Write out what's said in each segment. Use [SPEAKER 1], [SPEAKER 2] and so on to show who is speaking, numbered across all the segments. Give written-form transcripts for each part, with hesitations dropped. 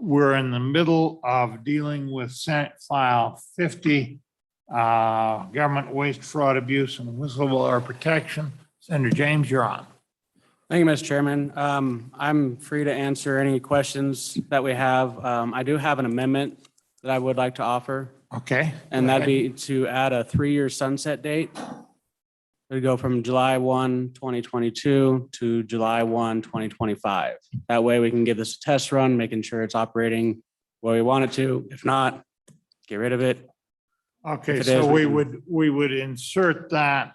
[SPEAKER 1] we're in the middle of dealing with Senate File 50, government waste, fraud, abuse, and whistleblower protection. Senator James, you're on.
[SPEAKER 2] Thank you, Mr. Chairman. I'm free to answer any questions that we have. I do have an amendment that I would like to offer,
[SPEAKER 1] Okay.
[SPEAKER 2] and that'd be to add a 3-year sunset date. It'd go from July 1, 2022 to July 1, 2025. That way we can give this a test run, making sure it's operating where we want it to. If not, get rid of it.
[SPEAKER 1] Okay,
[SPEAKER 2] If it
[SPEAKER 1] so
[SPEAKER 2] is,
[SPEAKER 1] we would insert that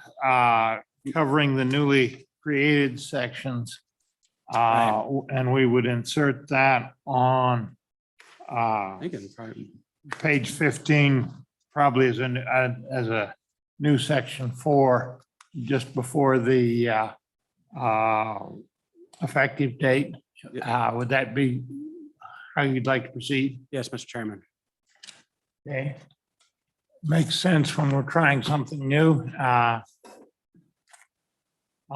[SPEAKER 1] covering the newly created sections. And we would insert that on
[SPEAKER 2] I think it's probably.
[SPEAKER 1] page 15, probably as a new section 4, just before the effective date. Would that be how you'd like to proceed?
[SPEAKER 2] Yes, Mr. Chairman.
[SPEAKER 1] Okay. Makes sense when we're trying something new. I'll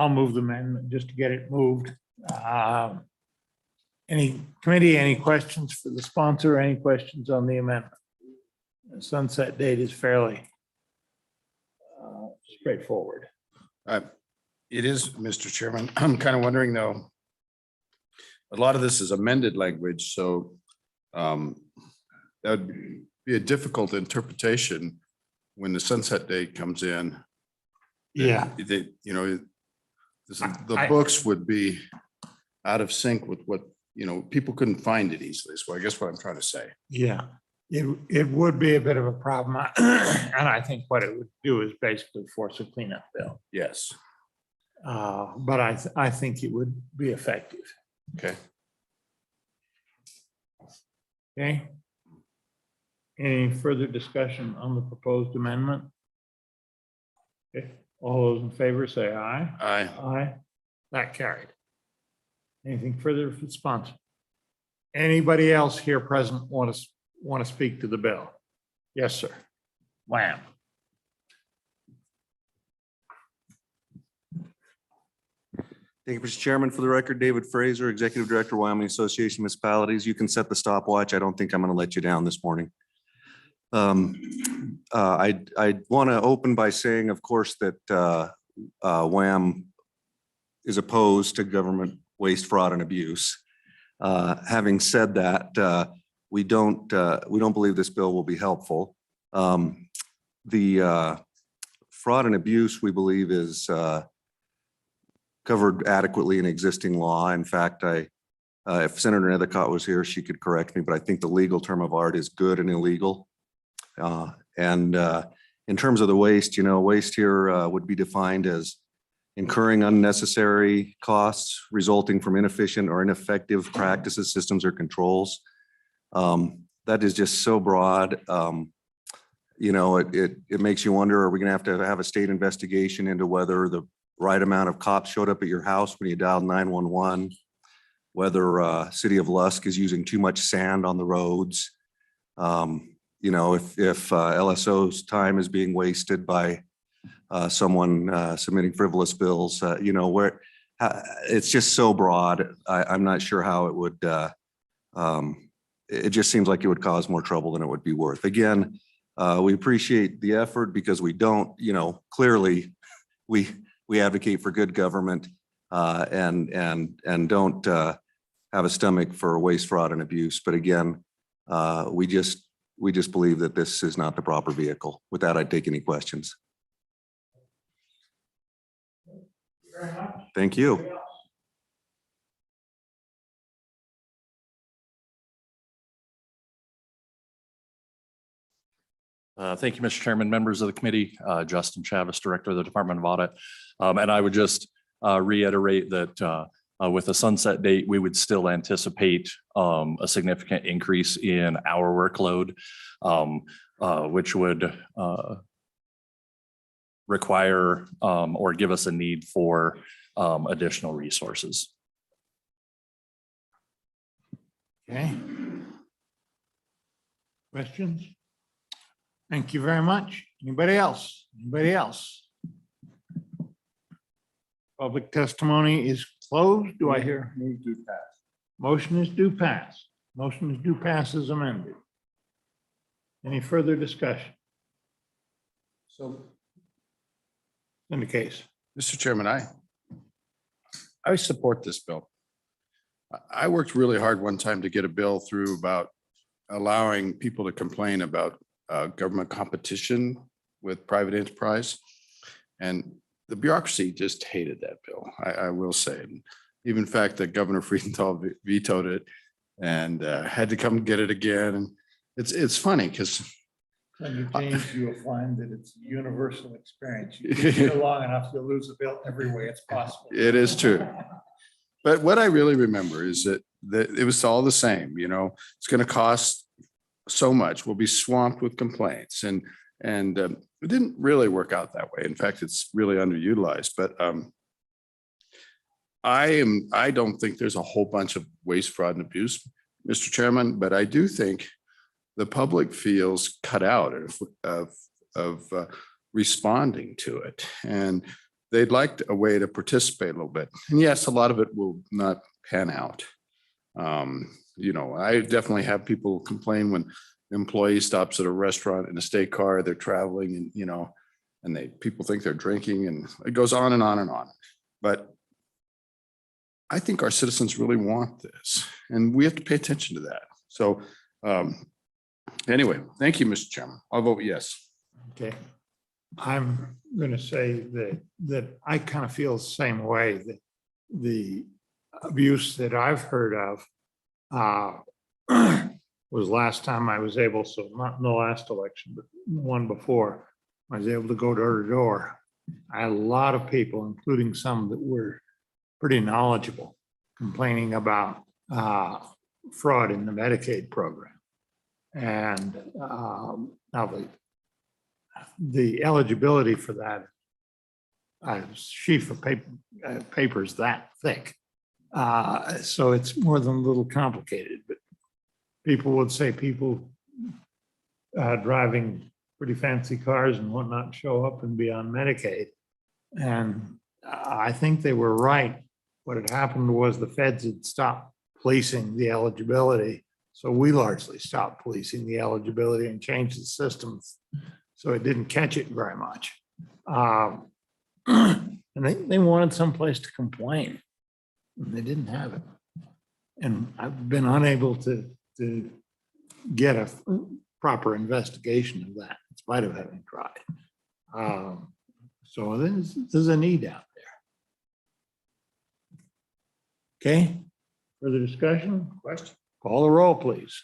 [SPEAKER 1] move the amendment just to get it moved. Any committee, any questions for the sponsor? Any questions on the amendment? The sunset date is fairly straightforward.
[SPEAKER 3] It is, Mr. Chairman. I'm kind of wondering though, a lot of this is amended language, so that would be a difficult interpretation when the sunset date comes in.
[SPEAKER 1] Yeah.
[SPEAKER 3] The books would be out of sync with what, people couldn't find it easily. So I guess what I'm trying to say.
[SPEAKER 1] Yeah, it would be a bit of a problem. And I think what it would do is basically force a cleanup bill.
[SPEAKER 3] Yes.
[SPEAKER 1] But I think it would be effective.
[SPEAKER 3] Okay.
[SPEAKER 1] Okay. Any further discussion on the proposed amendment? Okay, all those in favor say aye.
[SPEAKER 3] Aye.
[SPEAKER 1] Aye. That carried. Anything further for the sponsor? Anybody else here present want to speak to the bill? Yes, sir. Wham.
[SPEAKER 4] Thank you, Mr. Chairman. For the record, David Fraser, Executive Director, Wyoming Association of Municipalities. You can set the stopwatch. I don't think I'm going to let you down this morning. I want to open by saying, of course, that WAM is opposed to government waste, fraud, and abuse. Having said that, we don't believe this bill will be helpful. The fraud and abuse, we believe, is covered adequately in existing law. In fact, if Senator Nethercott was here, she could correct me, but I think the legal term of art is good and illegal. And in terms of the waste, waste here would be defined as incurring unnecessary costs resulting from inefficient or ineffective practices, systems, or controls. That is just so broad. It makes you wonder, are we going to have a state investigation into whether the right amount of cops showed up at your house when you dialed 911, whether City of Lusk is using too much sand on the roads, if LSO's time is being wasted by someone submitting frivolous bills, where it's just so broad. I'm not sure how it would, it just seems like it would cause more trouble than it would be worth. Again, we appreciate the effort because we don't, clearly we advocate for good government and don't have a stomach for waste, fraud, and abuse. But again, we just believe that this is not the proper vehicle. With that, I'd take any questions. Thank you.
[SPEAKER 5] Thank you, Mr. Chairman, members of the committee, Justin Chavez, Director of the Department of Audit. And I would just reiterate that with a sunset date, we would still anticipate a significant increase in our workload, which would require or give us a need for additional resources.
[SPEAKER 1] Okay. Questions? Thank you very much. Anybody else? Anybody else? Public testimony is closed. Do I hear?
[SPEAKER 3] Move to pass.
[SPEAKER 1] Motion is due pass. Motion to do pass as amended. Any further discussion?
[SPEAKER 3] So,
[SPEAKER 1] In the case,
[SPEAKER 3] Mr. Chairman, I support this bill. I worked really hard one time to get a bill through about allowing people to complain about government competition with private enterprise. And the bureaucracy just hated that bill, I will say. Even in fact, that Governor Freudenthal vetoed it and had to come get it again. And it's funny because
[SPEAKER 1] when you change, you'll find that it's a universal experience. You get here long enough, you'll lose a bill every way it's possible.
[SPEAKER 3] it is true. But what I really remember is that it was all the same, you know, it's going to cost so much. We'll be swamped with complaints and it didn't really work out that way. In fact, it's really underutilized, but I don't think there's a whole bunch of waste, fraud and abuse, Mr. Chairman, but I do think the public feels cut out of responding to it. And they'd like a way to participate a little bit. And yes, a lot of it will not pan out. You know, I definitely have people complain when an employee stops at a restaurant in a state car, they're traveling and, you know, and people think they're drinking and it goes on and on and on. But I think our citizens really want this and we have to pay attention to that. So anyway, thank you, Mr. Chairman. I'll vote yes.
[SPEAKER 1] Okay. I'm going to say that I kind of feel the same way, that the abuse that I've heard of was last time I was able, so not in the last election, but the one before, I was able to go door to door. I had a lot of people, including some that were pretty knowledgeable, complaining about fraud in the Medicaid program. And now the eligibility for that sheaf of papers that thick. So it's more than a little complicated, but people would say people driving pretty fancy cars and whatnot show up and be on Medicaid. And I think they were right. What had happened was the feds had stopped policing the eligibility. So we largely stopped policing the eligibility and changed the systems. So it didn't catch it very much. And they wanted someplace to complain. And they didn't have it. And I've been unable to get a proper investigation of that, in spite of having tried. So there's a need out there. Okay, further discussion? Question? Call the roll, please.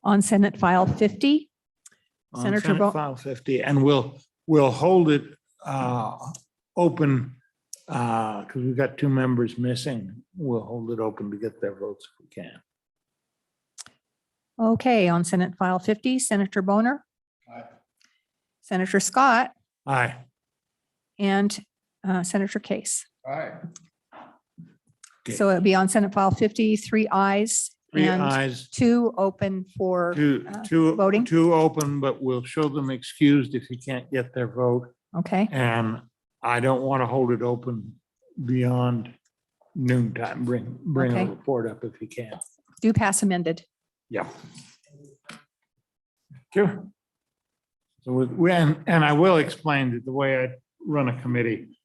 [SPEAKER 6] On Senate File 50,
[SPEAKER 1] On
[SPEAKER 6] Senator
[SPEAKER 1] Senate File 50, and we'll hold it open because we've got 2 members missing. We'll hold it open to get their votes if we can.
[SPEAKER 6] Okay, on Senate File 50, Senator Boner.
[SPEAKER 3] Aye.
[SPEAKER 6] Senator Scott
[SPEAKER 1] Aye.
[SPEAKER 6] and Senator Case.
[SPEAKER 3] Aye.
[SPEAKER 1] Okay.
[SPEAKER 6] So it'd be on Senate File 50, 3 ayes
[SPEAKER 1] 3
[SPEAKER 6] and
[SPEAKER 1] ayes,
[SPEAKER 6] 2 open for,
[SPEAKER 1] two
[SPEAKER 6] voting?
[SPEAKER 1] 2 open, but we'll show them excused if you can't get their vote.
[SPEAKER 6] okay,
[SPEAKER 1] And I don't want to hold it open beyond noon time. Bring a
[SPEAKER 6] Okay.
[SPEAKER 1] report up if you can.
[SPEAKER 6] do pass amended.
[SPEAKER 1] Yeah. Sure. So and I will explain that the way I run a committee,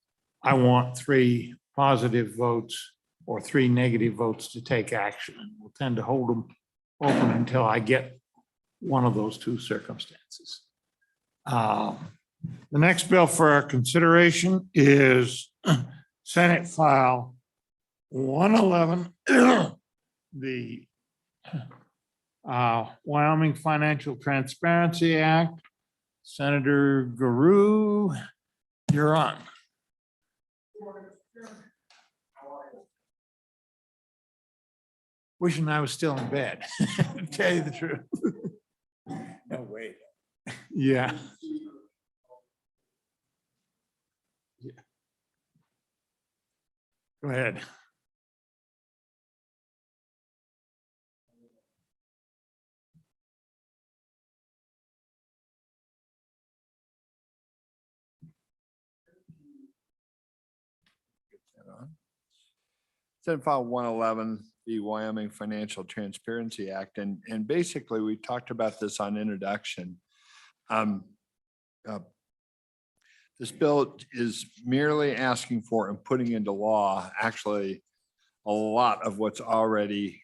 [SPEAKER 1] I want 3 positive votes or 3 negative votes to take action. We'll tend to hold them open until I get one of those 2 circumstances. The next bill for our consideration is Senate File 111, the Wyoming Financial Transparency Act. Senator Guru, you're on. Wishing I was still in bed, to tell you the truth. No, wait. Yeah. Yeah. Go ahead.
[SPEAKER 7] Senate File 111 the Wyoming Financial Transparency Act. And basically, we talked about this on introduction. This bill is merely asking for and putting into law, actually, a lot of what's already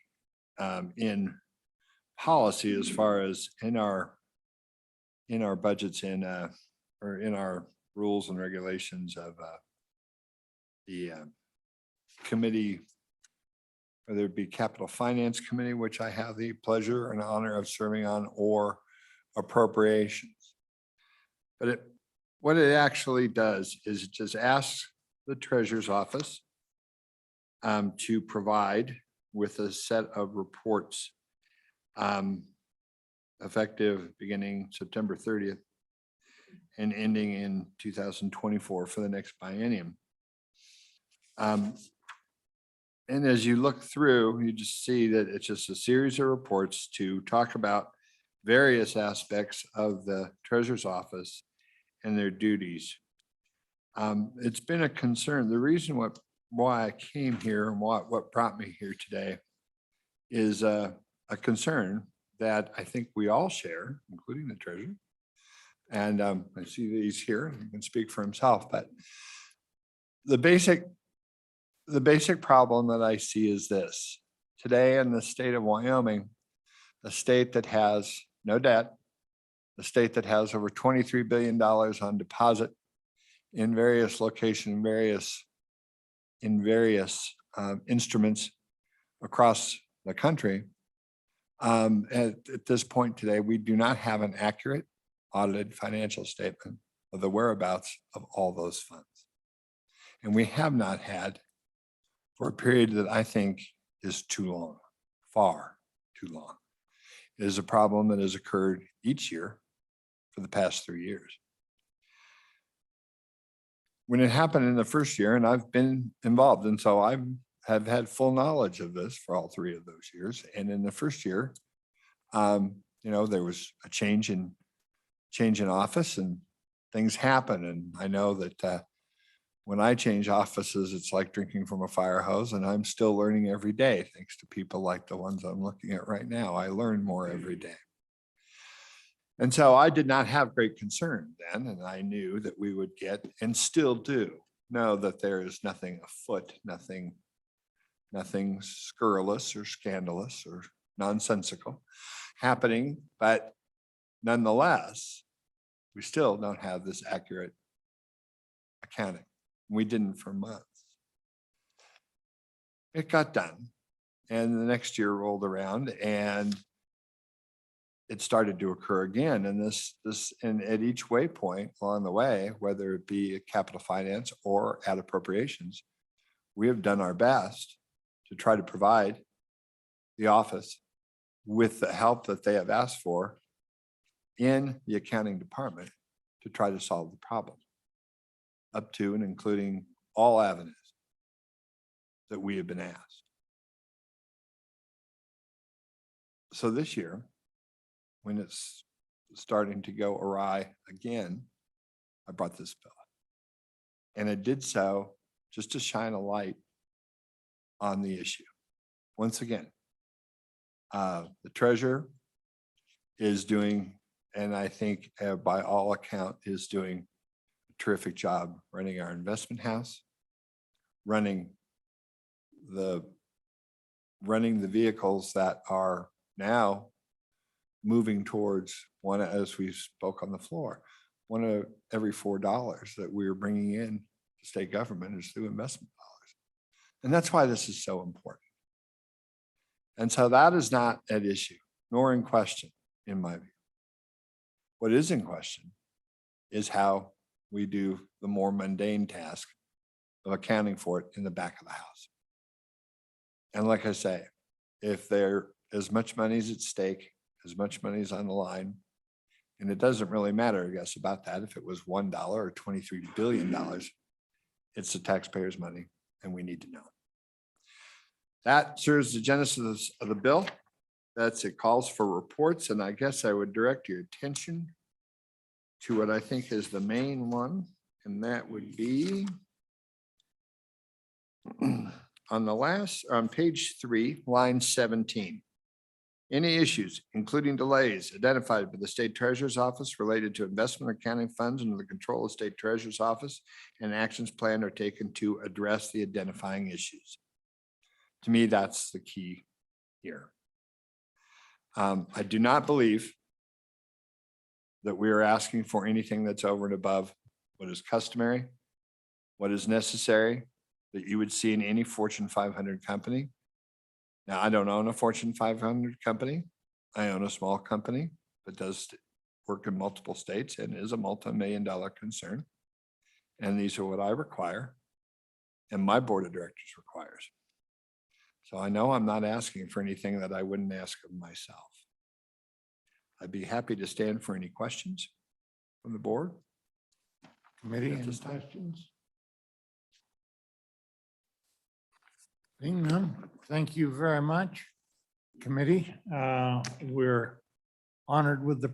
[SPEAKER 7] in policy as far as in our budgets or in our rules and regulations of the committee, whether it be Capital Finance Committee, which I have the pleasure and honor of serving on, or Appropriations. But what it actually does is it just asks the Treasurer's Office to provide with a set of reports effective beginning September 30th and ending in 2024 for the next biennium. And as you look through, you just see that it's just a series of reports to talk about various aspects of the Treasurer's Office and their duties. It's been a concern. The reason why I came here and what brought me here today is a concern that I think we all share, including the treasurer. And I see that he's here and he can speak for himself, but the basic problem that I see is this. Today in the state of Wyoming, a state that has no debt, a state that has over $23 billion on deposit in various locations, in various instruments across the country. At this point today, we do not have an accurate audited financial statement of the whereabouts of all those funds. And we have not had for a period that I think is too long, far too long. It is a problem that has occurred each year for the past 3 years. When it happened in the first year, and I've been involved, and so I have had full knowledge of this for all 3 of those years. And in the first year, there was a change in office and things happen. And I know that when I change offices, it's like drinking from a fire hose, and I'm still learning every day, thanks to people like the ones I'm looking at right now. I learn more every day. And so I did not have great concern then, and I knew that we would get, and still do, know that there is nothing afoot, nothing scurrilous or scandalous or nonsensical happening, but nonetheless, we still don't have this accurate accounting. We didn't for months. It got done, and the next year rolled around, and it started to occur again. And and at each waypoint along the way, whether it be at Capital Finance or at Appropriations, we have done our best to try to provide the office with the help that they have asked for in the accounting department to try to solve the problem, up to and including all avenues that we have been asked. So this year, when it's starting to go awry again, I brought this bill up. And I did so just to shine a light on the issue. Once again, the treasurer is doing, and I think by all account is doing a terrific job running our investment house, running the vehicles that are now moving towards one, as we spoke on the floor, one of every $4 that we are bringing in to state government is through investment dollars. And that's why this is so important. And so that is not at issue, nor in question, in my view. What is in question is how we do the more mundane task of accounting for it in the back of the house. And like I say, if there as much money is at stake, as much money is on the line, and it doesn't really matter, I guess, about that. If it was $1 or $23 billion, it's the taxpayers' money, and we need to know. That serves the genesis of the bill. It calls for reports, and I guess I would direct your attention to what I think is the main one, and that would be on page 3, line 17. Any issues, including delays identified by the State Treasurer's Office related to investment accounting funds under the control of State Treasurer's Office, and actions planned are taken to address the identifying issues. To me, that's the key here. I do not believe that we are asking for anything that's over and above what is customary, what is necessary, that you would see in any Fortune 500 company. Now, I don't own a Fortune 500 company. I own a small company that does work in multiple states and is a multi-million-dollar concern. And these are what I require and my board of directors requires. So I know I'm not asking for anything that I wouldn't ask of myself. I'd be happy to stand for any questions from the board.
[SPEAKER 1] Committee,
[SPEAKER 7] At
[SPEAKER 1] any
[SPEAKER 7] this time.
[SPEAKER 1] questions? Seeing none, thank you very much. Committee, we're honored with the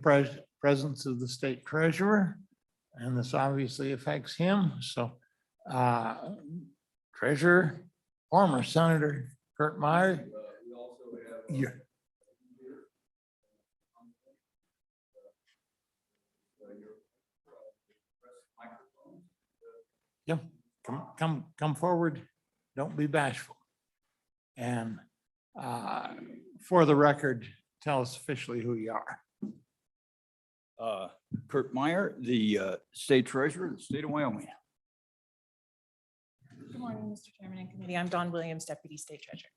[SPEAKER 1] presence of the state treasurer, and this obviously affects him. So Treasurer, former Senator Kurt Meyer. you- Yeah, come forward. Don't be bashful. And for the record, tell us officially who you are.
[SPEAKER 8] Kurt Meyer, the state treasurer of the state of Wyoming.
[SPEAKER 9] Good morning, Mr. Chairman and committee. I'm Dawn Williams, Deputy State Treasurer.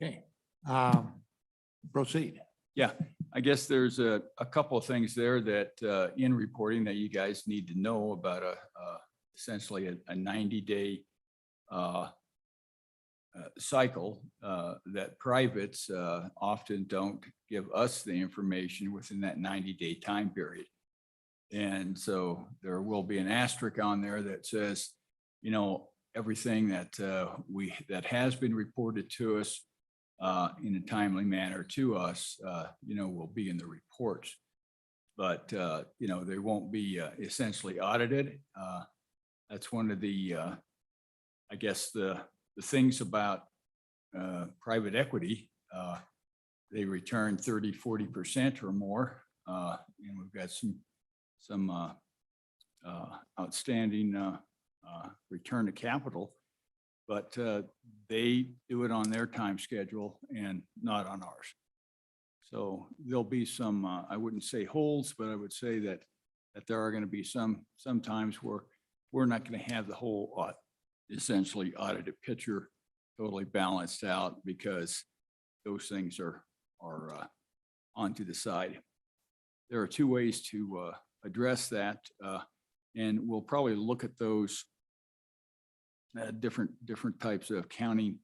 [SPEAKER 1] Okay, proceed.
[SPEAKER 8] Yeah, I guess there's a couple of things there that in reporting that you guys need to know about essentially a 90-day cycle that privates often don't give us the information within that 90-day time period. And so there will be an asterisk on there that says, you know, everything that that has been reported to us in a timely manner to us, you know, will be in the reports. But, you know, they won't be essentially audited. That's one of the, I guess, the things about private equity. They return 30-40% or more. And we've got some outstanding return to capital, but they do it on their time schedule and not on ours. So there'll be some, I wouldn't say holes, but I would say that there are going to be some times where we're not going to have the whole essentially audited picture totally balanced out, because those things are onto the side. There are two ways to address that, and we'll probably look at those different types of accounting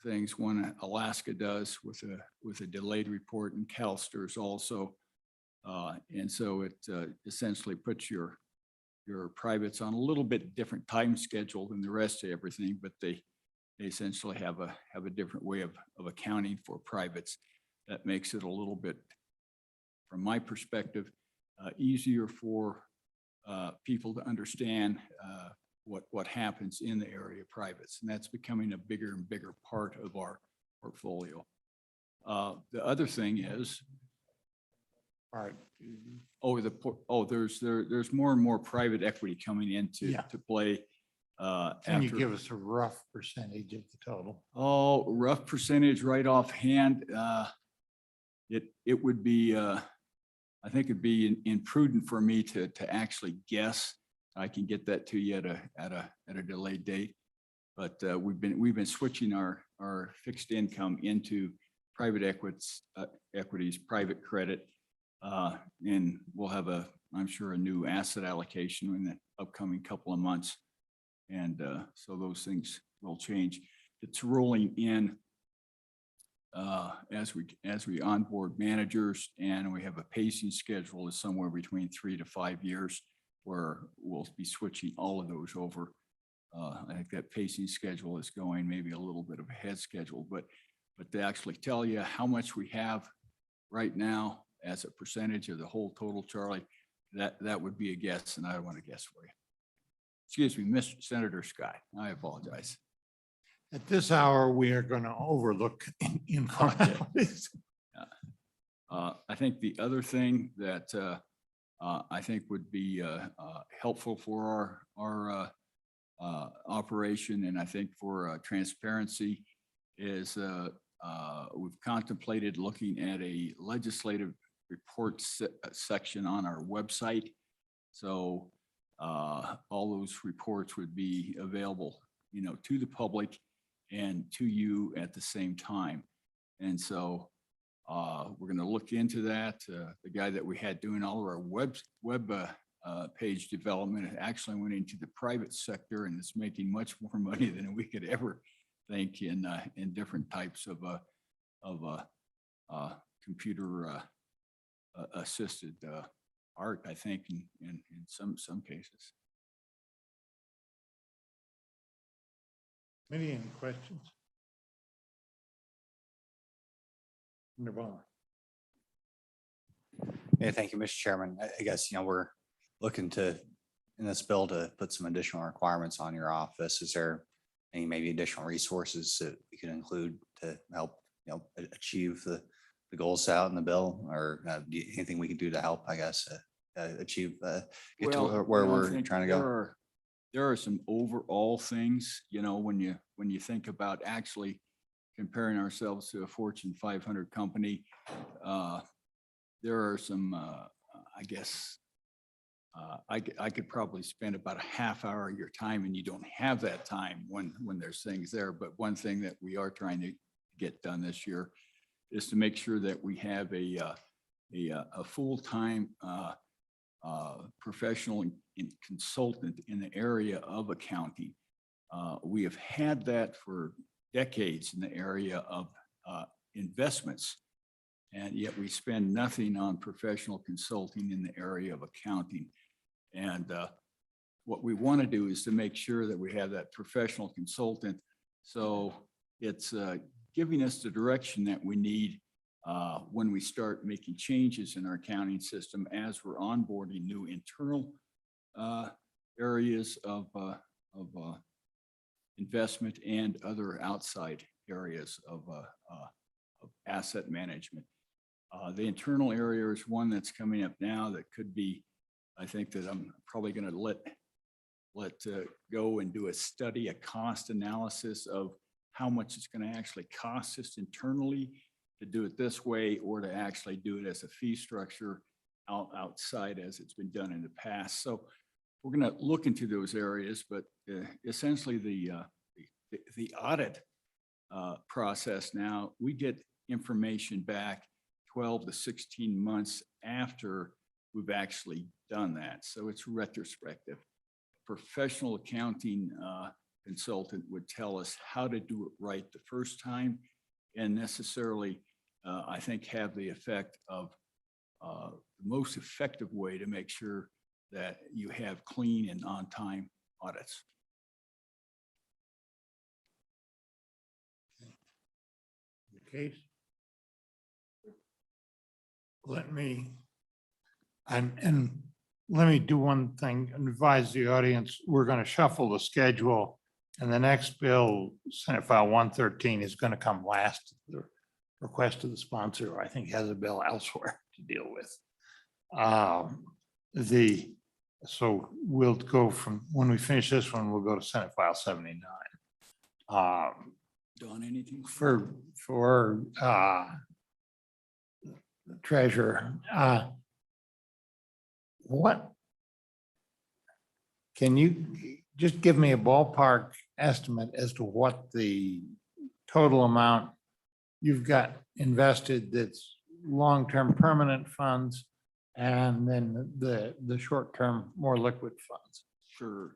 [SPEAKER 8] things. One Alaska does with a delayed report, and CalSTRS also, and so it essentially puts your privates on a little bit different time schedule than the rest of everything, but they essentially have a different way of accounting for privates. That makes it a little bit, from my perspective, easier for people to understand what happens in the area of privates. And that's becoming a bigger and bigger part of our portfolio. The other thing is,
[SPEAKER 1] All right.
[SPEAKER 8] there's more and more private equity coming into to play.
[SPEAKER 1] Can you give us a rough percentage of the total?
[SPEAKER 8] Oh, rough percentage right offhand. It would be, I think it'd be imprudent for me to actually guess. I can get that to you at a delayed date. But we've been switching our fixed income into private equities, private credit. And we'll have I'm sure a new asset allocation in the upcoming couple of months. And so those things will change. It's rolling in as we onboard managers, and we have a pacing schedule is somewhere between 3 to 5 years, where we'll be switching all of those over. I think that pacing schedule is going maybe a little bit of a head schedule, but to actually tell you how much we have right now as a percentage of the whole total, Charlie, that would be a guess, and I don't want to guess for you. excuse me, Mr. Senator Scott. I apologize.
[SPEAKER 1] At this hour, we are going to overlook informalities.
[SPEAKER 8] I think the other thing that I think would be helpful for our operation, and I think for transparency, is we've contemplated looking at a legislative report section on our website. So all those reports would be available, to the public and to you at the same time. And so we're going to look into that. The guy that we had doing all of our web page development actually went into the private sector and is making much more money than we could ever think in different types of computer assisted art, I think, in some cases.
[SPEAKER 1] Any questions? Nirvana.
[SPEAKER 10] Yeah, thank you, Mr. Chairman. I guess, we're looking to, in this bill, to put some additional requirements on your office. Is there any maybe additional resources that we can include to help, achieve the goals set out in the bill, or anything we can do to help, I guess, achieve, get to where
[SPEAKER 8] I
[SPEAKER 10] we're
[SPEAKER 8] think
[SPEAKER 10] trying to go?
[SPEAKER 8] There are some overall things, when you think about actually comparing ourselves to a Fortune 500 company, there are some, I guess, I could probably spend about a half hour of your time, and you don't have that time when there's things there. But one thing that we are trying to get done this year is to make sure that we have a full-time professional and consultant in the area of accounting. We have had that for decades in the area of investments, and yet we spend nothing on professional consulting in the area of accounting. And what we want to do is to make sure that we have that professional consultant. So it's giving us the direction that we need when we start making changes in our accounting system as we're onboarding new internal areas of investment and other outside areas of asset management. The internal area is one that's coming up now that could be, I think that I'm probably going to let go and do a study, a cost analysis of how much it's going to actually cost us internally to do it this way, or to actually do it as a fee structure outside as it's been done in the past. So we're going to look into those areas, but essentially the audit process now, we get information back 12 to 16 months after we've actually done that. So it's retrospective. Professional accounting consultant would tell us how to do it right the first time, and necessarily, I think, have the effect of the most effective way to make sure that you have clean and on-time audits.
[SPEAKER 1] Case. Let me do one thing and advise the audience. We're going to shuffle the schedule, and the next bill, Senate File 113, is going to come last. The request of the sponsor, I think, has a bill elsewhere to deal with. So we'll go from, when we finish this one, we'll go to Senate File 79.
[SPEAKER 8] Don, anything?
[SPEAKER 1] For the treasurer, what can you just give me a ballpark estimate as to what the total amount you've got invested that's long-term permanent funds, and then the short-term more liquid funds?
[SPEAKER 8] Sure.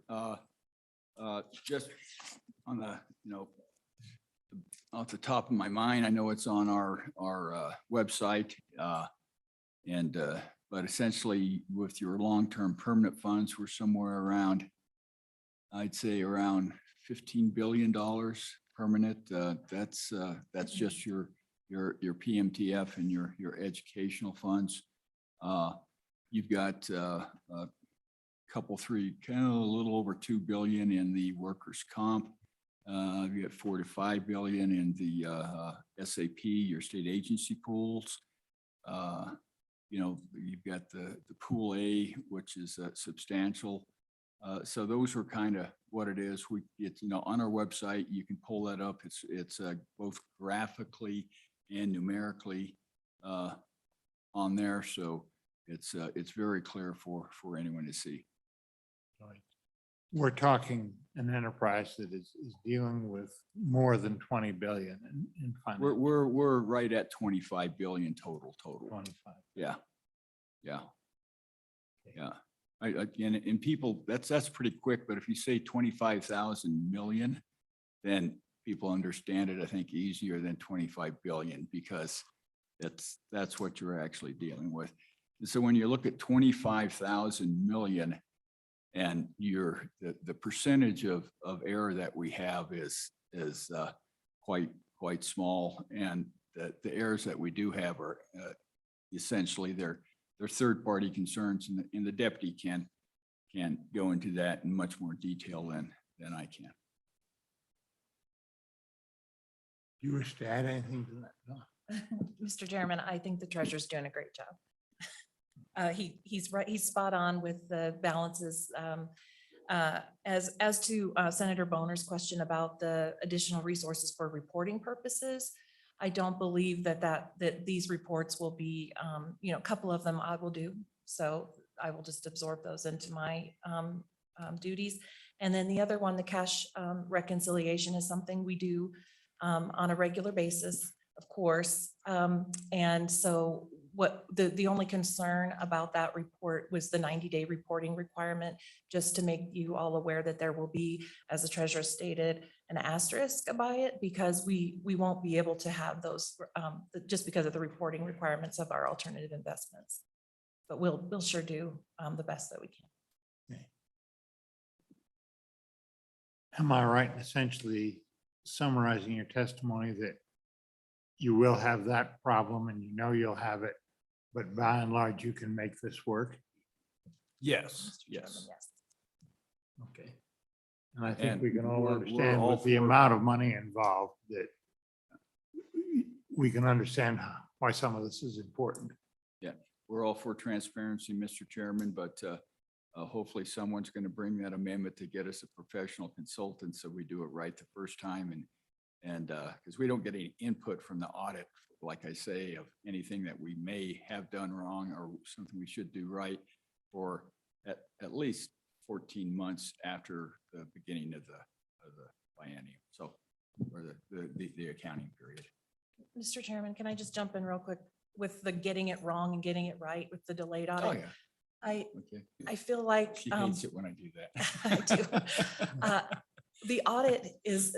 [SPEAKER 8] Just on the, off the top of my mind, I know it's on our website, but essentially with your long-term permanent funds, we're somewhere around, I'd say around $15 billion permanent. That's just your PMTF and your educational funds. You've got couple, three, kind of a little over 2 billion in the workers' comp. You got 4 to 5 billion in the SAP, your state agency pools. You know, you've got the pool A, which is substantial. So those were kind of what it is. It's, you know, on our website, you can pull that up. It's both graphically and numerically on there. So it's very clear for anyone to see.
[SPEAKER 1] We're talking an enterprise that is dealing with more than 20 billion in finance.
[SPEAKER 8] We're right at 25 billion total.
[SPEAKER 1] 25.
[SPEAKER 8] Yeah. Yeah. Yeah. And people, that's pretty quick, but if you say 25,000 million, then people understand it, I think, easier than 25 billion, because that's what you're actually dealing with. And so when you look at 25,000 million and the percentage of error that we have is quite small, and the errors that we do have are essentially they're third-party concerns, and the deputy can go into that in much more detail than I can.
[SPEAKER 1] Do you wish to add anything to that? No.
[SPEAKER 9] Mr. Chairman, I think the treasurer's doing a great job. He's right, he's spot on with the balances. As to Senator Boner's question about the additional resources for reporting purposes, I don't believe that these reports will be, you know, a couple of them I will do. So I will just absorb those into my duties. And then the other one, the cash reconciliation, is something we do on a regular basis, of course. And so what the only concern about that report was the 90-day reporting requirement, just to make you all aware that there will be, as the treasurer stated, an asterisk by it, because we won't be able to have those just because of the reporting requirements of our alternative investments. But we'll sure do the best that we can.
[SPEAKER 1] Okay. Am I right in essentially summarizing your testimony that you will have that problem and you know you'll have it, but by and large, you can make this work?
[SPEAKER 8] Yes,
[SPEAKER 9] Mr. Chairman, yes.
[SPEAKER 1] Okay. And I think
[SPEAKER 8] And
[SPEAKER 1] we can all
[SPEAKER 8] we're
[SPEAKER 1] understand
[SPEAKER 8] all
[SPEAKER 1] with the
[SPEAKER 8] for-
[SPEAKER 1] amount of money involved that we can understand why some of this is important.
[SPEAKER 8] Yeah, we're all for transparency, Mr. Chairman, but hopefully someone's going to bring that amendment to get us a professional consultant, so we do it right the first time. And because we don't get any input from the audit, like I say, of anything that we may have done wrong or something we should do right for at least 14 months after the beginning of the biennium. So, or the accounting period.
[SPEAKER 9] Mr. Chairman, can I just jump in real quick with the getting it wrong and getting it right with the delayed
[SPEAKER 8] Oh,
[SPEAKER 9] audit?
[SPEAKER 8] yeah. Okay.
[SPEAKER 9] I feel like
[SPEAKER 8] She hates it when I do
[SPEAKER 9] I
[SPEAKER 8] that.
[SPEAKER 9] do. The audit is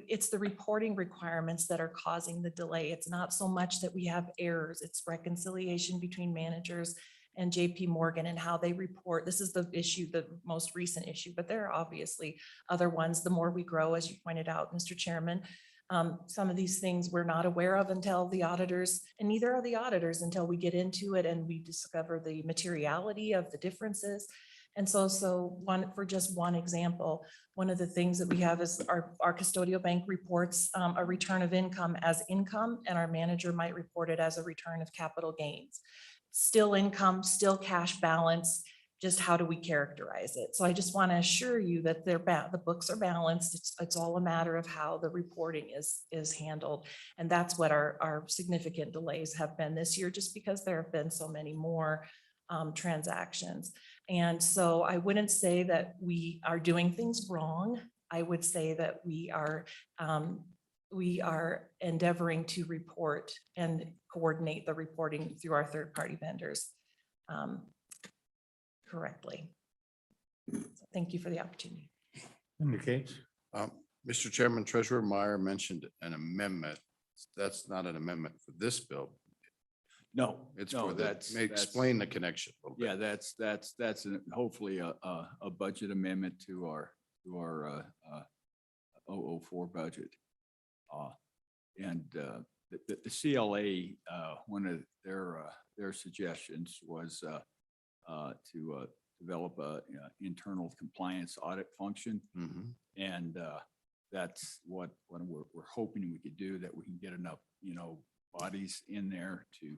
[SPEAKER 9] it's the reporting requirements that are causing the delay. It's not so much that we have errors. It's reconciliation between managers and JP Morgan and how they report. This is the issue, the most recent issue, but there are obviously other ones. The more we grow, as you pointed out, Mr. Chairman, some of these things we're not aware of until the auditors, and neither are the auditors until we get into it and we discover the materiality of the differences. And so for just one example, one of the things that we have is our custodial bank reports a return of income as income, and our manager might report it as a return of capital gains. Still income, still cash balance, just how do we characterize it? So I just want to assure you that the books are balanced. It's all a matter of how the reporting is handled. And that's what our significant delays have been this year, just because there have been so many more transactions. And so I wouldn't say that we are doing things wrong. I would say that we are endeavoring to report and coordinate the reporting through our third-party vendors correctly. So thank you for the opportunity.
[SPEAKER 1] Indicates.
[SPEAKER 3] Mr. Chairman, Treasurer Meyer mentioned an amendment. That's not an amendment for this bill.
[SPEAKER 8] No,
[SPEAKER 3] It's
[SPEAKER 8] no,
[SPEAKER 3] for the, may explain the connection a little bit.
[SPEAKER 8] Yeah, that's hopefully a budget amendment to our 004 budget. And the CLA, one of their suggestions was to develop a internal compliance audit function.
[SPEAKER 3] Mhm.
[SPEAKER 8] And that's what we're hoping we could do, that we can get enough, bodies in there to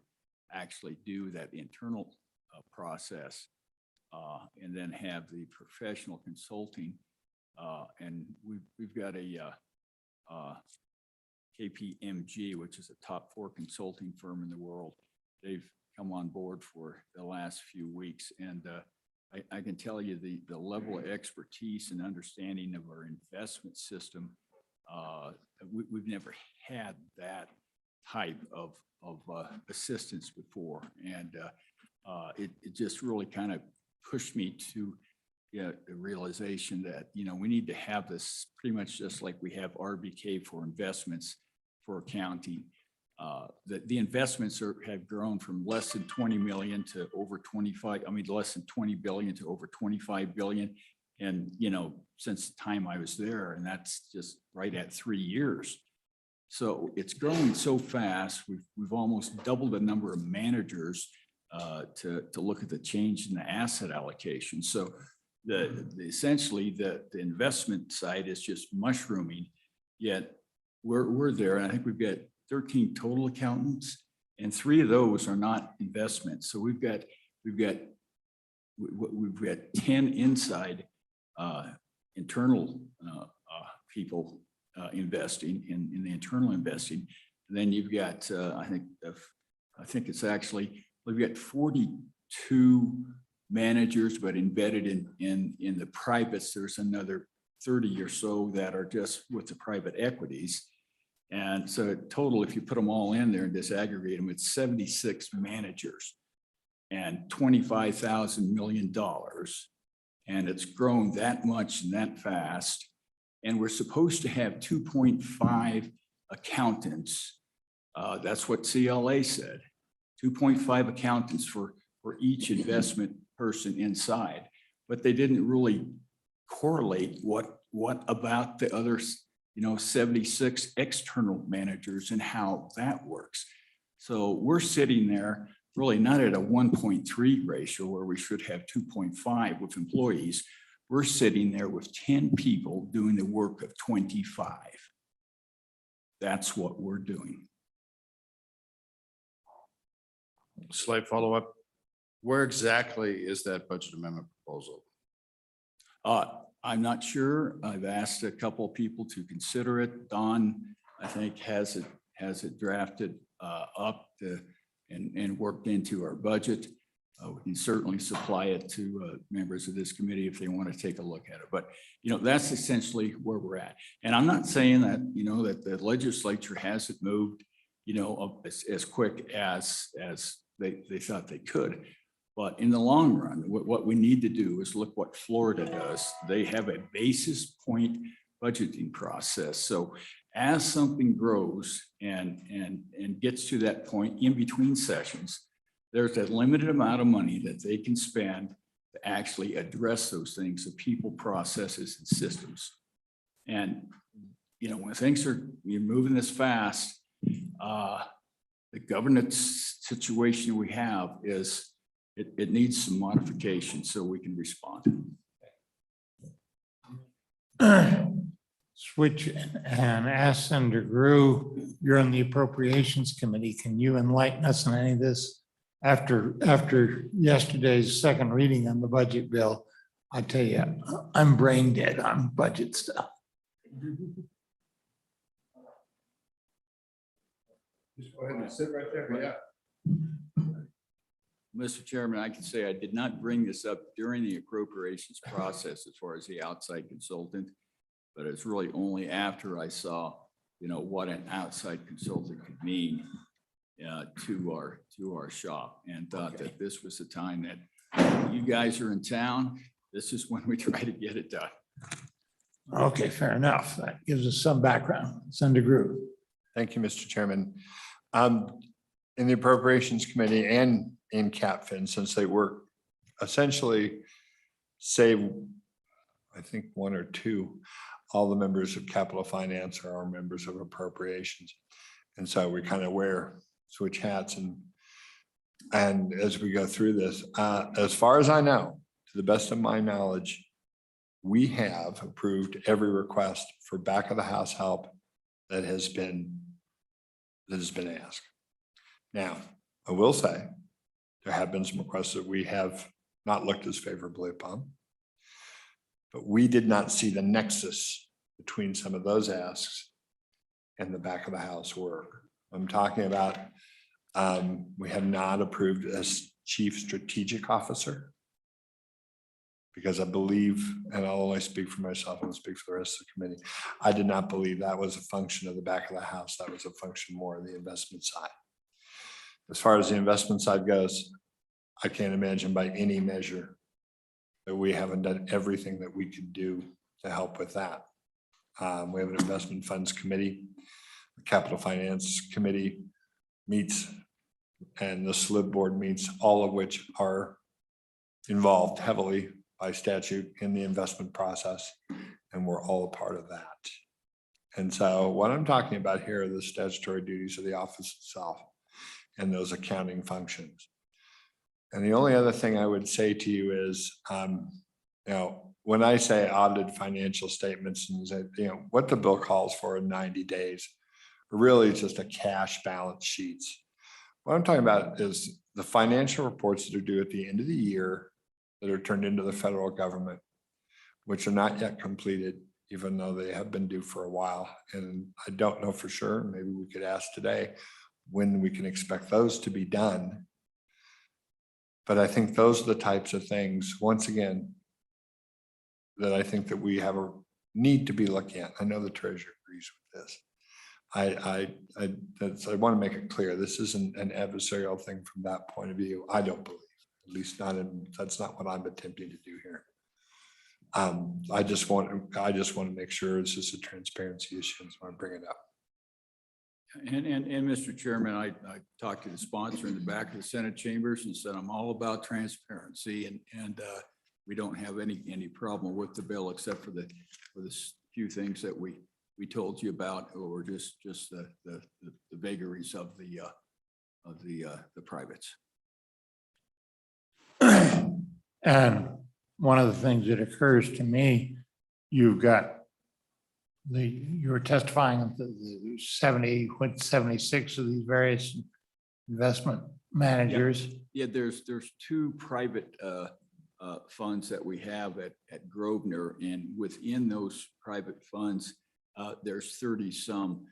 [SPEAKER 8] actually do that internal process. And then have the professional consulting. And we've got a KPMG, which is a top 4 consulting firm in the world. They've come on board for the last few weeks. And I can tell you the level of expertise and understanding of our investment system, we've never had that type of assistance before. And it just really kind of pushed me to the realization that, we need to have this pretty much just like we have RBK for investments for accounting. The investments have grown from less than 20 million to over 25, less than 20 billion to over 25 billion. And, since the time I was there, and that's just right at 3 years. So it's growing so fast. We've almost doubled the number of managers to look at the change in the asset allocation. So essentially the investment side is just mushrooming, yet we're there. And I think we've got 13 total accountants, and 3 of those are not investments. So we've got 10 inside internal people investing in the internal investing. And then you've got I think it's actually, we've got 42 managers, but embedded in the privates, there's another 30 or so that are just with the private equities. And so total, if you put them all in there and disaggregate them, it's 76 managers and $25,000 million. And it's grown that much and that fast. And we're supposed to have 2.5 accountants. That's what CLA said. 2.5 accountants for each investment person inside, but they didn't really correlate what about the others, 76 external managers and how that works. So we're sitting there really not at a 1.3 ratio where we should have 2.5 with employees. We're sitting there with 10 people doing the work of 25. That's what we're doing.
[SPEAKER 3] Slight follow-up. Where exactly is that budget amendment proposal?
[SPEAKER 8] I'm not sure. I've asked a couple of people to consider it. Don, I think, has it drafted up and worked into our budget. We can certainly supply it to members of this committee if they want to take a look at it. But, that's essentially where we're at. And I'm not saying that, that the legislature hasn't moved, as quick as they thought they could. But in the long run, what we need to do is look what Florida does. They have a basis point budgeting process. So as something grows and gets to that point in between sessions, there's a limited amount of money that they can spend to actually address those things, the people, processes, and systems. And, when things are moving this fast, the governance situation we have is it needs some modification so we can respond.
[SPEAKER 1] Switch and ask Senator Grew, you're on the Appropriations Committee. Can you enlighten us on any of this? After yesterday's second reading on the budget bill, I tell you, I'm brain dead on budget stuff.
[SPEAKER 3] Just go ahead and sit right there. Yeah.
[SPEAKER 8] Mr. Chairman, I can say I did not bring this up during the appropriations process as far as the outside consultant, but it's really only after I saw, what an outside consultant could mean to our shop, and thought that this was the time that you guys are in town. This is when we try to get it done.
[SPEAKER 1] Okay, fair enough. That gives us some background. Senator Grew.
[SPEAKER 7] Thank you, Mr. Chairman. In the Appropriations Committee and in CapFin, since they work essentially save, I think, 1 or 2, all the members of Capital Finance are our members of Appropriations. And so we kind of switch hats and as we go through this, as far as I know, to the best of my knowledge, we have approved every request for back of the house help that has been asked. Now, I will say, there have been some requests that we have not looked as favorably upon. But we did not see the nexus between some of those asks and the back of the house work. I'm talking about, we have not approved as chief strategic officer. Because I believe, and I'll only speak for myself, I don't speak for the rest of the committee. I did not believe that was a function of the back of the house. That was a function more of the investment side. As far as the investment side goes, I can't imagine by any measure that we haven't done everything that we could do to help with that. We have an investment funds committee, the capital finance committee meets, and the SLIB board meets, all of which are involved heavily by statute in the investment process, and we're all a part of that. And so what I'm talking about here are the statutory duties of the office itself and those accounting functions. And the only other thing I would say to you is, when I say audited financial statements and that, what the bill calls for in 90 days, really just a cash balance sheets. What I'm talking about is the financial reports that are due at the end of the year that are turned into the federal government, which are not yet completed, even though they have been due for a while. And I don't know for sure, maybe we could ask today when we can expect those to be done. But I think those are the types of things, once again, that I think that we have a need to be looking at. I know the treasurer agrees with this. I want to make it clear, this isn't an adversarial thing from that point of view. I don't believe, at least not in, that's not what I'm attempting to do here. I just want to make sure it's just a transparency issue. So I want to bring it up.
[SPEAKER 8] And Mr. Chairman, I talked to the sponsor in the back of the Senate chambers and said, I'm all about transparency, and we don't have any problem with the bill except for the few things that we told you about, or just the vagaries of the privates.
[SPEAKER 1] And one of the things that occurs to me, you've got you're testifying the 76 of these various investment managers.
[SPEAKER 8] Yeah, there's two private funds that we have at Grosvenor, and within those private funds, there's 30 some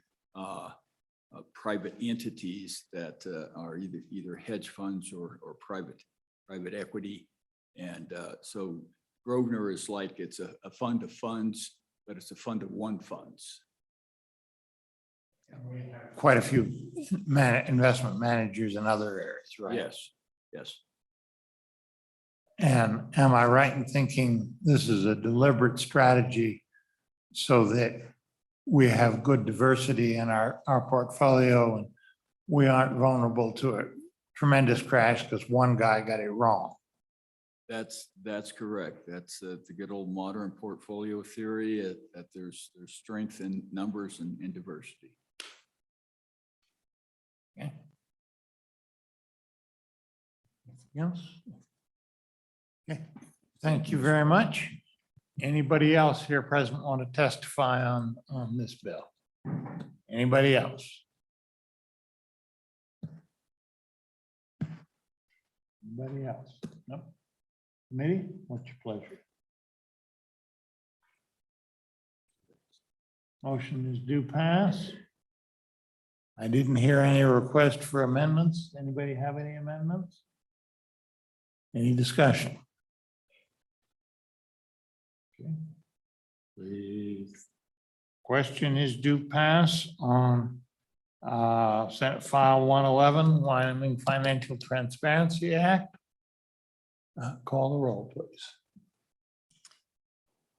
[SPEAKER 8] private entities that are either hedge funds or private equity. And so Grosvenor is like, it's a fund of funds, but it's a fund of one funds.
[SPEAKER 1] Quite a few investment managers in other areas, right?
[SPEAKER 8] Yes.
[SPEAKER 1] And am I right in thinking this is a deliberate strategy so that we have good diversity in our portfolio and we aren't vulnerable to a tremendous crash because one guy got it wrong?
[SPEAKER 8] That's correct. That's the good old modern portfolio theory, that there's strength in numbers and diversity.
[SPEAKER 1] Okay. Anything else? Okay, thank you very much. Anybody else here present want to testify on this bill? Anybody else? Anybody else? No? Committee, what's your pleasure? Motion is due pass. I didn't hear any request for amendments. Anybody have any amendments? Any discussion? Okay. The question is due pass on Senate File 111, Wyoming Financial Transparency Act. Call the roll, please.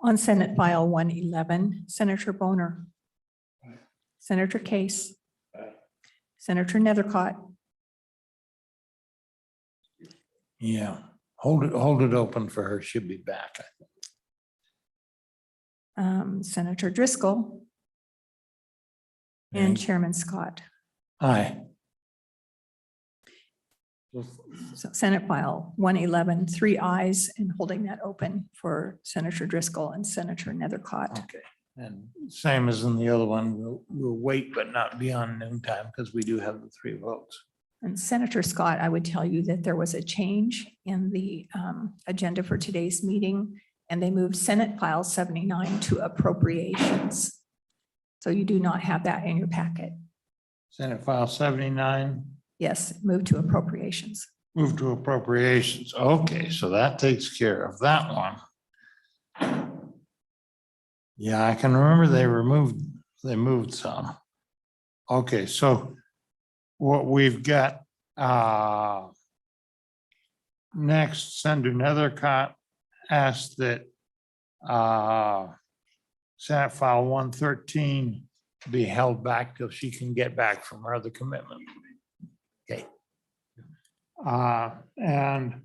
[SPEAKER 6] On Senate File 111, Senator Boner. Senator Case. Senator Nethercott.
[SPEAKER 1] Yeah, hold it open for her. She'll be back.
[SPEAKER 6] Senator Driscoll. And Chairman Scott.
[SPEAKER 1] Aye.
[SPEAKER 6] So Senate File 111, 3 ayes, and holding that open for Senator Driscoll and Senator Nethercott.
[SPEAKER 1] Okay, and same as in the other one, we'll wait, but not beyond noon time because we do have the 3 votes.
[SPEAKER 6] And Senator Scott, I would tell you that there was a change in the agenda for today's meeting, and they moved Senate File 79 to Appropriations. So you do not have that in your packet.
[SPEAKER 1] Senate File 79,
[SPEAKER 6] Yes, move to Appropriations.
[SPEAKER 1] move to appropriations. Okay, so that takes care of that one. Yeah, I can remember they moved some. Okay, so what we've got, next, Senator Nethercott asked that, Senate File 113 be held back till she can get back from her other commitment. Okay. And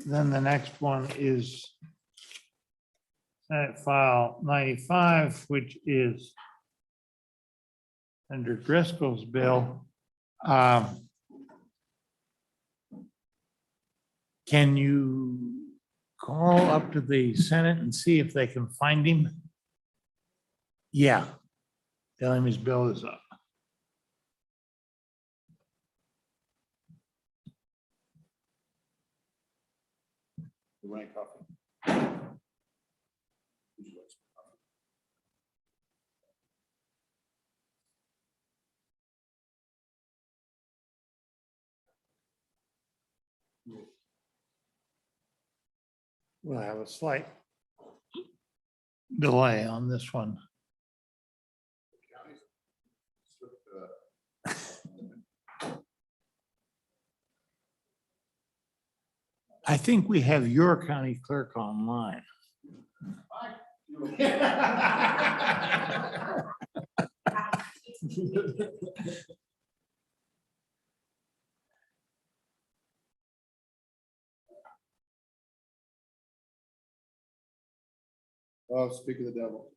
[SPEAKER 1] then the next one is Senate File 95, which is under Driscoll's bill. Can you call up to the Senate and see if they can find him? Yeah. Tell him his bill is up. You want coffee? We'll have a slight delay on this one. I think we have your county clerk online.
[SPEAKER 3] Oh, speak of the devil.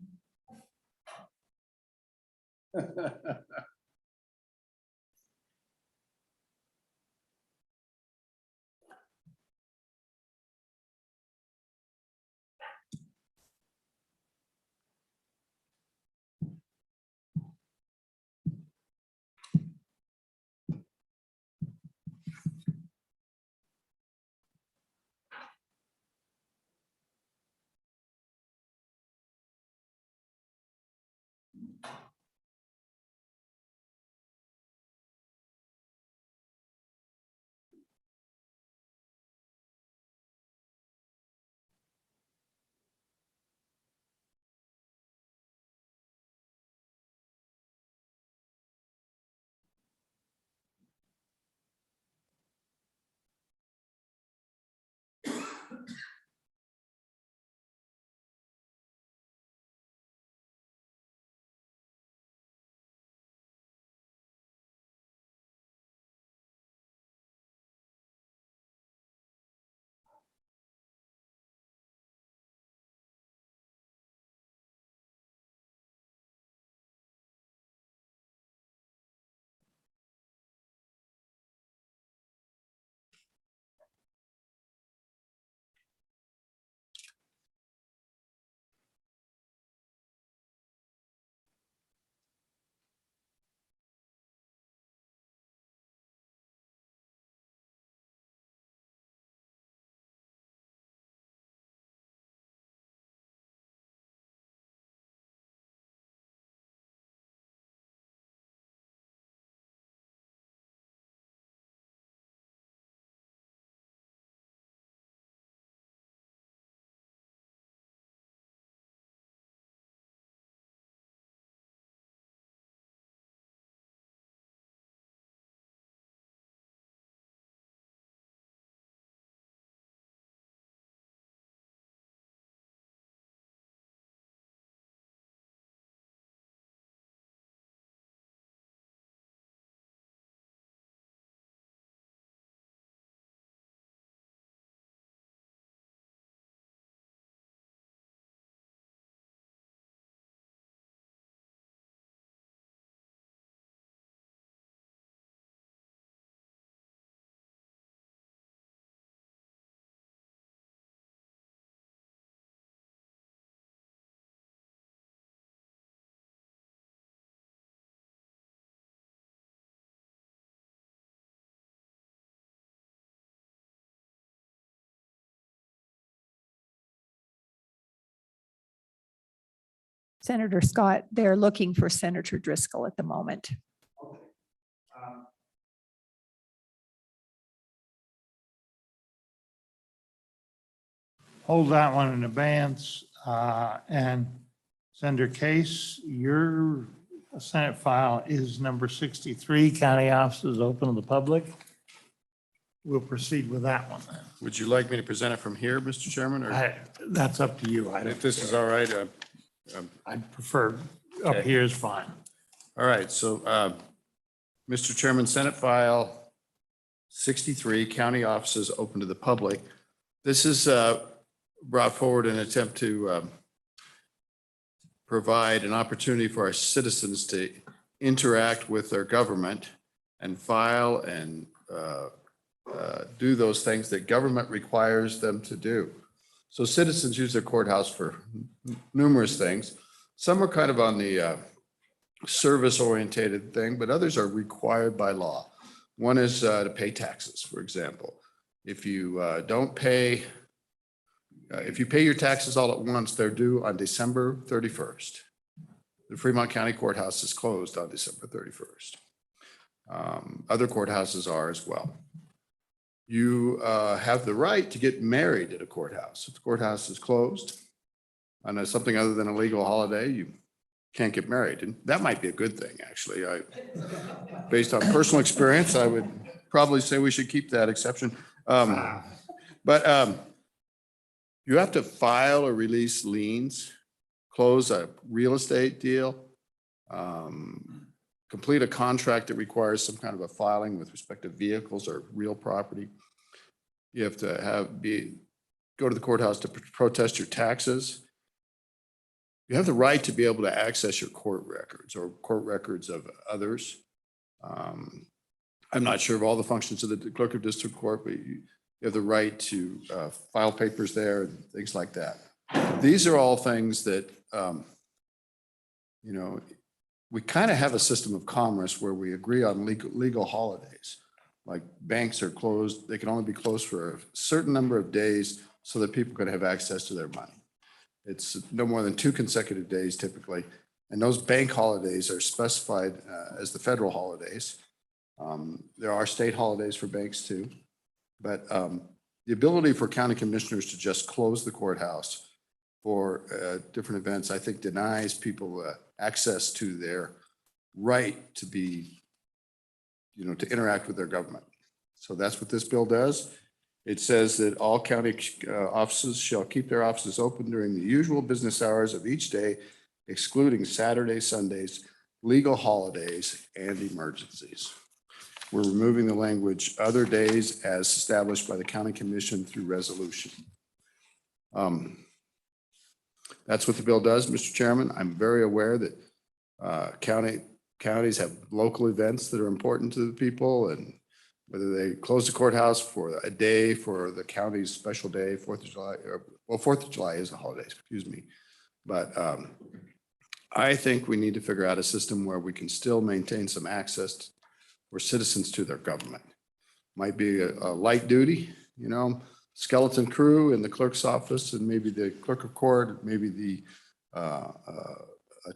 [SPEAKER 6] Senator Scott, they're looking for Senator Driscoll at the moment.
[SPEAKER 1] Hold that one in advance, and Senator Case, your Senate file is number 63, county offices open to the public. We'll proceed with that one.
[SPEAKER 3] Would you like me to present it from here, Mr. Chairman, or
[SPEAKER 1] That's up to you.
[SPEAKER 3] if this is all right?
[SPEAKER 1] I'd prefer up
[SPEAKER 3] Okay.
[SPEAKER 1] here is fine.
[SPEAKER 3] All right, so, Mr. Chairman, Senate File 63, County Offices Open to the Public. This is brought forward in an attempt to provide an opportunity for our citizens to interact with their government and file and do those things that government requires them to do. So citizens use their courthouse for numerous things. Some are kind of on the service-oriented thing, but others are required by law. One is to pay taxes, for example. If you don't pay, if you pay your taxes all at once, they're due on December 31st. The Fremont County Courthouse is closed on December 31st. Other courthouses are as well. You have the right to get married at a courthouse. If the courthouse is closed on something other than a legal holiday, you can't get married. And that might be a good thing, actually. Based on personal experience, I would probably say we should keep that exception. But you have to file or release liens, close a real estate deal, complete a contract that requires some kind of a filing with respect to vehicles or real property. You have to go to the courthouse to protest your taxes. You have the right to be able to access your court records or court records of others. I'm not sure of all the functions of the clerk of district court, but you have the right to file papers there and things like that. These are all things that, you know, we kind of have a system of commerce where we agree on legal holidays. Like banks are closed, they can only be closed for a certain number of days so that people can have access to their money. It's no more than 2 consecutive days typically. And those bank holidays are specified as the federal holidays. There are state holidays for banks too. But the ability for county commissioners to just close the courthouse for different events, I think denies people access to their right to be, you know, to interact with their government. So that's what this bill does. It says that all county offices shall keep their offices open during the usual business hours of each day, excluding Saturdays, Sundays, legal holidays, and emergencies. We're removing the language other days as established by the county commission through resolution. That's what the bill does, Mr. Chairman. I'm very aware that counties have local events that are important to the people, and whether they close the courthouse for a day for the county's special day, 4th of July, or well, 4th of July is a holiday, excuse me. But I think we need to figure out a system where we can still maintain some access for citizens to their government. Might be a light duty, you know, skeleton crew in the clerk's office and maybe the clerk of court, maybe the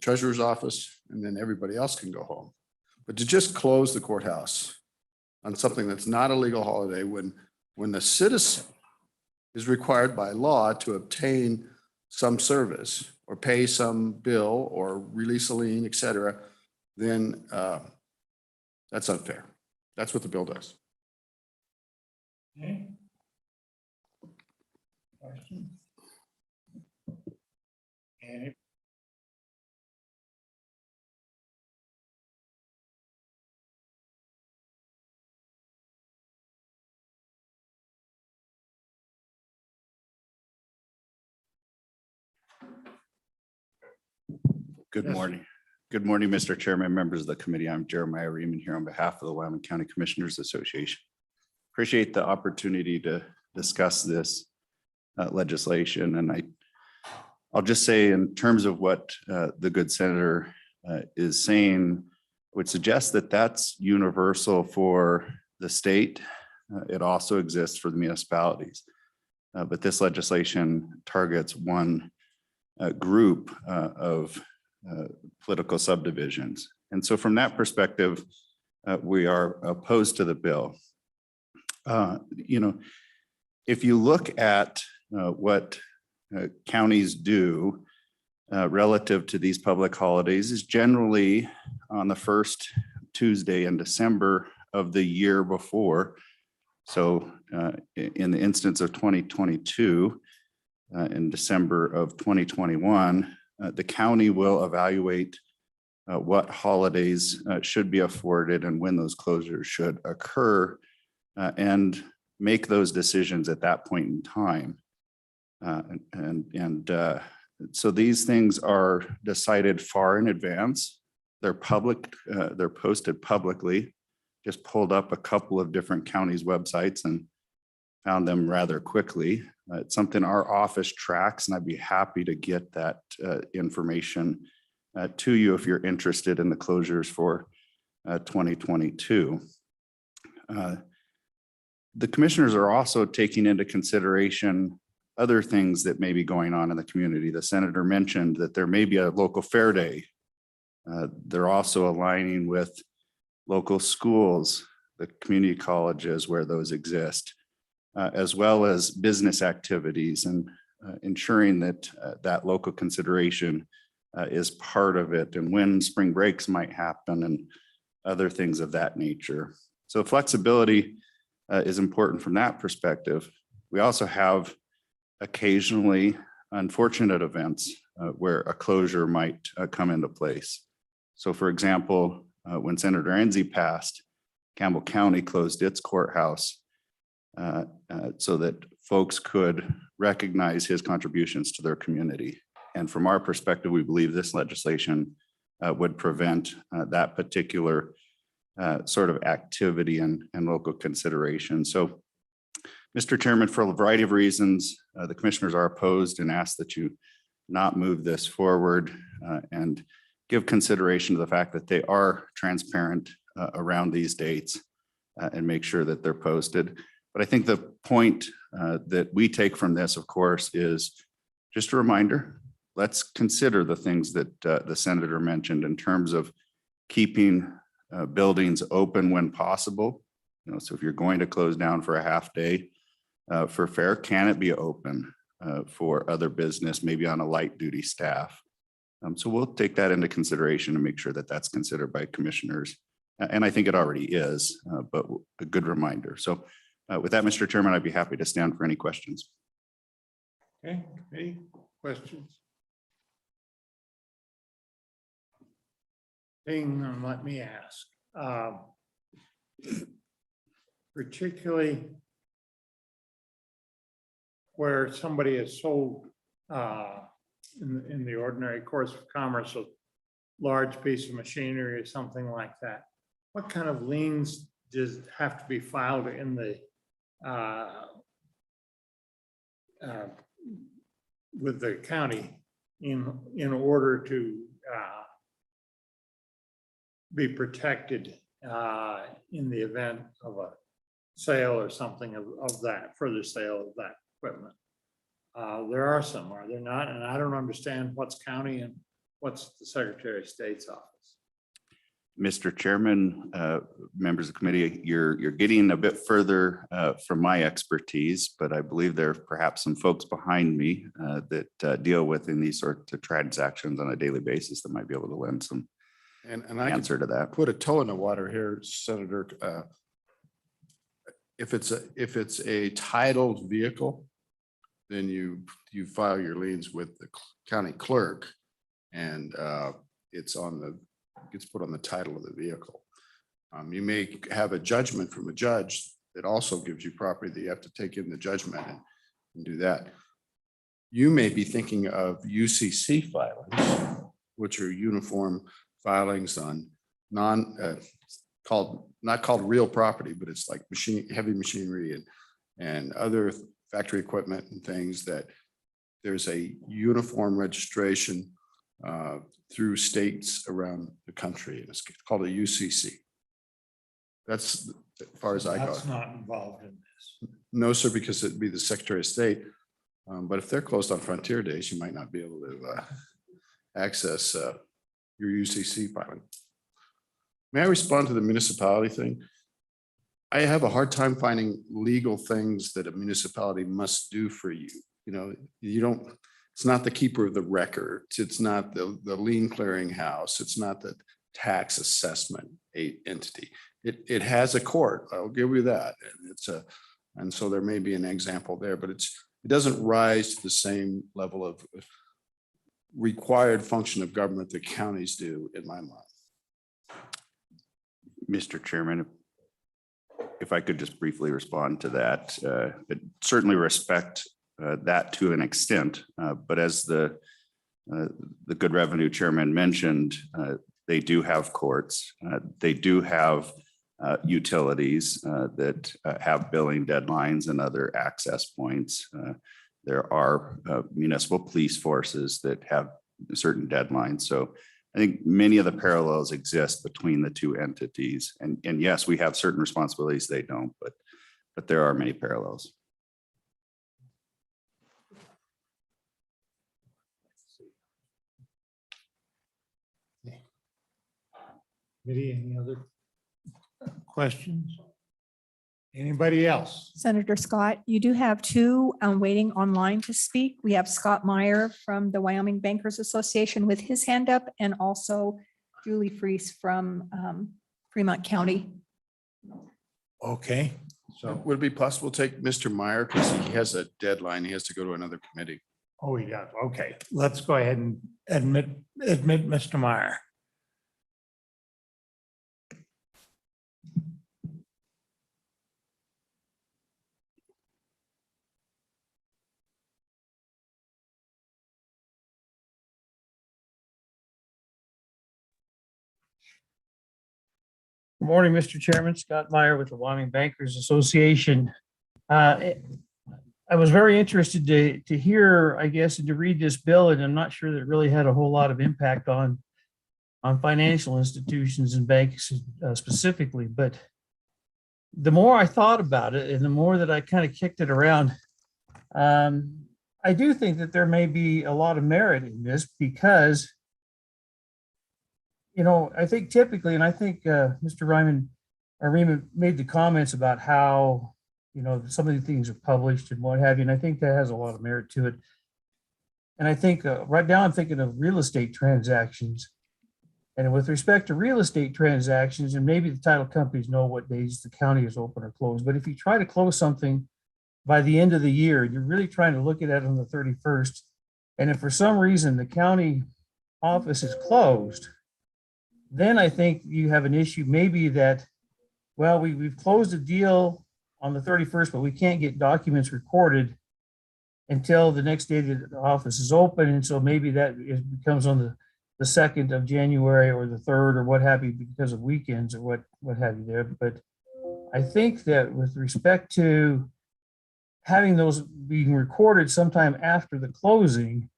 [SPEAKER 3] treasurer's office, and then everybody else can go home. But to just close the courthouse on something that's not a legal holiday when the citizen is required by law to obtain some service or pay some bill or release a lien, et cetera, then that's unfair. That's what the bill does.
[SPEAKER 1] Okay. Question? Okay.
[SPEAKER 11] Good
[SPEAKER 1] Yes.
[SPEAKER 11] morning. Good morning, Mr. Chairman, members of the committee. I'm Jeremiah Reeman here on behalf of the Wyoming County Commissioners Association. Appreciate the opportunity to discuss this legislation. And I'll just say in terms of what the good senator is saying, would suggest that that's universal for the state. It also exists for the municipalities. But this legislation targets one group of political subdivisions. And so from that perspective, we are opposed to the bill. You know, if you look at what counties do relative to these public holidays, is generally on the first Tuesday in December of the year before. So in the instance of 2022, in December of 2021, the county will evaluate what holidays should be afforded and when those closures should occur, and make those decisions at that point in time. So these things are decided far in advance. They're public, they're posted publicly. Just pulled up a couple of different counties' websites and found them rather quickly. It's something our office tracks, and I'd be happy to get that information to you if you're interested in the closures for 2022. The commissioners are also taking into consideration other things that may be going on in the community. The senator mentioned that there may be a local fair day. They're also aligning with local schools, the community colleges where those exist, as well as business activities, and ensuring that that local consideration is part of it, and when spring breaks might happen and other things of that nature. So flexibility is important from that perspective. We also have occasionally unfortunate events where a closure might come into place. So for example, when Senator Enzi passed, Campbell County closed its courthouse so that folks could recognize his contributions to their community. And from our perspective, we believe this legislation would prevent that particular sort of activity and local consideration. So, Mr. Chairman, for a variety of reasons, the commissioners are opposed and ask that you not move this forward and give consideration to the fact that they are transparent around these dates and make sure that they're posted. But I think the point that we take from this, of course, is just a reminder, let's consider the things that the senator mentioned in terms of keeping buildings open when possible. You know, so if you're going to close down for a half day for fair, can it be open for other business, maybe on a light duty staff? So we'll take that into consideration and make sure that that's considered by commissioners. And I think it already is, but a good reminder. So with that, Mr. Chairman, I'd be happy to stand for any questions.
[SPEAKER 1] Okay, any questions? Seeing none, let me ask. Particularly where somebody has sold in the ordinary course of commerce a large piece of machinery or something like that, what kind of liens does have to be filed in the with the county in order to be protected in the event of a sale or something of that, further sale of that equipment? There are some, are there not? And I don't understand what's county and what's the Secretary of State's office.
[SPEAKER 11] Mr. Chairman, members of the committee, you're getting a bit further from my expertise, but I believe there are perhaps some folks behind me that deal with in these sorts of transactions on a daily basis that might be able to lend some
[SPEAKER 3] And I
[SPEAKER 11] answer to that.
[SPEAKER 3] put a toe in the water here, Senator. If it's a titled vehicle, then you file your liens with the county clerk, and it's gets put on the title of the vehicle. You may have a judgment from a judge that also gives you property that you have to take in the judgment and do that. You may be thinking of UCC filings, which are uniform filings on not called real property, but it's like heavy machinery and other factory equipment and things that there's a uniform registration through states around the country. It's called a UCC. That's as far as I go.
[SPEAKER 1] That's not involved in this.
[SPEAKER 3] No, sir, because it'd be the Secretary of State. But if they're closed on frontier days, you might not be able to access your UCC filing. May I respond to the municipality thing? I have a hard time finding legal things that a municipality must do for you. You know, you don't, it's not the keeper of the records. It's not the lien clearing house. It's not the tax assessment entity. It has a court. I'll give you that. And it's a, and so there may be an example there, but it doesn't rise to the same level of required function of government that counties do, in my mind.
[SPEAKER 11] Mr. Chairman, if I could just briefly respond to that, certainly respect that to an extent, but as the good revenue chairman mentioned, they do have courts, they do have utilities that have billing deadlines and other access points. There are municipal police forces that have certain deadlines. So I think many of the parallels exist between the two entities. And yes, we have certain responsibilities they don't, but there are many parallels.
[SPEAKER 1] Any other questions? Anybody else?
[SPEAKER 6] Senator Scott, you do have two waiting online to speak. We have Scott Meyer from the Wyoming Bankers Association with his hand up, and also Julie Freese from Fremont County.
[SPEAKER 1] Okay, so,
[SPEAKER 3] Would it be possible to take Mr. Meyer, because he has a deadline, he has to go to another committee.
[SPEAKER 1] oh, we got, okay, let's go ahead and admit Mr. Meyer.
[SPEAKER 12] Good morning, Mr. Chairman. Scott Meyer with the Wyoming Bankers Association. I was very interested to hear, I guess, and to read this bill, and I'm not sure that it really had a whole lot of impact on financial institutions and banks specifically. But the more I thought about it and the more that I kind of kicked it around, I do think that there may be a lot of merit in this because, you know, I think typically, and I think Mr. Ryman made the comments about how, you know, some of the things are published and what have you, and I think that has a lot of merit to it. And I think right now I'm thinking of real estate transactions. And with respect to real estate transactions, and maybe the title companies know what days the county is open or closed, but if you try to close something by the end of the year, you're really trying to look at it on the 31st. And if for some reason the county office is closed, then I think you have an issue maybe that, well, we've closed a deal on the 31st, but we can't get documents recorded until the next day that the office is open. And so maybe that becomes on the 2nd of January or the 3rd or what have you because of weekends or what have you there. But I think that with respect to having those being recorded sometime after the closing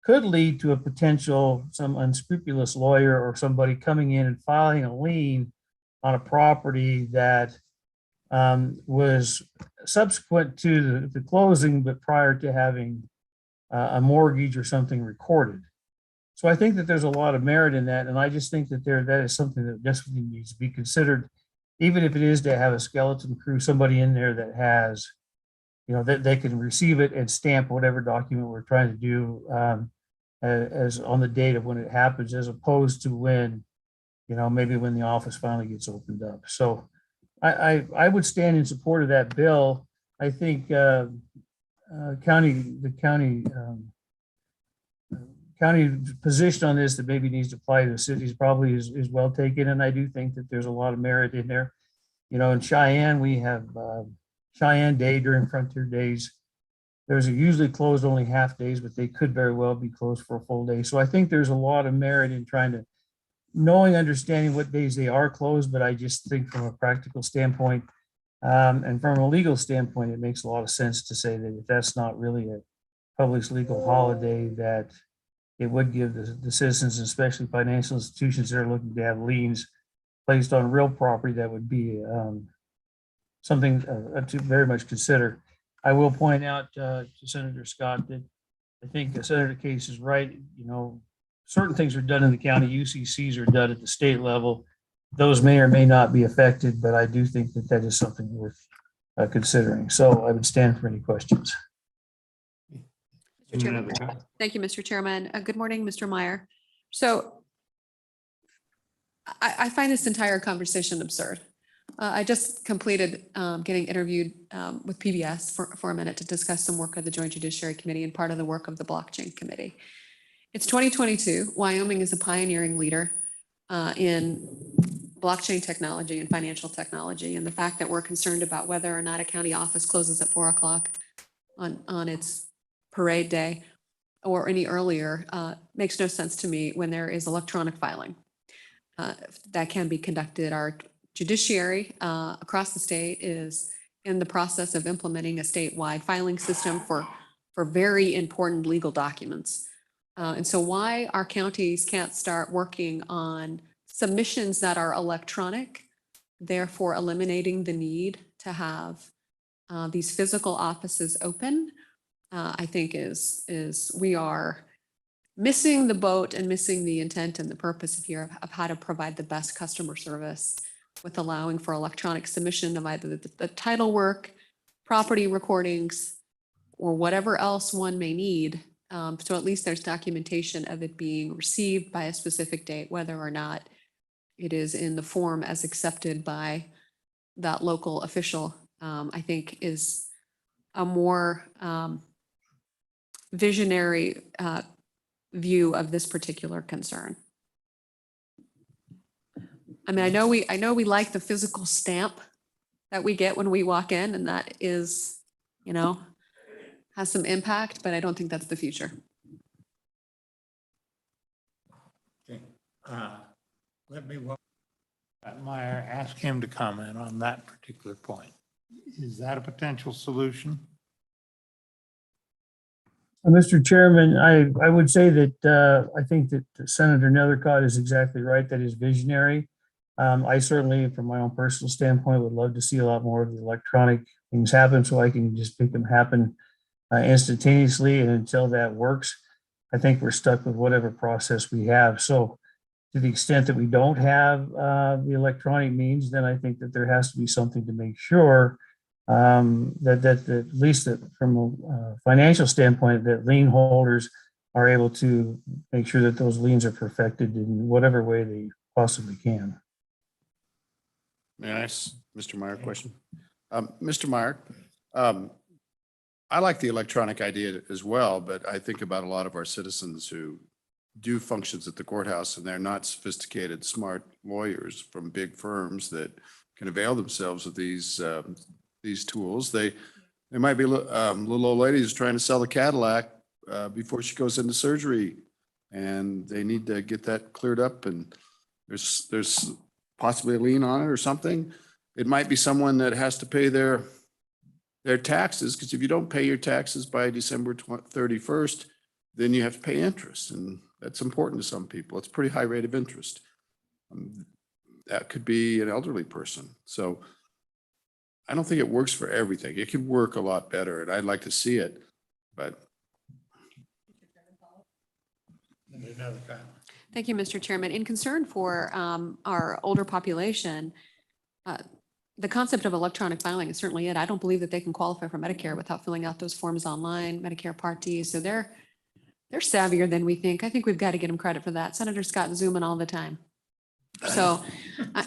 [SPEAKER 12] could lead to a potential, some unscrupulous lawyer or somebody coming in and filing a lien on a property that was subsequent to the closing, but prior to having a mortgage or something recorded. So I think that there's a lot of merit in that. And I just think that that is something that definitely needs to be considered, even if it is to have a skeleton crew, somebody in there that has, you know, that they can receive it and stamp whatever document we're trying to do as on the date of when it happens, as opposed to when, you know, maybe when the office finally gets opened up. So I would stand in support of that bill. I think the county position on this that maybe needs to apply to the cities probably is well taken. And I do think that there's a lot of merit in there. You know, in Cheyenne, we have Cheyenne Day during Frontier Days. There's usually closed only half days, but they could very well be closed for a full day. So I think there's a lot of merit in trying to understanding what days they are closed. But I just think from a practical standpoint and from a legal standpoint, it makes a lot of sense to say that if that's not really a public legal holiday, that it would give the citizens, especially financial institutions that are looking to have liens placed on real property, that would be something to very much consider. I will point out to Senator Scott that I think Senator Case is right. You know, certain things are done in the county, UCCs are done at the state level. Those may or may not be affected, but I do think that that is something worth considering. So I would stand for any questions.
[SPEAKER 1] Any other co-
[SPEAKER 13] Thank you, Mr. Chairman. Good morning, Mr. Meyer. So I find this entire conversation absurd. I just completed getting interviewed with PBS for a minute to discuss some work of the Joint Judiciary Committee and part of the work of the Blockchain Committee. It's 2022. Wyoming is a pioneering leader in blockchain technology and financial technology. And the fact that we're concerned about whether or not a county office closes at 4 o'clock on its parade day or any earlier makes no sense to me when there is electronic filing that can be conducted. Our judiciary across the state is in the process of implementing a statewide filing system for very important legal documents. And so why our counties can't start working on submissions that are electronic, therefore eliminating the need to have these physical offices open, I think is we are missing the boat and missing the intent and the purpose here of how to provide the best customer service with allowing for electronic submission of either the title work, property recordings, or whatever else one may need. So at least there's documentation of it being received by a specific date, whether or not it is in the form as accepted by that local official, I think is a more visionary view of this particular concern. I mean, I know we like the physical stamp that we get when we walk in, and that is, you know, has some impact, but I don't think that's the future.
[SPEAKER 1] Okay. Let me, Meyer, ask him to comment on that particular point. Is that a potential solution?
[SPEAKER 12] Mr. Chairman, I would say that I think that Senator Nethercott is exactly right. That is visionary. I certainly, from my own personal standpoint, would love to see a lot more of the electronic things happen so I can just make them happen instantaneously. And until that works, I think we're stuck with whatever process we have. So to the extent that we don't have the electronic means, then I think that there has to be something to make sure that at least that from a financial standpoint, that lien holders are able to make sure that those liens are perfected in whatever way they possibly can.
[SPEAKER 3] May I ask Mr. Meyer a question? Mr. Meyer, I like the electronic idea as well, but I think about a lot of our citizens who do functions at the courthouse and they're not sophisticated, smart lawyers from big firms that can avail themselves of these tools. They might be little old ladies trying to sell a Cadillac before she goes into surgery, and they need to get that cleared up, and there's possibly a lien on it or something. It might be someone that has to pay their taxes, because if you don't pay your taxes by December 31st, then you have to pay interest, and that's important to some people. It's a pretty high rate of interest. That could be an elderly person. So I don't think it works for everything. It could work a lot better, and I'd like to see it, but.
[SPEAKER 13] Thank you, Mr. Chairman. In concern for our older population, the concept of electronic filing is certainly it. I don't believe that they can qualify for Medicare without filling out those forms online, Medicare Part D. So they're savvier than we think. I think we've got to get them credit for that. Senator Scott zooming all the time. So,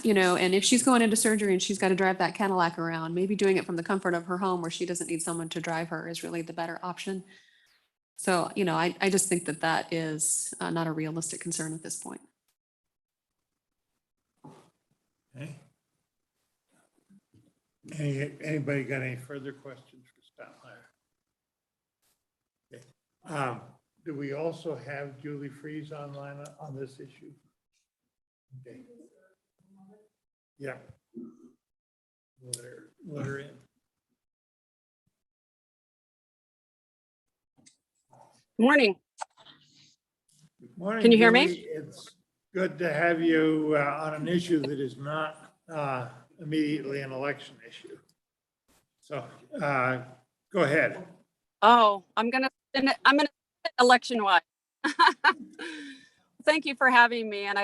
[SPEAKER 13] you know, and if she's going into surgery and she's got to drive that Cadillac around, maybe doing it from the comfort of her home where she doesn't need someone to drive her is really the better option. So, you know, I just think that that is not a realistic concern at this point.
[SPEAKER 1] Okay. Anybody got any further questions for Scott Meyer? Okay. Do we also have Julie Freeze online on this issue? Okay. Yeah. Let her in.
[SPEAKER 14] Morning.
[SPEAKER 1] Good morning.
[SPEAKER 14] Can you hear me?
[SPEAKER 1] Julie. It's good to have you on an issue that is not immediately an election issue. So go ahead.
[SPEAKER 14] Oh, I'm gonna election wise. thank you for having me, and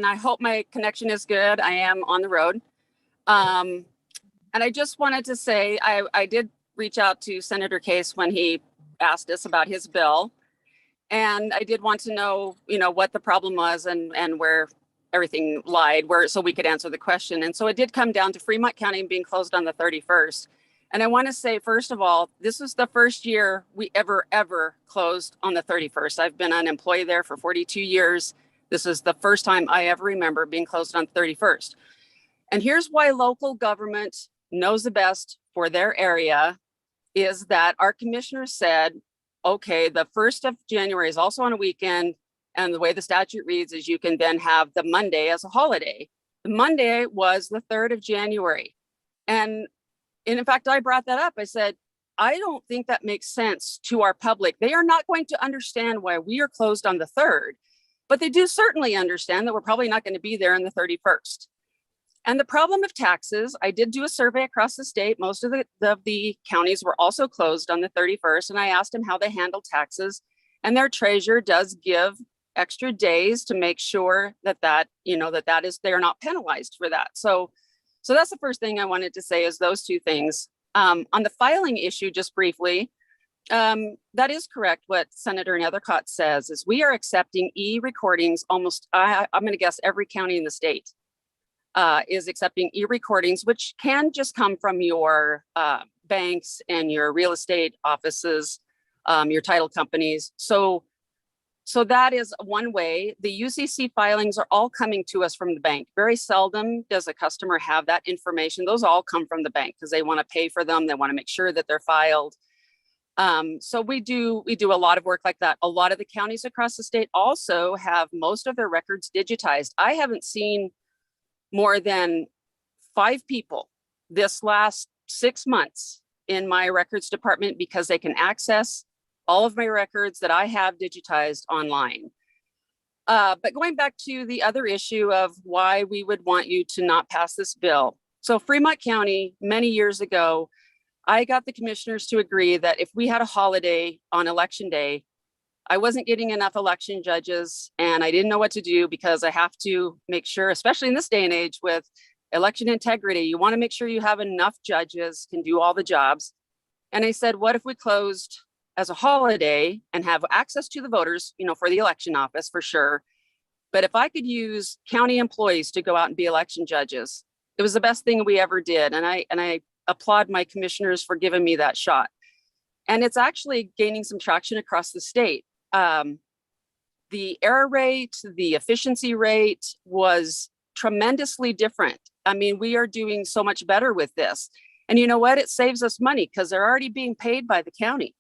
[SPEAKER 14] I hope my connection is good. I am on the road. And I just wanted to say, I did reach out to Senator Case when he asked us about his bill. And I did want to know, what the problem was and where everything lied, so we could answer the question. And so it did come down to Fremont County being closed on the 31st. And I want to say, first of all, this was the first year we ever closed on the 31st. I've been an employee there for 42 years. This is the first time I ever remember being closed on the 31st. And here's why local government knows the best for their area is that our commissioners said, okay, the 1st of January is also on a weekend. And the way the statute reads is you can then have the Monday as a holiday. The Monday was the 3rd of January. And in fact, I brought that up. I said, I don't think that makes sense to our public. They are not going to understand why we are closed on the 3rd, but they do certainly understand that we're probably not going to be there on the 31st. And the problem of taxes, I did do a survey across the state. Most of the counties were also closed on the 31st. And I asked them how they handle taxes. And their treasurer does give extra days to make sure that they're not penalized for that. So that's the first thing I wanted to say is those two things. On the filing issue, just briefly, that is correct. What Senator Nethercott says is we are accepting e-recordings almost, I'm going to guess every county in the state is accepting e-recordings, which can just come from your banks and your real estate offices, your title companies. So that is one way. The UCC filings are all coming to us from the bank. Very seldom does a customer have that information. Those all come from the bank because they want to pay for them. They want to make sure that they're filed. So we do a lot of work like that. A lot of the counties across the state also have most of their records digitized. I haven't seen more than 5 people this last 6 months in my records department because they can access all of my records that I have digitized online. But going back to the other issue of why we would want you to not pass this bill. So Fremont County, many years ago, I got the commissioners to agree that if we had a holiday on election day, I wasn't getting enough election judges and I didn't know what to do because I have to make sure, especially in this day and age with election integrity, you want to make sure you have enough judges can do all the jobs. And I said, what if we closed as a holiday and have access to the voters, for the election office for sure. But if I could use county employees to go out and be election judges, it was the best thing we ever did. And I applaud my commissioners for giving me that shot. And it's actually gaining some traction across the state. The error rate, the efficiency rate was tremendously different. I mean, we are doing so much better with this. And you know what? It saves us money because they're already being paid by the county.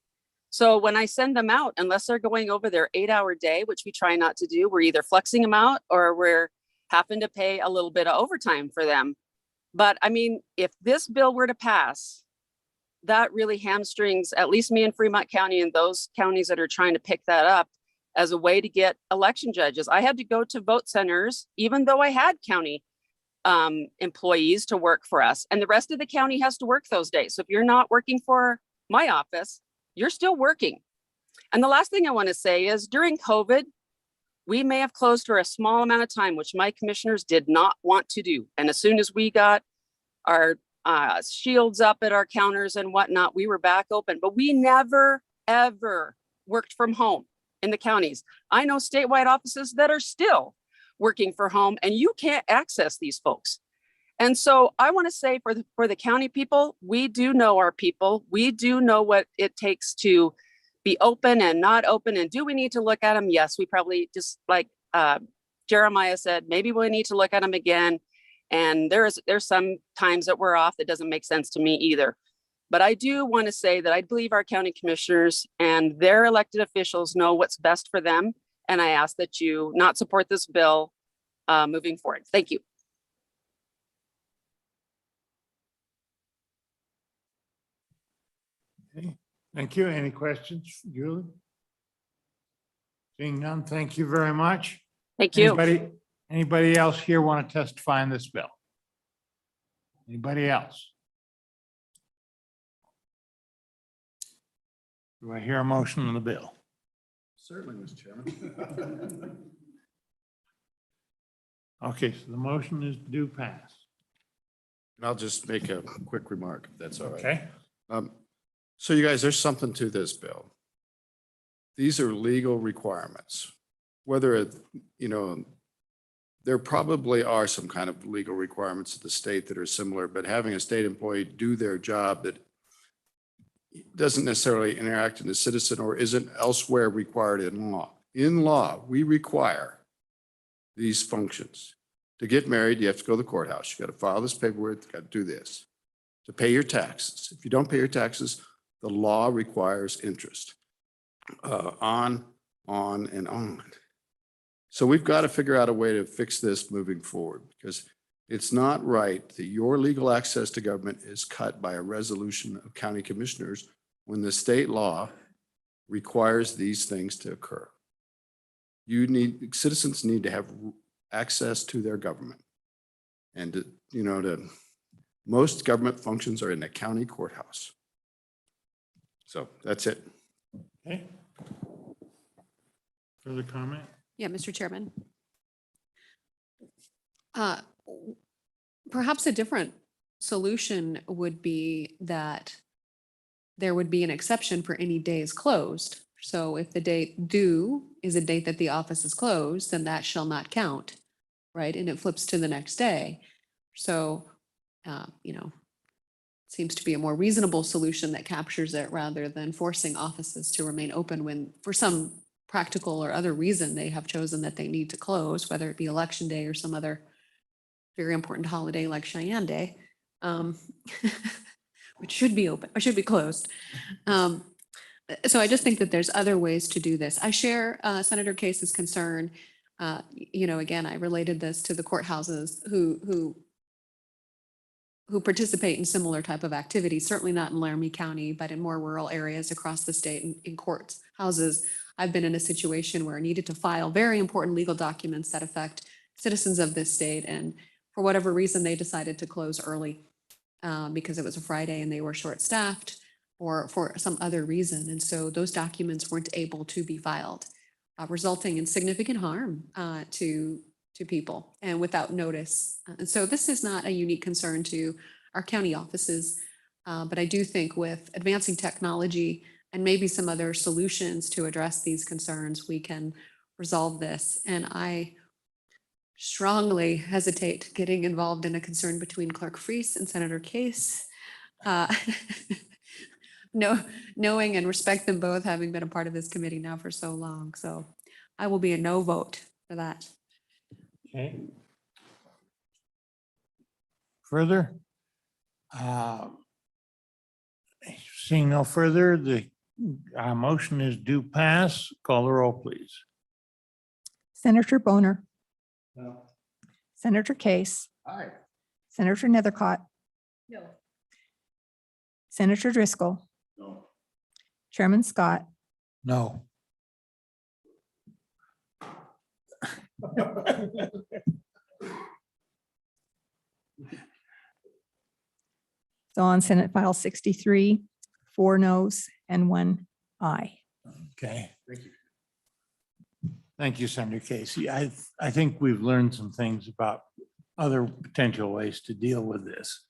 [SPEAKER 14] So when I send them out, unless they're going over their 8-hour day, which we try not to do, we're either flexing them out or we're having to pay a little bit of overtime for them. But I mean, if this bill were to pass, that really hamstrings at least me in Fremont County and those counties that are trying to pick that up as a way to get election judges. I had to go to vote centers, even though I had county employees to work for us. And the rest of the county has to work those days. So if you're not working for my office, you're still working. And the last thing I want to say is during COVID, we may have closed for a small amount of time, which my commissioners did not want to do. And as soon as we got our shields up at our counters and whatnot, we were back open. But we never, ever worked from home in the counties. I know statewide offices that are still working from home and you can't access these folks. And so I want to say for the county people, we do know our people. We do know what it takes to be open and not open. And do we need to look at them? Yes, we probably, just like Jeremiah said, maybe we need to look at them again. And there's some times that we're off that doesn't make sense to me either. But I do want to say that I believe our county commissioners and their elected officials know what's best for them. And I ask that you not support this bill moving forward. Thank you.
[SPEAKER 1] Okay, thank you. Any questions, Julie? Seeing none, thank you very much.
[SPEAKER 14] Thank you.
[SPEAKER 1] Anybody else here want to testify in this bill? Anybody else? Do I hear a motion on the bill?
[SPEAKER 3] Certainly, Mr. Chairman.
[SPEAKER 1] Okay, so the motion is do pass.
[SPEAKER 3] And I'll just make a quick remark, if that's all right.
[SPEAKER 1] Okay?
[SPEAKER 3] So you guys, there's something to this bill. These are legal requirements. Whether it, there probably are some kind of legal requirements of the state that are similar, but having a state employee do their job that doesn't necessarily interact in a citizen or isn't elsewhere required in law. In law, we require these functions. To get married, you have to go to the courthouse. You got to file this paperwork, you got to do this. To pay your taxes. If you don't pay your taxes, the law requires interest. On and on. So we've got to figure out a way to fix this moving forward because it's not right that your legal access to government is cut by a resolution of county commissioners when the state law requires these things to occur. Citizens need to have access to their government. And, most government functions are in the county courthouse. So that's it.
[SPEAKER 1] Okay. Further comment?
[SPEAKER 13] Yeah, Mr. Chairman. Perhaps a different solution would be that there would be an exception for any days closed. So if the date due is a date that the office is closed, then that shall not count, right? And it flips to the next day. So, seems to be a more reasonable solution that captures it rather than forcing offices to remain open when, for some practical or other reason, they have chosen that they need to close, whether it be election day or some other very important holiday like Cheyenne Day, which should be open, or should be closed. So I just think that there's other ways to do this. I share Senator Case's concern. Again, I related this to the courthouses who participate in similar type of activities, certainly not in Laramie County, but in more rural areas across the state in courts, houses. I've been in a situation where I needed to file very important legal documents that affect citizens of this state. And for whatever reason, they decided to close early because it was a Friday and they were short-staffed or for some other reason. And so those documents weren't able to be filed, resulting in significant harm to people and without notice. And so this is not a unique concern to our county offices, but I do think with advancing technology and maybe some other solutions to address these concerns, we can resolve this. And I strongly hesitate getting involved in a concern between Clerk Freese and Senator Case. Knowing and respect them both, having been a part of this committee now for so long. So I will be a no vote for that.
[SPEAKER 1] Okay. Further? Seeing no further, the motion is do pass. Call the roll, please.
[SPEAKER 6] Senator Boner,
[SPEAKER 1] No.
[SPEAKER 6] Senator Case,
[SPEAKER 3] Aye.
[SPEAKER 6] Senator Nethercott,
[SPEAKER 9] No.
[SPEAKER 6] Senator Driscoll,
[SPEAKER 3] No.
[SPEAKER 6] Chairman Scott,
[SPEAKER 1] No.
[SPEAKER 6] so on Senate File 63, 4 noes and 1 aye.
[SPEAKER 1] Okay.
[SPEAKER 3] Thank you.
[SPEAKER 1] Thank you, Senator Casey. I think we've learned some things about other potential ways to deal with this.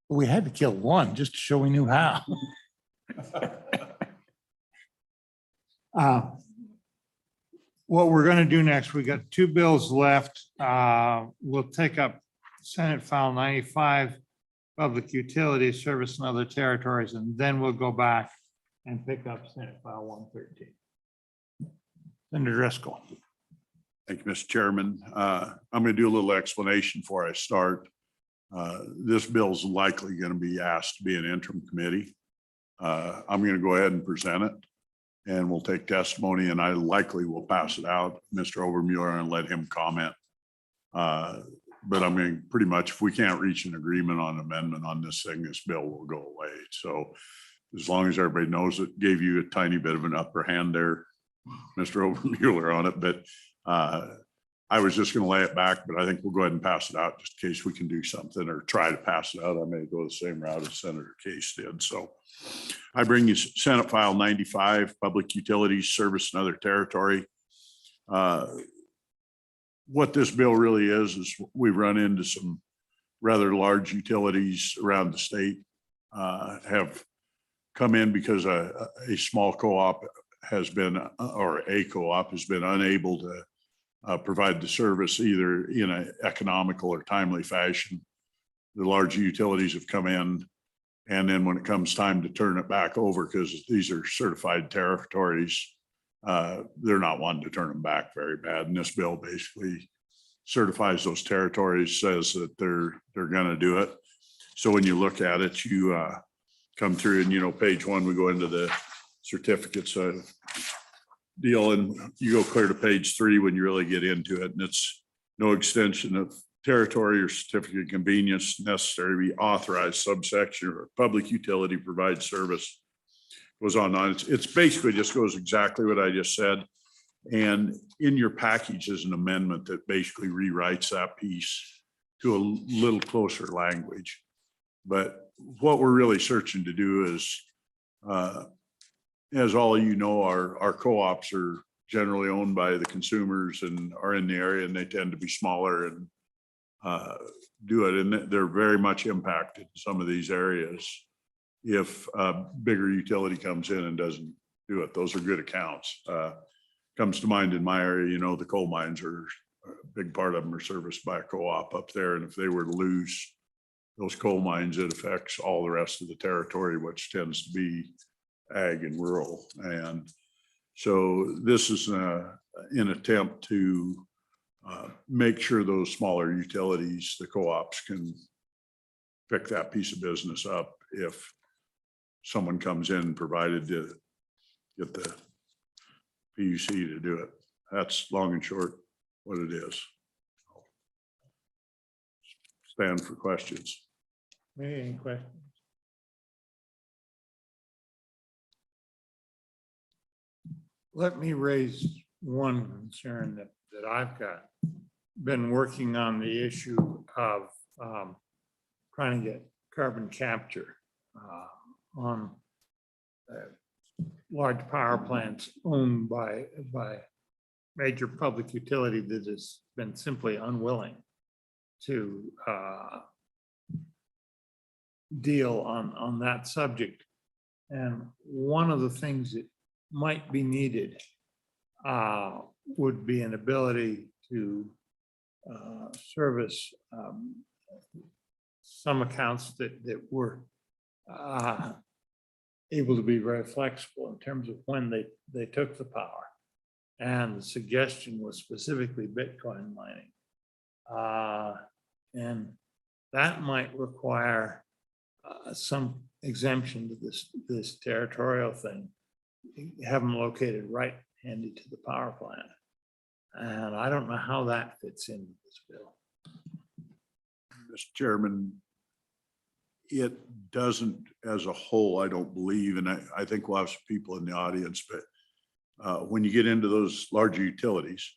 [SPEAKER 1] We had to kill one just to show we knew how. What we're going to do next, we got 2 bills left. We'll take up Senate File 95, Public Utilities Service and Other Territories, and then we'll go back and pick up Senate File 113. Senator Driscoll.
[SPEAKER 15] Thank you, Mr. Chairman. I'm going to do a little explanation before I start. This bill is likely going to be asked to be an interim committee. I'm going to go ahead and present it, and we'll take testimony, and I likely will pass it out, Mr. Overmuller, and let him comment. But I'm going to pretty much, if we can't reach an agreement on amendment on this thing, this bill will go away. So as long as everybody knows it, gave you a tiny bit of an upper hand there, Mr. Overmuller, on it, but I was just going to lay it back, but I think we'll go ahead and pass it out just in case we can do something or try to pass it out. I may go the same route as Senator Case did. So I bring you Senate File 95, Public Utilities Service and Other Territory. what this bill really is we've run into some rather large utilities around the state have come in because a small co-op has been, or a co-op has been unable to provide the service either in an economical or timely fashion. The large utilities have come in, and then when it comes time to turn it back over, because these are certified territories, they're not wanting to turn them back very bad. And this bill basically certifies those territories, says that they're going to do it. So when you look at it, you come through and, page 1, we go into the certificates of deal, and you go clear to page 3 when you really get into it. And it's no extension of territory or certificate of convenience necessary to be authorized subsection or public utility provides service. Goes on. It's basically just goes exactly what I just said. And in your package is an amendment that basically rewrites that piece to a little closer language. But what we're really searching to do is, as all of you know, our co-ops are generally owned by the consumers and are in the area, and they tend to be smaller and do it. And they're very much impacted in some of these areas if a bigger utility comes in and doesn't do it. Those are good accounts. Comes to mind in my area, the coal mines are a big part of them are serviced by a co-op up there. And if they were to lose those coal mines, it affects all the rest of the territory, which tends to be ag and rural. And so this is an attempt to make sure those smaller utilities, the co-ops, can pick that piece of business up if someone comes in provided to get the PUC to do it. That's long and short what it is. Stand for questions.
[SPEAKER 1] Any questions? Let me raise one concern that I've got. Been working on the issue of trying to get carbon capture on large power plants owned by major public utility that has been simply unwilling to deal on that subject. And one of the things that might be needed would be an ability to service some accounts that were able to be very flexible in terms of when they took the power. And the suggestion was specifically Bitcoin mining. And that might require some exemption to this territorial thing. Have them located right handy to the power plant. And I don't know how that fits into this bill.
[SPEAKER 15] Mr. Chairman, it doesn't as a whole, I don't believe, and I think we'll have some people in the audience, but when you get into those larger utilities,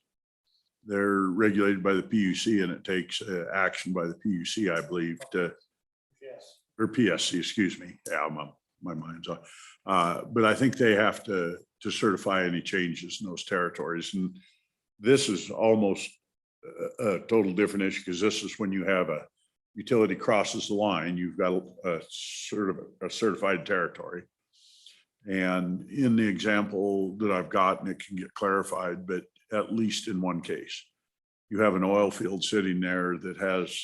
[SPEAKER 15] they're regulated by the PUC, and it takes action by the PUC, I believe, or PSC, excuse me. Yeah, my mind's off. But I think they have to certify any changes in those territories. And this is almost a total different issue, because this is when you have a utility crosses the line, you've got a certified territory. And in the example that I've gotten, it can get clarified, but at least in one case, you have an oil field sitting there that has,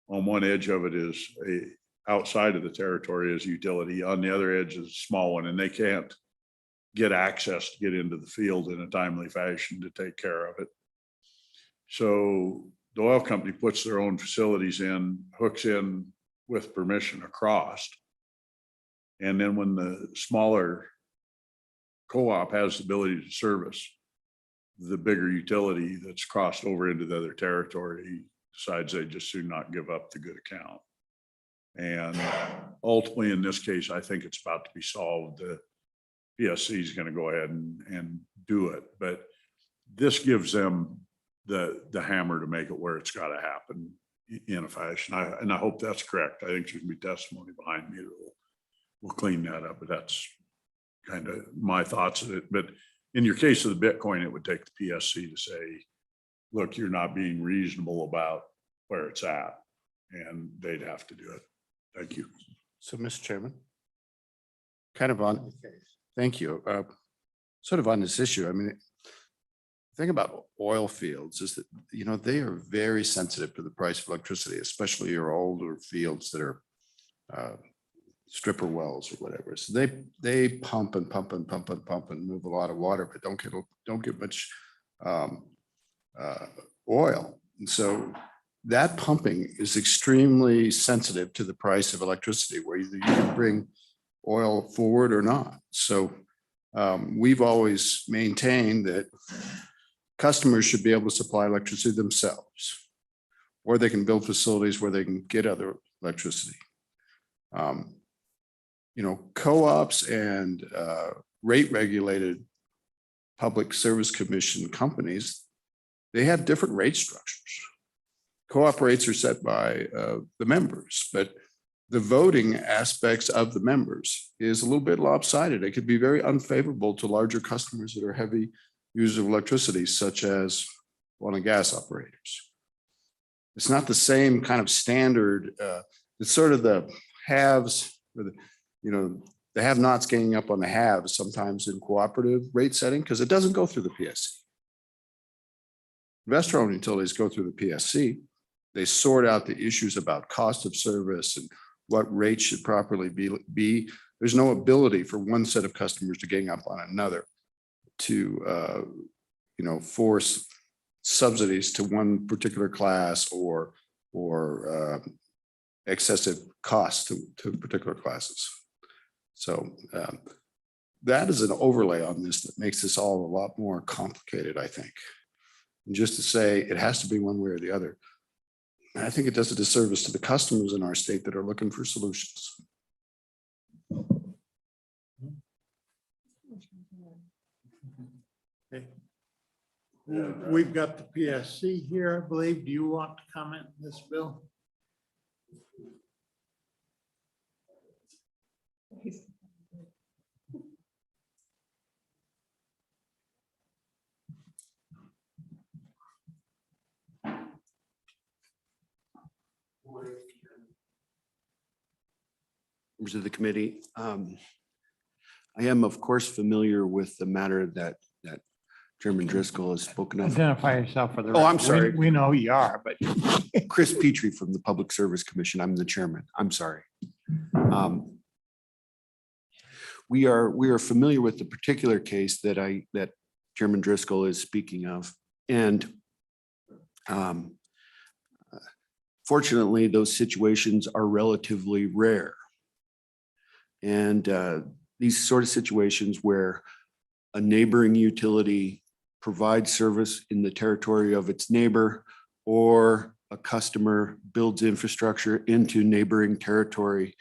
[SPEAKER 15] on one edge of it is outside of the territory is utility, on the other edge is a small one, and they can't get access to get into the field in a timely fashion to take care of it. So the oil company puts their own facilities in, hooks in with permission across. And then when the smaller co-op has the ability to service the bigger utility that's crossed over into the other territory, decides they just do not give up the good account. And ultimately, in this case, I think it's about to be solved. The PSC is going to go ahead and do it, but this gives them the hammer to make it where it's got to happen in a fashion. And I hope that's correct. I think there's going to be testimony behind me that we'll clean that up, but that's kind of my thoughts of it. But in your case of the Bitcoin, it would take the PSC to say, look, you're not being reasonable about where it's at, and they'd have to do it. Thank you.
[SPEAKER 3] So, Mr. Chairman, kind of on, thank you. Sort of on this issue, I mean, the thing about oil fields is that, you know, they are very sensitive to the price of electricity, especially your older fields that are stripper wells or whatever. So they pump and pump and pump and pump and move a lot of water, but don't get much oil. And so that pumping is extremely sensitive to the price of electricity, where either you can bring oil forward or not. So we've always maintained that customers should be able to supply electricity themselves, or they can build facilities where they can get other electricity. You know, co-ops and rate regulated public service commission companies, they have different rate structures. Co-op rates are set by the members, but the voting aspects of the members is a little bit lopsided. It could be very unfavorable to larger customers that are heavy users of electricity, such as oil and gas operators. It's not the same kind of standard. It's sort of the haves, or the, you know, the have-nots ganging up on the haves sometimes in cooperative rate setting, because it doesn't go through the PSC. Investor-owned utilities go through the PSC. They sort out the issues about cost of service and what rates should properly be. There's no ability for one set of customers to gang up on another to, you know, force subsidies to one particular class or excessive costs to particular classes. So that is an overlay on this that makes this all a lot more complicated, I think. And just to say it has to be one way or the other, I think it does a disservice to the customers in our state that are looking for solutions.
[SPEAKER 1] Okay. We've got the PSC here, I believe. Do you want to comment on this, Bill?
[SPEAKER 4] Members of the committee, I am of course familiar with the matter that Chairman Driscoll has spoken of.
[SPEAKER 1] Identify yourself for the.
[SPEAKER 4] Oh, I'm
[SPEAKER 1] record.
[SPEAKER 4] sorry.
[SPEAKER 1] We know who you are, but.
[SPEAKER 4] Chris Petrie from the Public Service Commission. I'm the chairman. I'm sorry. We are familiar with the particular case that Chairman Driscoll is speaking of. And fortunately, those situations are relatively rare. And these sort of situations where a neighboring utility provides service in the territory of its neighbor, or a customer builds infrastructure into neighboring territory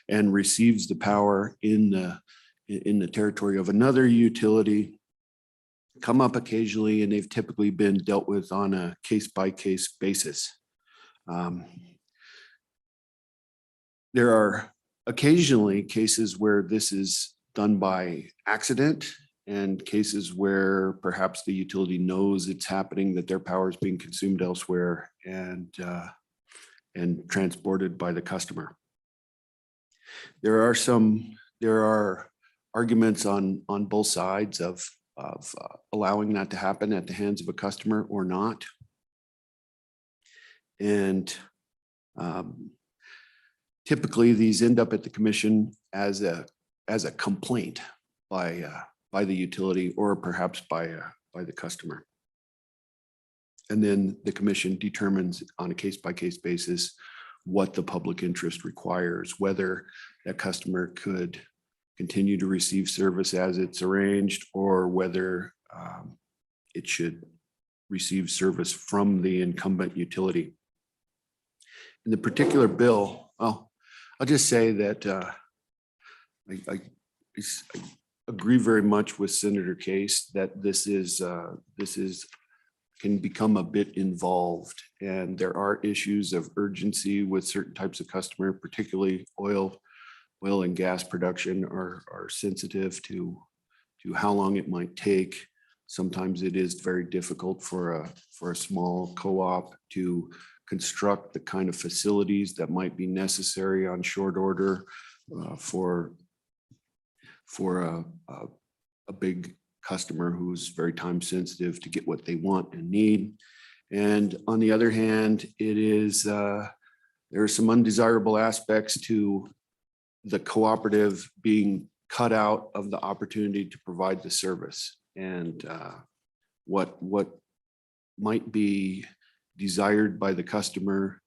[SPEAKER 4] and receives the power in the territory of another utility, come up occasionally, and they've typically been dealt with on a case-by-case basis. There are occasionally cases where this is done by accident, and cases where perhaps the utility knows it's happening, that their power is being consumed elsewhere and transported by the customer. There are arguments on both sides of allowing that to happen at the hands of a customer or not. And typically these end up at the commission as a complaint by the utility, or perhaps by the customer. And then the commission determines on a case-by-case basis what the public interest requires, whether that customer could continue to receive service as it's arranged, or whether it should receive service from the incumbent utility. In the particular bill, well, I'll just say that I agree very much with Senator Case that this can become a bit involved, and there are issues of urgency with certain types of customer, particularly oil and gas production are sensitive to how long it might take
[SPEAKER 3] Sometimes it is very difficult for a small co-op to construct the kind of facilities that might be necessary on short order for a big customer who's very time sensitive to get what they want and need. And on the other hand, it is, there are some undesirable aspects to the cooperative being cut out of the opportunity to provide the service. And what might be desired by the customer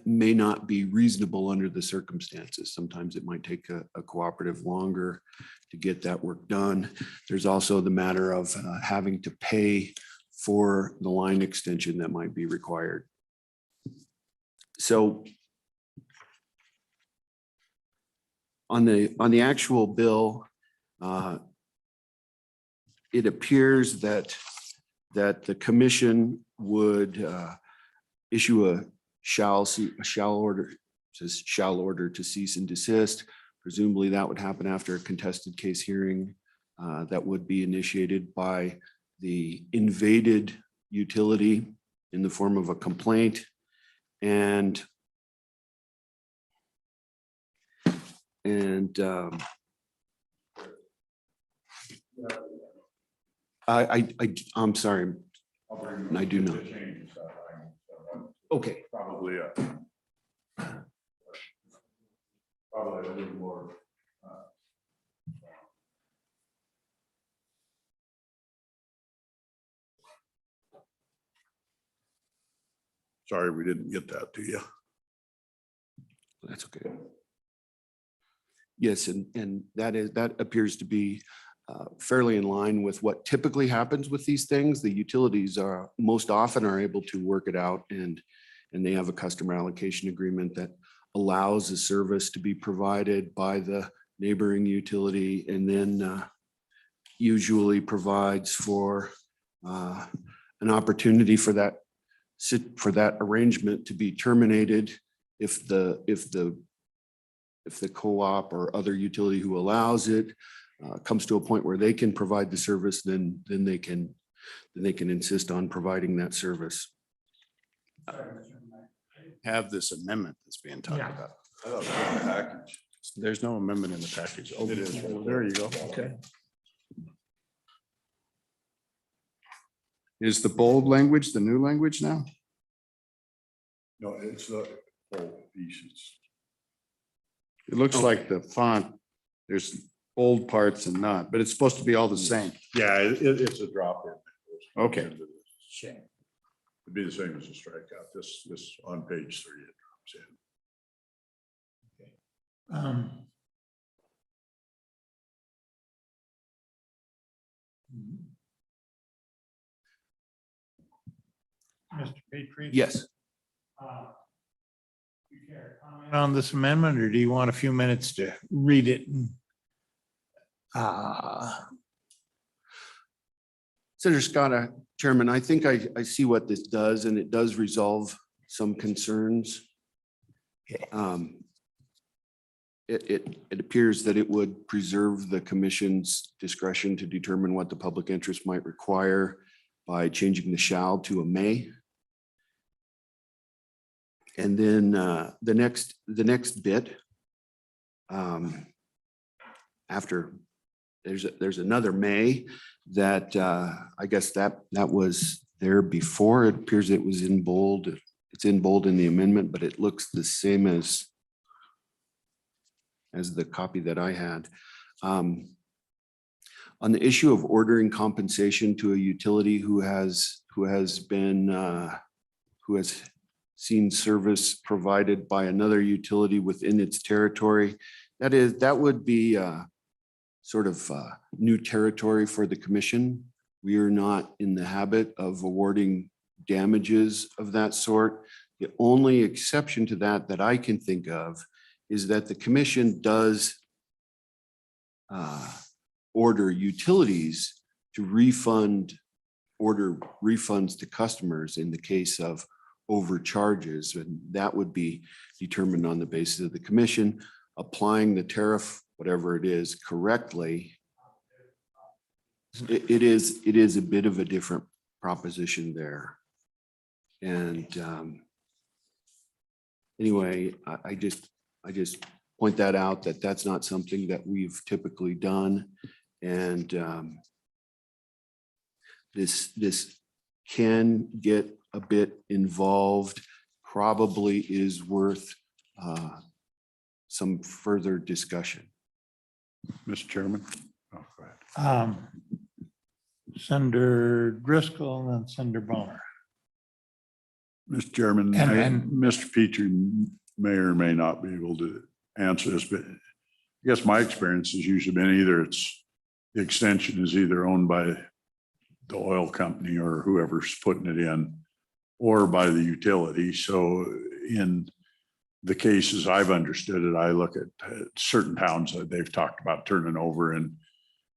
[SPEAKER 3] may not be reasonable under the circumstances. Sometimes it might take a cooperative longer to get that work done. There's also the matter of having to pay for the line extension that might be required. So on the actual bill, it appears that the commission would issue a shall order, says shall order to cease and desist. Presumably that would happen after a contested case hearing that would be initiated by the invaded utility in the form of a complaint. And I'm sorry, I do not. Okay.
[SPEAKER 15] Probably a little more. Sorry, we didn't get that to you.
[SPEAKER 3] That's okay. Yes, and that appears to be fairly in line with what typically happens with these things. The utilities are most often are able to work it out, and they have a customer allocation agreement that allows the service to be provided by the neighboring utility, and then usually provides for an opportunity for that arrangement to be terminated if the co-op or other utility who allows it comes to a point where they can provide the service, then they can insist on providing that service. Have this amendment that's being talked about. There's no amendment in the package. Oh, it is. There you go. Okay. Is the bold language the new language now?
[SPEAKER 15] No, it's the whole piece.
[SPEAKER 3] It looks like the font, there's bold parts and not, but it's supposed to be all the same.
[SPEAKER 15] Yeah, it's a drop in.
[SPEAKER 3] Okay.
[SPEAKER 15] It'd be the same as a strikeout. This on page 3, it drops in.
[SPEAKER 1] Mr. Petrie?
[SPEAKER 3] Yes.
[SPEAKER 1] You care to comment on this amendment, or do you want a few minutes to read it?
[SPEAKER 3] Senator Scott, Chairman, I think I see what this does, and it does resolve some concerns. It appears that it would preserve the commission's discretion to determine what the public interest might require by changing the shall to a may. And then the next bit, after there's another may that I guess that was there before. It appears it was in bold. It's in bold in the amendment, but it looks the same as the copy that I had. On the issue of ordering compensation to a utility who has seen service provided by another utility within its territory, that would be sort of new territory for the commission. We are not in the habit of awarding damages of that sort. The only exception to that I can think of is that the commission does order utilities to order refunds to customers in the case of overcharges, and that would be determined on the basis of the commission applying the tariff, whatever it is, correctly.
[SPEAKER 16] It is a bit of a different proposition there. And anyway, I just point that out, that that's not something that we've typically done. And this can get a bit involved, probably is worth some further discussion.
[SPEAKER 15] Mr. Chairman. Oh, go ahead.
[SPEAKER 1] Senator Driscoll and then Senator Bonner.
[SPEAKER 15] Mr. Chairman,
[SPEAKER 1] And-
[SPEAKER 15] Mr. Petrie may or may not be able to answer this, but I guess my experience has usually been either the extension is either owned by the oil company or whoever's putting it in, or by the utility. So in the cases I've understood it, I look at certain towns that they've talked about turning over, and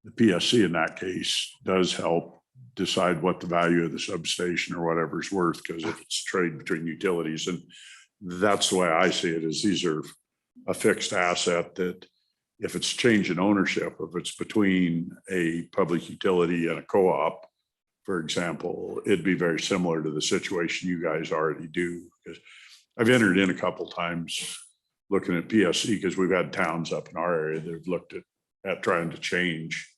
[SPEAKER 15] the PSC in that case does help decide what the value of the substation or whatever is worth, because if it's trade between utilities, and that's the way I see it, is these are a fixed asset that if it's change in ownership, if it's between a public utility and a co-op, for example, it'd be very similar to the situation you guys already do. Because I've entered in a couple times looking at PSC, because we've had towns up in our area that have looked at trying to change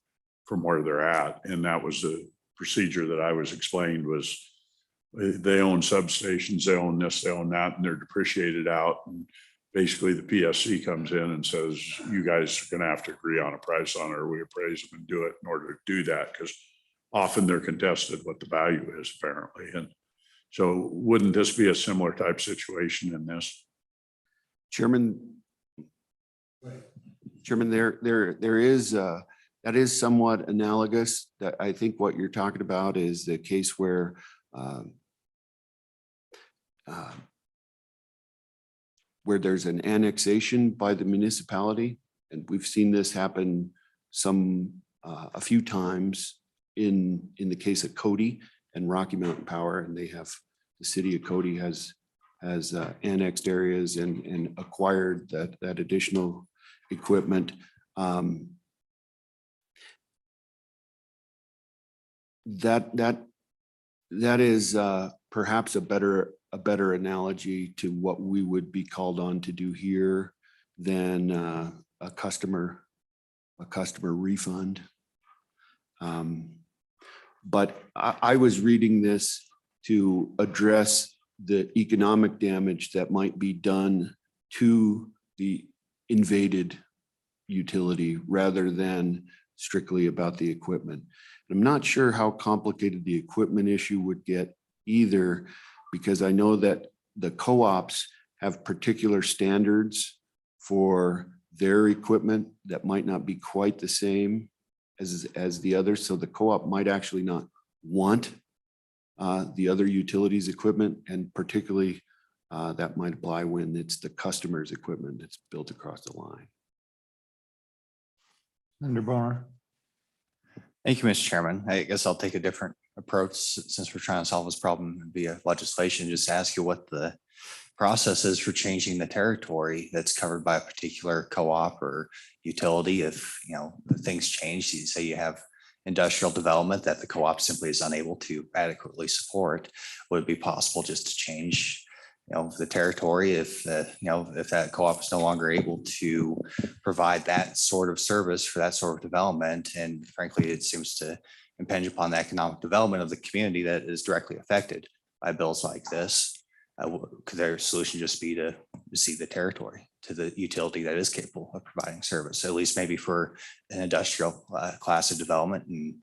[SPEAKER 15] from where they're at. And that was the procedure that I was explained, was they own substations, they own this, they own that, and they're depreciated out. And basically the PSC comes in and says, you guys are gonna have to agree on a price on it, or we appraise them and do it in order to do that, because often they're contested what the value is apparently. And so wouldn't this be a similar type situation in this?
[SPEAKER 16] Chairman, there is, that is somewhat analogous. That I think what you're talking about is the case where there's an annexation by the municipality. And we've seen this happen a few times in the case of Cody and Rocky Mountain Power, and the city of Cody has annexed areas and acquired that additional equipment. That is perhaps a better analogy to what we would be called on to do here than a customer refund. But I was reading this to address the economic damage that might be done to the invaded utility rather than strictly about the equipment. I'm not sure how complicated the equipment issue would get either, because I know that the co-ops have particular standards for their equipment that might not be quite the same as the others. So the co-op might actually not want the other utilities equipment, and particularly that might apply when it's the customer's equipment that's built across the line.
[SPEAKER 1] Senator Bonner.
[SPEAKER 10] Thank you, Mr. Chairman. I guess I'll take a different approach since we're trying to solve this problem via legislation. Just ask you what the process is for changing the territory that's covered by a particular co-op or utility. If things change, you say you have industrial development that the co-op simply is unable to adequately support, would it be possible just to change the territory if if that co-op is no longer able to provide that sort of service for that sort of development? And frankly, it seems to impinge upon the economic development of the community that is directly affected by bills like this. Could their solution just be to cede the territory to the utility that is capable of providing service, at least maybe for an industrial class of development, and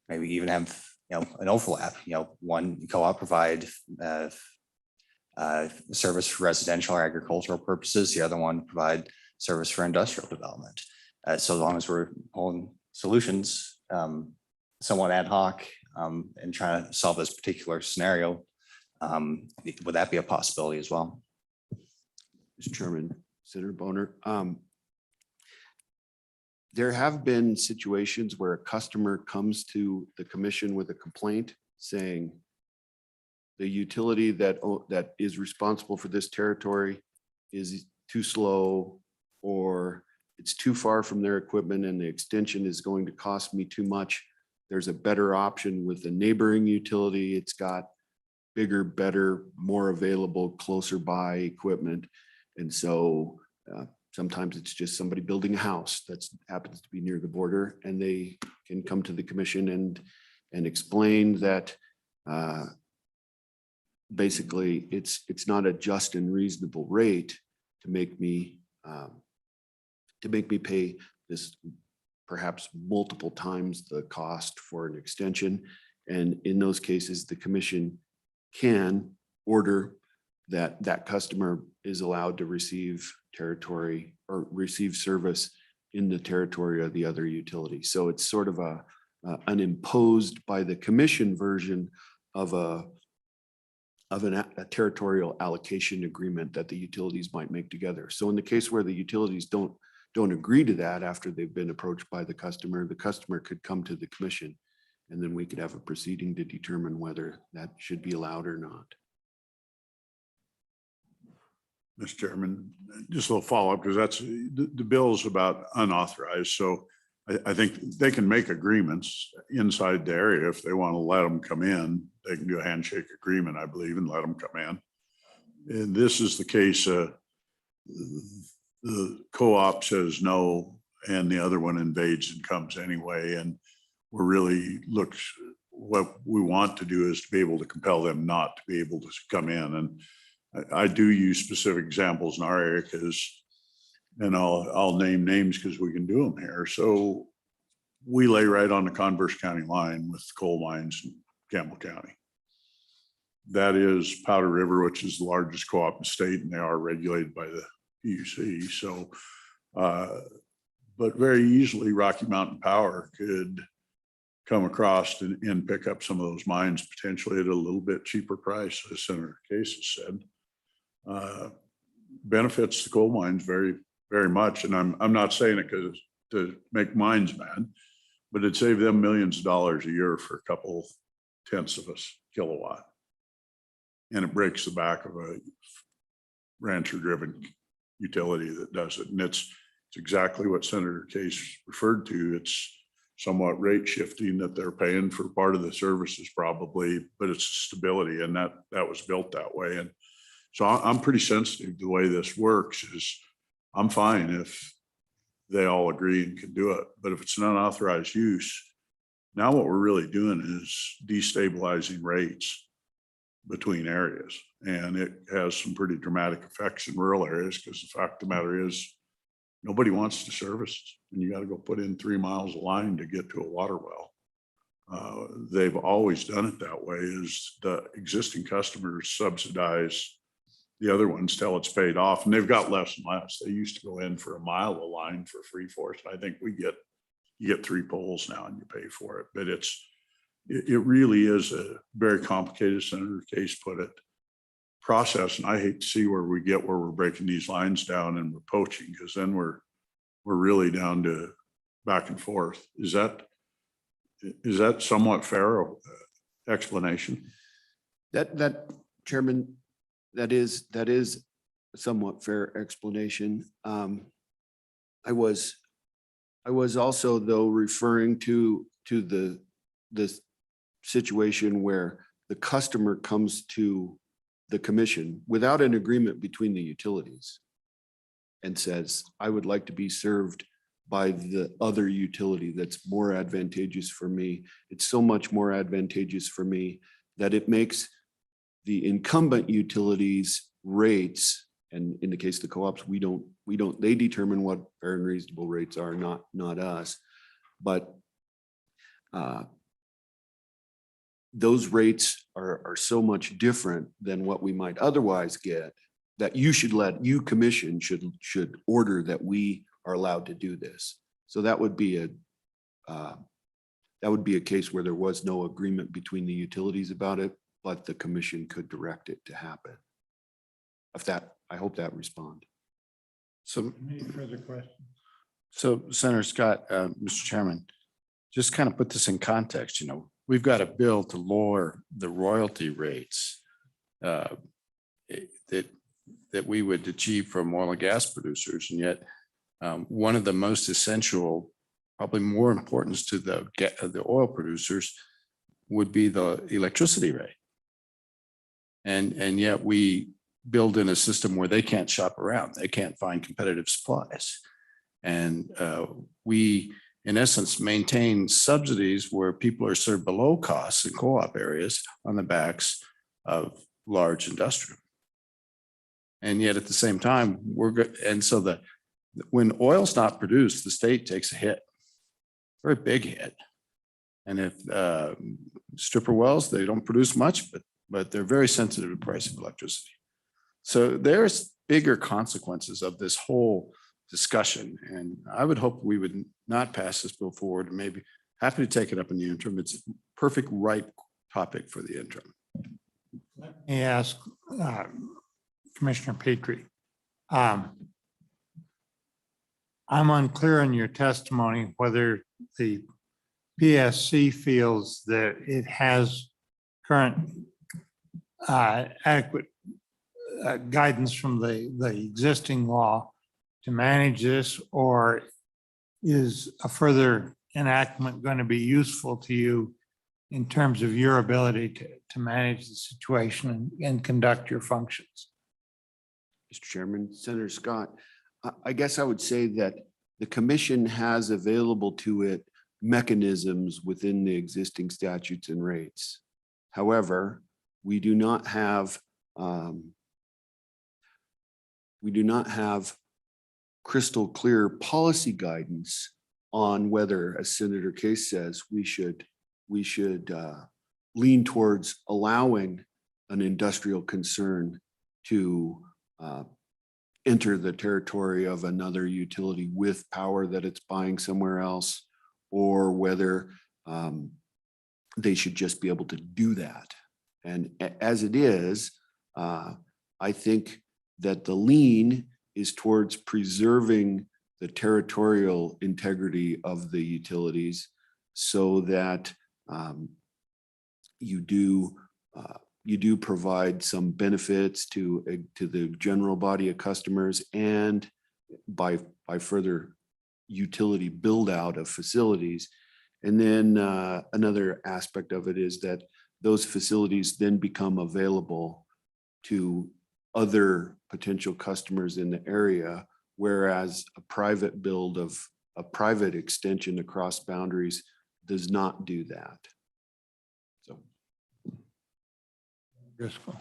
[SPEAKER 10] maybe even have an overlap? One co-op provide service for residential or agricultural purposes, the other one provide service for industrial development. So long as we're pulling solutions somewhat ad hoc and trying to solve this particular scenario, would that be a possibility as well?
[SPEAKER 16] Mr. Chairman, Senator Bonner, there have been situations where a customer comes to the commission with a complaint saying the utility that is responsible for this territory is too slow, or it's too far from their equipment and the extension is going to cost me too much. there's a better option with a neighboring utility. It's got bigger, better, more available, closer by equipment. And so sometimes it's just somebody building a house that happens to be near the border, and they can come to the commission and explain that basically it's not a just and reasonable rate to make me pay this perhaps multiple times the cost for an extension. And in those cases, the commission can order that that customer is allowed to receive territory or receive service in the territory of the other utility. So it's sort of an imposed by the commission version of a territorial allocation agreement that the utilities might make together. So in the case where the utilities don't agree to that after they've been approached by the customer could come to the commission, and then we could have a proceeding to determine whether that should be allowed or not.
[SPEAKER 15] Mr. Chairman, just a little follow-up, because that's, the bill's about unauthorized. So I think they can make agreements inside the area. If they want to let them come in, they can do a handshake agreement, I believe, and let them come in. And this is the case, the co-op says no, and the other one invades and comes anyway. And we're really what we want to do is to be able to compel them not to be able to come in. And I do use specific examples in our area and I'll name names because we can do them here. So we lay right on the Converse County line with coal mines in Campbell County. That is Powder River, which is the largest co-op in the state, and they are regulated by the PUC. So, but very easily Rocky Mountain Power could come across and pick up some of those mines potentially at a little bit cheaper price, as Senator Case has said. Benefits the coal mines very, very much. And I'm not saying it because to make mines mad, but it'd save them millions of dollars a year for a couple tenths of a kilowatt. And it breaks the back of a rancher driven utility that does it. And it's exactly what Senator Case referred to. It's somewhat rate shifting that they're paying for part of the services probably, but it's stability, and that was built that way. And so I'm pretty sensitive to the way this works. Is I'm fine if they all agree and can do it, but if it's an unauthorized use, now what we're really doing is destabilizing rates between areas, and it has some pretty dramatic effects in rural areas because the fact of the matter is nobody wants to service, and you got to go put in 3 miles of line to get to a water well. They've always done it that way. Is the existing customers subsidize the other ones till it's paid off, and they've got less and less. They used to go in for a mile of line for free for it. I think you get 3 poles now and you pay for it, but it really is a very complicated, Senator Case put it, process. And I hate to see where we're breaking these lines down and we're poaching, because then we're really down to back and forth. Is that somewhat fair explanation?
[SPEAKER 16] That Chairman, that is a somewhat fair explanation. I was also though referring to the situation where the customer comes to the commission without an agreement between the utilities and says, I would like to be served by the other utility that's more advantageous for me. It's so much more advantageous for me that it makes the incumbent utilities rates, and in the case of the co-ops, they determine what fair and reasonable rates are, not us. But those rates are so much different than what we might otherwise get that you commission should order that we are allowed to do this. So that would be a case where there was no agreement between the utilities about it, but the commission could direct it to happen. I hope that responds.
[SPEAKER 7] So,
[SPEAKER 1] Any further questions?
[SPEAKER 7] so Senator Scott, Mr. Chairman, just kind of put this in context, we've got a bill to lower the royalty rates that we would achieve from oil and gas producers. And yet one of the most essential
[SPEAKER 3] probably more importance to the oil producers would be the electricity rate. And yet we build in a system where they can't shop around. They can't find competitive supplies. And we, in essence, maintain subsidies where people are served below costs in co-op areas on the backs of large industrial. And yet at the same time, we're good. And so when oil's not produced, the state takes a hit, very big hit. And if stripper wells, they don't produce much, but they're very sensitive to the price of electricity. So there's bigger consequences of this whole discussion. And I would hope we would not pass this bill forward, and maybe happy to take it up in the interim. It's a perfect right topic for the interim.
[SPEAKER 1] Let me ask Commissioner Petrie. I'm unclear in your testimony whether the PSC feels that it has current adequate guidance from the existing law to manage this, or is a further enactment going to be useful to you in terms of your ability to manage the situation and conduct your functions?
[SPEAKER 16] Mr. Chairman, Senator Scott, I guess I would say that the commission has available to it mechanisms within the existing statutes and rates. However, we do not have crystal clear policy guidance on whether, as Senator Case says, we should lean towards allowing an industrial concern to enter the territory of another utility with power that it's buying somewhere else, or whether they should just be able to do that. And as it is, I think that the lean is towards preserving the territorial integrity of the utilities so that you do provide some benefits to the general body of customers, and by further utility build out of facilities. And then another aspect of it is that those facilities then become available to other potential customers in the area, whereas a private build of a private extension across boundaries does not do that. So.
[SPEAKER 1] Driscoll.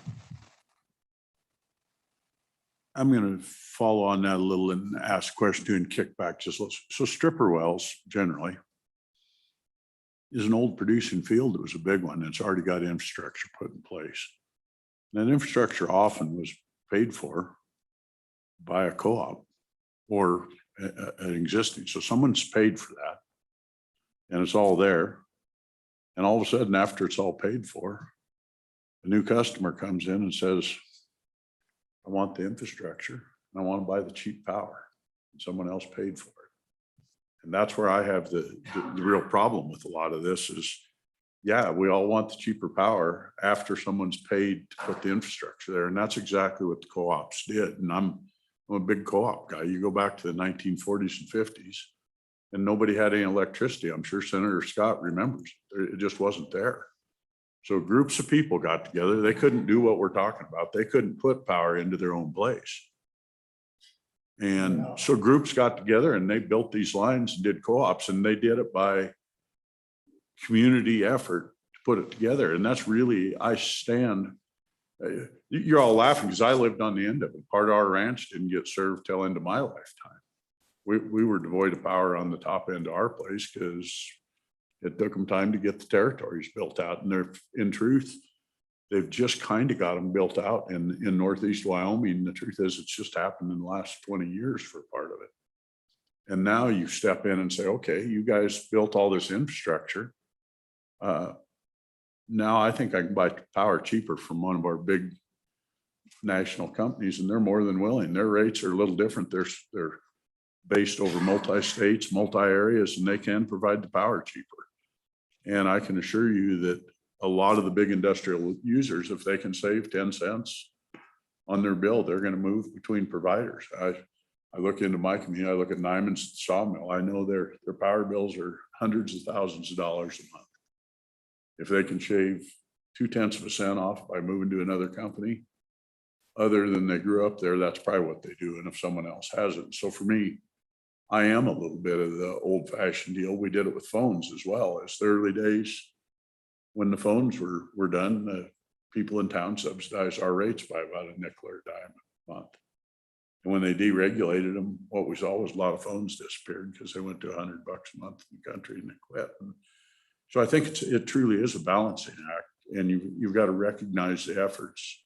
[SPEAKER 15] I'm going to follow on that a little and ask a question and kick back just so stripper wells generally is an old producing field. It was a big one. It's already got infrastructure put in place. And that infrastructure often was paid for by a co-op or an existing. So someone's paid for that and it's all there. And all of a sudden, after it's all paid for, a new customer comes in and says, I want the infrastructure and I want to buy the cheap power. And someone else paid for it. And that's where I have the real problem with a lot of this is, yeah, we all want the cheaper power after someone's paid to put the infrastructure there. And that's exactly what the co-ops did. And I'm a big co-op guy. You go back to the 1940s and 50s and nobody had any electricity. I'm sure Senator Scott remembers. It just wasn't there. So groups of people got together. They couldn't do what we're talking about. They couldn't put power into their own place. And so groups got together and they built these lines and did co-ops, and they did it by community effort to put it together. And that's really, I stand, you're all laughing because I lived on the end of it. Part of our ranch didn't get served till into my lifetime. We were devoid of power on the top end of our place because it took them time to get the territories built out. And they're, in truth, they've just kind of got them built out in Northeast Wyoming. The truth is, it's just happened in the last 20 years for part of it. And now you step in and say, okay, you guys built all this infrastructure. Now I think I can buy power cheaper from one of our big national companies, and they're more than willing. Their rates are a little different. They're based over multi-states, multi-areas, and they can provide the power cheaper. And I can assure you that a lot of the big industrial users, if they can save 10 cents on their bill, they're going to move between providers. I look into my community, I look at Nyman's sawmill, I know their power bills are hundreds of thousands of dollars a month. If they can shave 0.2% off by moving to another company, other than they grew up there, that's probably what they do. And if someone else hasn't. So for me, I am a little bit of the old fashioned deal. We did it with phones as well. As the early days when the phones were done, the people in town subsidized our rates by about a nickel or a dime a month. And when they deregulated them, what we saw was a lot of phones disappeared because they went to $100 a month in the country and they quit. And so I think it truly is a balancing act, and you've got to recognize the efforts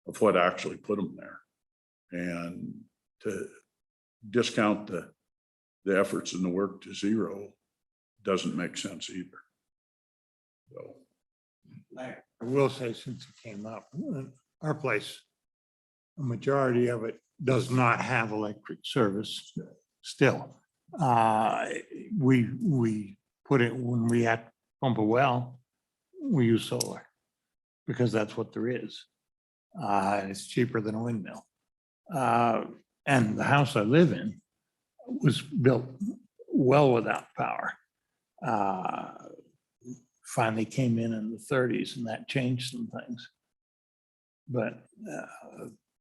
[SPEAKER 15] of what actually put them there, and to discount the efforts and the work to zero doesn't make sense either. So
[SPEAKER 1] I will say, since it came up, our place, a majority of it does not have electric service still. We put it, when we had to pump a well, we use solar because that's what there is. It's cheaper than a windmill. And the house I live in was built well without power. Finally came in the 30s, and that changed some things. But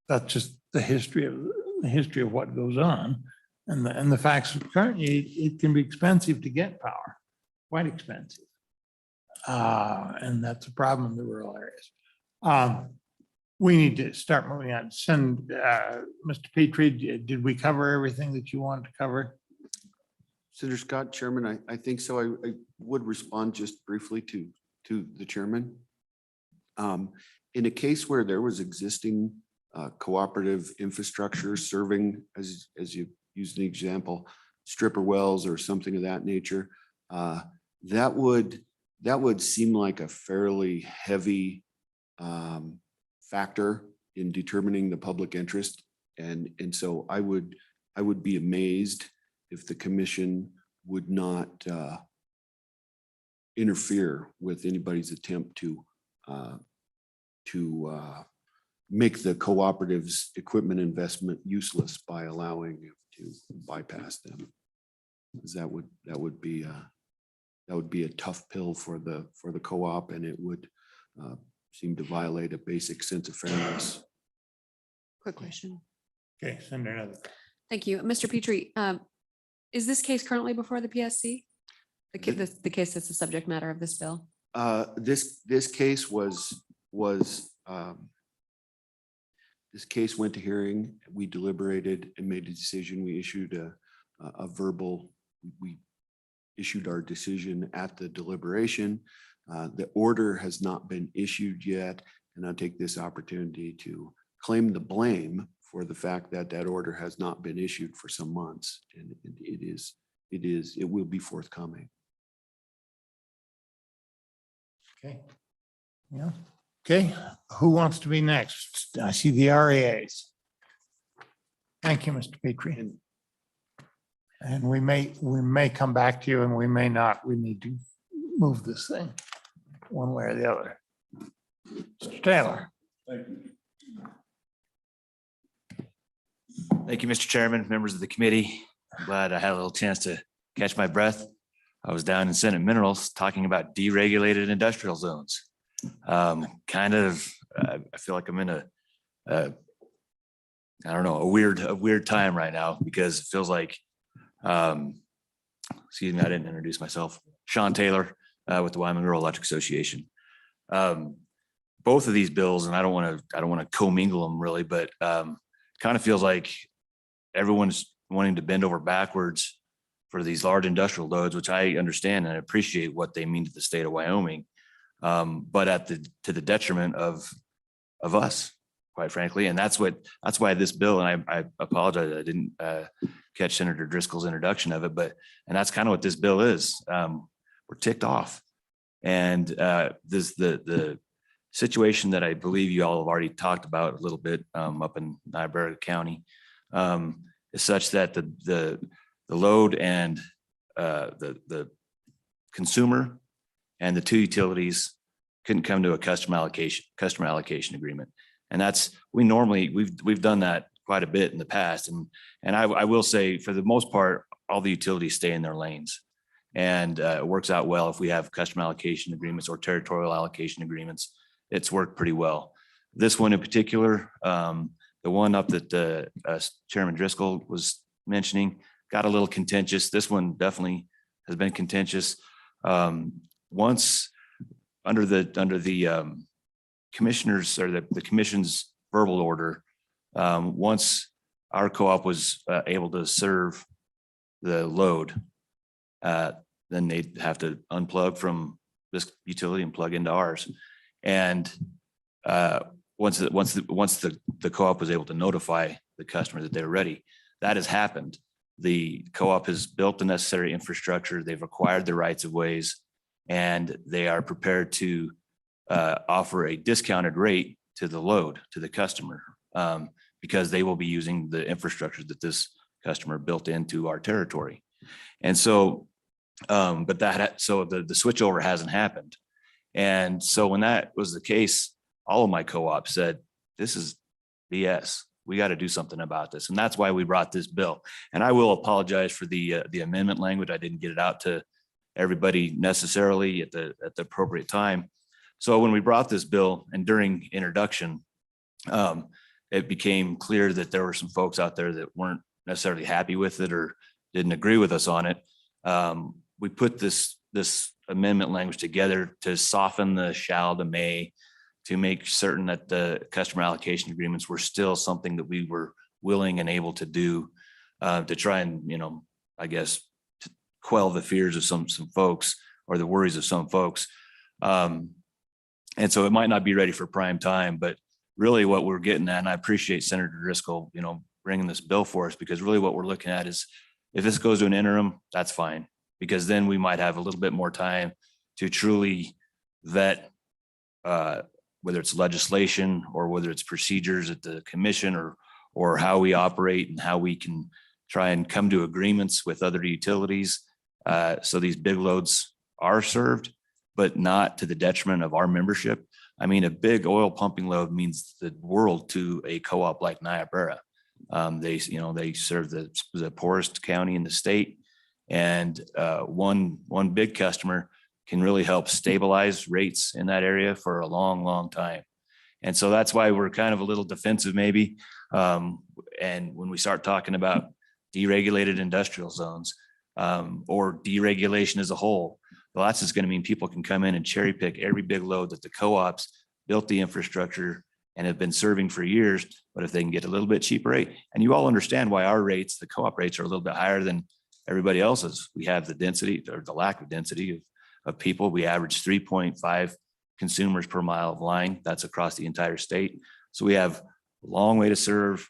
[SPEAKER 1] that's just the history of what goes on, and the facts of currently it can be expensive to get power, quite expensive, and that's a problem in the rural areas. We need to start moving on. Send Mr. Petrie. Did we cover everything that you wanted to cover?
[SPEAKER 16] Senator Scott, Chairman, I think so. I would respond just briefly to the chairman. In a case where there was existing cooperative infrastructure serving, as you used an example, stripper wells or something of that nature, that would seem like a fairly heavy factor in determining the public interest. And so I would be amazed if the commission would not interfere with anybody's attempt to make the cooperative's equipment investment useless by allowing it to bypass them. Because that would be a tough pill for the co-op, and it would seem to violate a basic sense of fairness.
[SPEAKER 13] Quick question.
[SPEAKER 1] Okay, send another.
[SPEAKER 13] Thank you. Mr. Petrie, is this case currently before the PSC? The case that's the subject matter of this bill?
[SPEAKER 16] This case this case went to hearing. We deliberated and made a decision. We issued a verbal, we issued our decision at the deliberation. The order has not been issued yet, and I'll take this opportunity to claim the blame for the fact that that order has not been issued for some months, and it will be forthcoming.
[SPEAKER 1] Okay. Yeah. Okay. Who wants to be next? I see the REAs. Thank you, Mr. Petrie. And we may come back to you, and we may not. We need to move this thing one way or the other. Mr. Taylor.
[SPEAKER 17] Thank you. Thank you, Mr. Chairman, members of the committee. I'm glad I had a little chance to catch my breath. I was down in Senate Minerals talking about deregulated industrial zones. I feel like I'm in a weird time right now, because it feels like, excuse me, I didn't introduce myself. Sean Taylor with the Wyoming Rural Electric Association. Both of these bills, and I don't want to commingle them really, but kind of feels like everyone's wanting to bend over backwards for these large industrial loads, which I understand and appreciate what they mean to the state of Wyoming, but to the detriment of us, quite frankly. And that's why this bill, and I apologize, I didn't catch Senator Driscoll's introduction of it, and that's kind of what this bill is. We're ticked off. And the situation that I believe you all have already talked about a little bit up in Niobrara County is such that the load and the consumer and the two utilities couldn't come to a customer allocation agreement. And we've done that quite a bit in the past. And I will say, for the most part, all the utilities stay in their lanes. And it works out well if we have customer allocation agreements or territorial allocation agreements. It's worked pretty well. This one in particular, the one up that Chairman Driscoll was mentioning, got a little contentious. This one definitely has been contentious. Once under the commissioners or the commission's verbal order, once our co-op was able to serve the load, then they'd have to unplug from this utility and plug into ours. And once the co-op was able to notify the customer that they're ready, that has happened. The co-op has built the necessary infrastructure. They've acquired the rights of ways, and they are prepared to offer a discounted rate to the load to the customer, because they will be using the infrastructure that this customer built into our territory. And so, but the switchover hasn't happened. And so when that was the case, all of my co-ops said, this is BS. We got to do something about this. And that's why we brought this bill. And I will apologize for the amendment language. I didn't get it out to everybody necessarily at the appropriate time. So when we brought this bill and during introduction, it became clear that there were some folks out there that weren't necessarily happy with it or didn't agree with us on it. We put this amendment language together to soften the shall, the may, to make certain that the customer allocation agreements were still something that we were willing and able to do, to try and, I guess, to quell the fears of some folks or the worries of some folks. And so it might not be ready for prime time, but really what we're getting at, and I appreciate Senator Driscoll, bringing this bill for us, because really what we're looking at is, if this goes to an interim, that's fine, because then we might have a little bit more time to truly vet whether it's legislation or whether it's procedures at the commission or how we operate and how we can try and come to agreements with other utilities. So these big loads are served, but not to the detriment of our membership. I mean, a big oil pumping load means the world to a co-op like Niobrara. They serve the poorest county in the state, and one big customer can really help stabilize rates in that area for a long, long time. And so that's why we're kind of a little defensive maybe. And when we start talking about deregulated industrial zones or deregulation as a whole, well, that's just going to mean people can come in and cherry pick every big load that the co-ops built the infrastructure and have been serving for years. But if they can get a little bit cheaper rate, and you all understand why our rates, the co-op rates, are a little bit higher than everybody else's. We have the density or the lack of density of people. We average 3.5 consumers per mile of line. That's across the entire state. So we have a long way to serve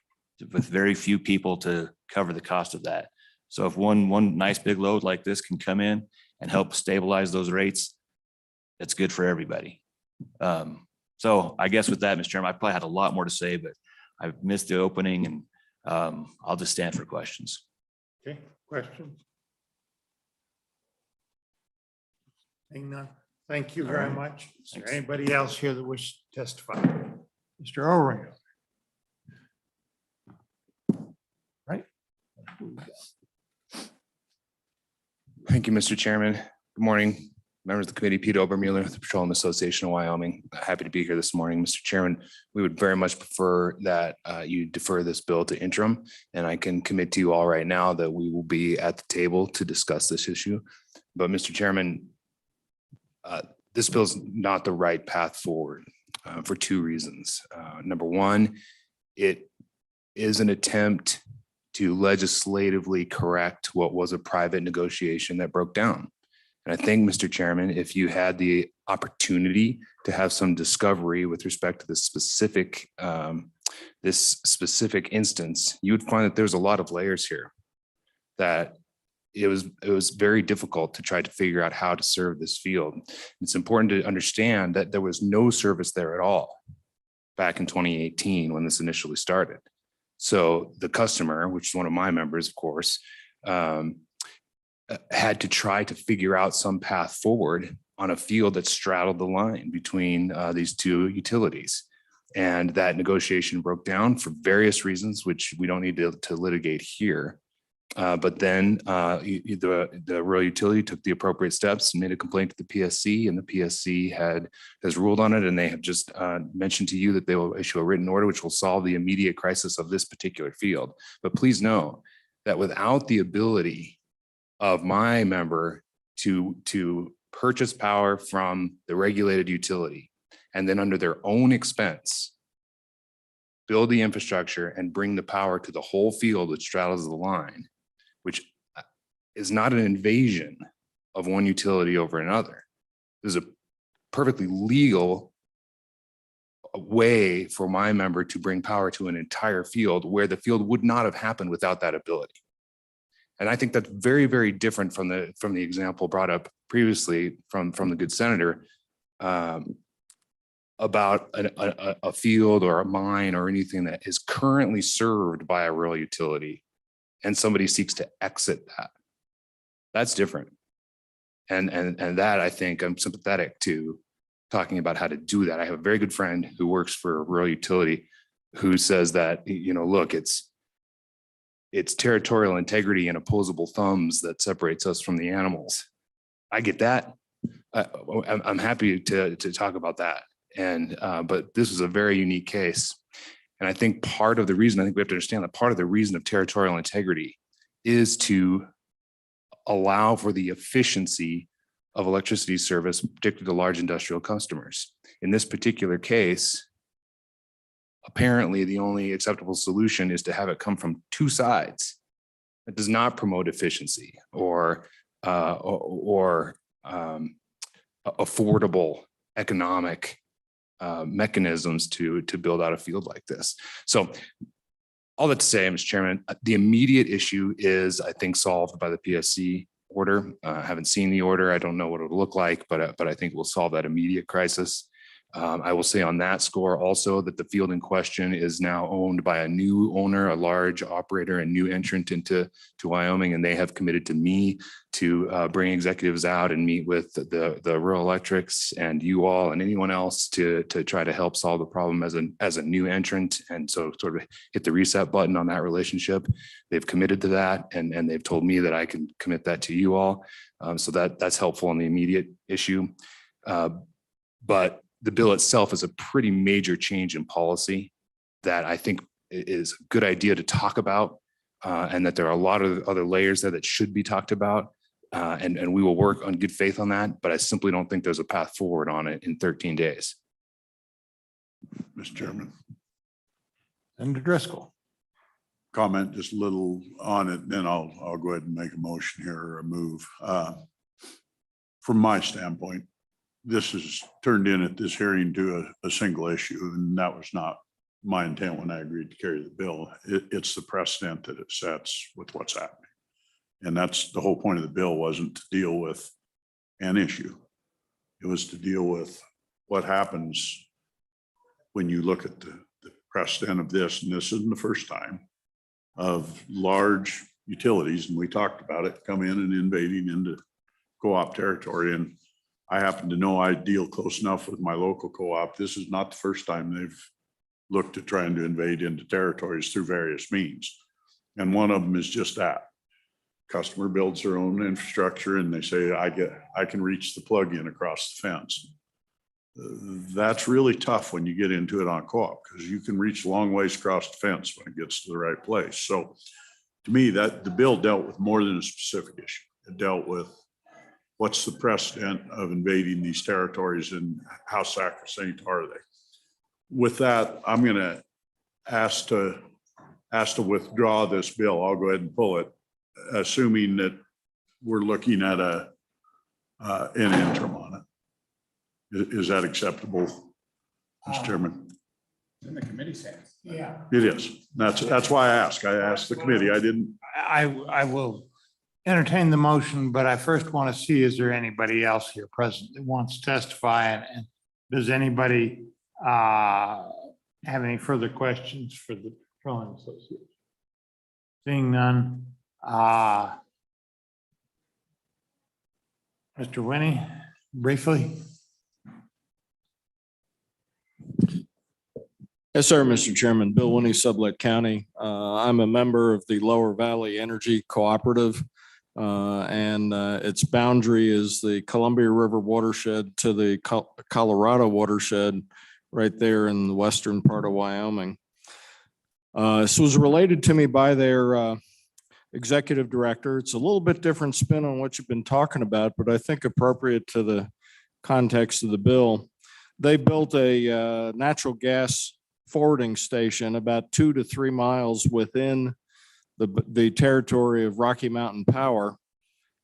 [SPEAKER 17] with very few people to cover the cost of that. So if one nice big load like this can come in and help stabilize those rates, that's good for everybody. So I guess with that, Mr. Chairman, I probably had a lot more to say, but I've missed the opening, and I'll just stand for questions.
[SPEAKER 1] Okay, questions? Seeing none. Thank you very much. Is there anybody else here that wishes to testify? Mr. O-Ring. Right.
[SPEAKER 18] Thank you, Mr. Chairman. Good morning, members of the committee. Pete Obermueller with the Petroleum Association of Wyoming. Happy to be here this morning. Mr. Chairman, we would very much prefer that you defer this bill to interim, and I can commit to you all right now that we will be at the table to discuss this issue. But Mr. Chairman, this bill is not the right path forward for two reasons. Number one, it is an attempt to legislatively correct what was a private negotiation that broke down. And I think, Mr. Chairman, if you had the opportunity to have some discovery with respect to this specific instance, you would find that there's a lot of layers here, that it was very difficult to try to figure out how to serve this field. It's important to understand that there was no service there at all back in 2018 when this initially started. So the customer, which is one of my members, of course, had to try to figure out some path forward on a field that straddled the line between these two utilities. And that negotiation broke down for various reasons, which we don't need to litigate here. But then the rural utility took the appropriate steps and made a complaint to the PSC, and the PSC has ruled on it. And they have just mentioned to you that they will issue a written order, which will solve the immediate crisis of this particular field. But please know that without the ability of my member to purchase power from the regulated utility, and then under their own expense, build the infrastructure and bring the power to the whole field which straddles the line, which is not an invasion of one utility over another. There's a perfectly legal way for my member to bring power to an entire field where the field would not have happened without that ability. And I think that's very, very different from the example brought up previously from the good senator about a field or a mine or anything that is currently served by a rural utility, and somebody seeks to exit that. That's different. And that, I think, I'm sympathetic to talking about how to do that. I have a very good friend who works for a rural utility who says that, look, it's territorial integrity and opposable thumbs that separates us from the animals. I get that. I'm happy to talk about that. But this is a very unique case. And I think part of the reason, I think we have to understand that part of the reason of territorial integrity is to allow for the efficiency of electricity service, particularly to large industrial customers. In this particular case, apparently the only acceptable solution is to have it come from two sides. It does not promote efficiency or affordable economic mechanisms to build out a field like this. So all that to say, Mr. Chairman, the immediate issue is, I think, solved by the PSC order. I haven't seen the order. I don't know what it'll look like, but I think we'll solve that immediate crisis. I will say on that score also that the field in question is now owned by a new owner, a large operator, and new entrant into Wyoming, and they have committed to me to bring executives out and meet with the rural electrics and you all and anyone else to try to help solve the problem as a new entrant, and so sort of hit the reset button on that relationship. They've committed to that, and they've told me that I can commit that to you all, so that's helpful in the immediate issue. But the bill itself is a pretty major change in policy that I think is a good idea to talk about, and that there are a lot of other layers there that should be talked about. And we will work on good faith on that, but I simply don't think there's a path forward on it in 13 days.
[SPEAKER 15] Mr. Chairman.
[SPEAKER 1] Senator Driscoll.
[SPEAKER 15] Comment just a little on it, then I'll go ahead and make a motion here or a move. From my standpoint, this is turned in at this hearing to a single issue, and that was not my intent when I agreed to carry the bill. It's the precedent that it sets with what's happening. And that's the whole point of the bill, wasn't to deal with an issue. It was to deal with what happens when you look at the precedent of this, and this isn't the first time, of large utilities, and we talked about it, come in and invading into co-op territory. And I happen to know I deal close enough with my local co-op. This is not the first time they've looked at trying to invade into territories through various means. And one of them is just that. Customer builds their own infrastructure and they say, I can reach the plug-in across the fence. That's really tough when you get into it on co-op, because you can reach long ways across the fence when it gets to the right place. So to me, that the bill dealt with more than a specific issue. It dealt with what's the precedent of invading these territories and how sacrosanct are they? With that, I'm going to ask to withdraw this bill. I'll go ahead and pull it, assuming that we're looking at an interim on it. Is that acceptable, Mr. Chairman?
[SPEAKER 1] In the committee sense. Yeah.
[SPEAKER 15] It is. That's why I asked. I asked the committee. I didn't.
[SPEAKER 1] I will entertain the motion, but I first want to see, is there anybody else here present that wants to testify? And does anybody have any further questions for the Petroleum Association? Seeing none. Mr. Winnie, briefly.
[SPEAKER 19] Yes, sir, Mr. Chairman. Bill Winnie, Sublette County. I'm a member of the Lower Valley Energy Cooperative. And its boundary is the Columbia River watershed to the Colorado watershed right there in the western part of Wyoming. This was related to me by their executive director. It's a little bit different spin on what you've been talking about, but I think appropriate to the context of the bill. They built a natural gas forwarding station about 2 to 3 miles within the territory of Rocky Mountain Power.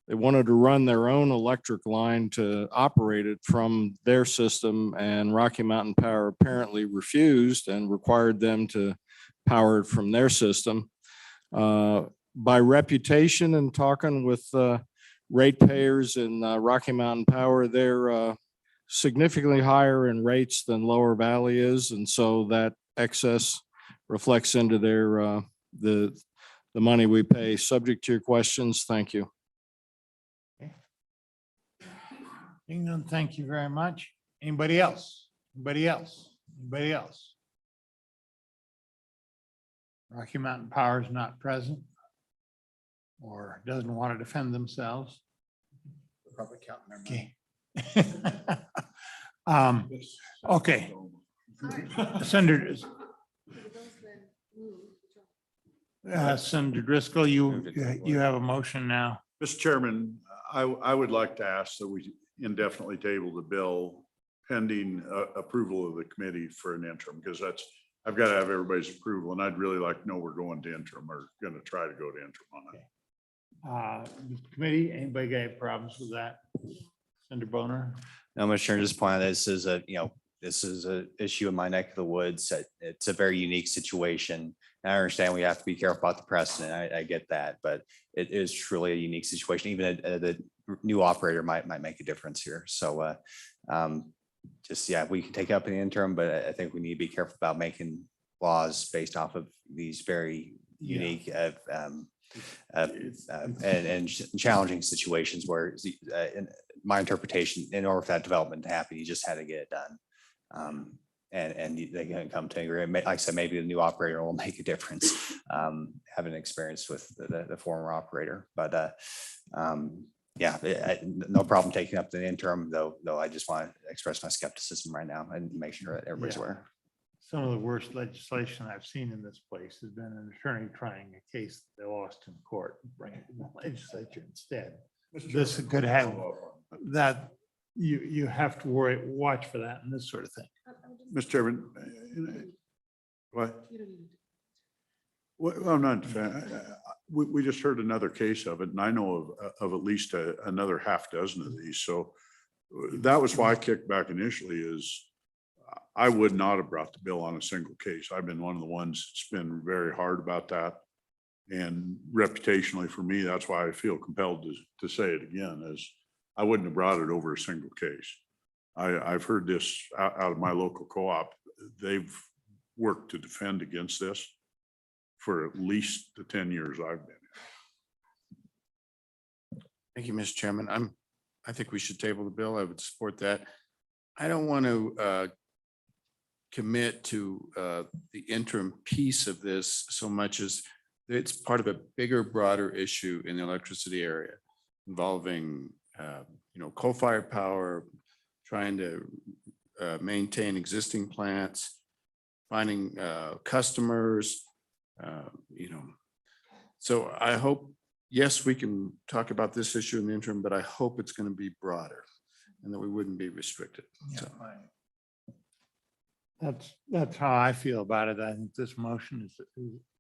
[SPEAKER 19] They wanted to run their own electric line to operate it from their system, and Rocky Mountain Power apparently refused and required them to power it from their system. By reputation and talking with ratepayers in Rocky Mountain Power, they're significantly higher in rates than Lower Valley is, and so that excess reflects into their the money we pay. Subject to your questions, thank you.
[SPEAKER 1] England, thank you very much. Anybody else? Anybody else? Anybody else? Rocky Mountain Power is not present or doesn't want to defend themselves.
[SPEAKER 7] Probably counting their money.
[SPEAKER 1] Okay. Senator Senator Driscoll, you have a motion now.
[SPEAKER 15] Mr. Chairman, I would like to ask that we indefinitely table the bill pending approval of the committee for an interim, because I've got to have everybody's approval, and I'd really like to know we're going to interim or going to try to go to interim on that.
[SPEAKER 1] Committee, anybody got any problems with that? Senator Boner?
[SPEAKER 10] No, Mr. Chair, just point out this is a issue in my neck of the woods. It's a very unique situation. And I understand we have to be careful about the precedent. I get that, but it is truly a unique situation. Even the new operator might make a difference here. So we can take up an interim, but I think we need to be careful about making laws based off of these very unique and challenging situations where, in my interpretation, in order for that development to happen, you just had to get it done. And they can come to agreement. Like I said, maybe the new operator will make a difference, having experience with the former operator. But no problem taking up the interim, though I just want to express my skepticism right now and make sure that everybody's aware.
[SPEAKER 1] Some of the worst legislation I've seen in this place has been an attorney trying a case that they lost in court and bring it to the legislature instead. This could have that. You have to watch for that and this sort of thing.
[SPEAKER 15] Mr. Chairman, what? Well, I'm not, we just heard another case of it, and I know of at least another half dozen of these. So that was why I kicked back initially, is I would not have brought the bill on a single case. I've been one of the ones that's been very hard about that. And reputationally for me, that's why I feel compelled to say it again, is I wouldn't have brought it over a single case. I've heard this out of my local co-op. They've worked to defend against this for at least the 10 years I've been here.
[SPEAKER 16] Thank you, Mr. Chairman. I think we should table the bill. I would support that. I don't want to commit to the interim piece of this so much as it's part of a bigger, broader issue in the electricity area involving coal-fired power, trying to maintain existing plants, finding customers, So I hope, yes, we can talk about this issue in the interim, but I hope it's going to be broader and that we wouldn't be restricted. So.
[SPEAKER 1] That's how I feel about it. I think this motion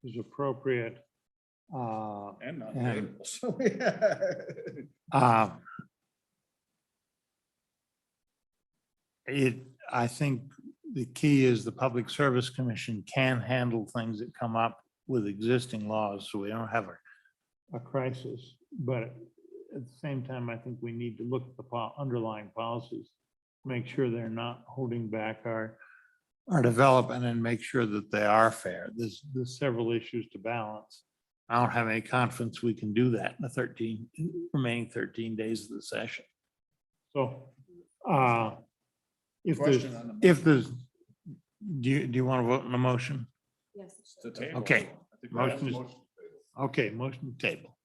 [SPEAKER 1] is appropriate.
[SPEAKER 7] And not
[SPEAKER 1] and,
[SPEAKER 7] debatable. So,
[SPEAKER 1] I think the key is the Public Service Commission can handle things that come up with existing laws, so we don't have a crisis. But at the same time, I think we need to look at the underlying policies, make sure they're not holding back our development, and make sure that they are fair. There's several issues to balance. I don't have any confidence we can do that in the remaining 13 days of the session. So if there's Do you want to vote on the motion?
[SPEAKER 13] Yes.
[SPEAKER 1] Okay. Motion is, okay, motion to table.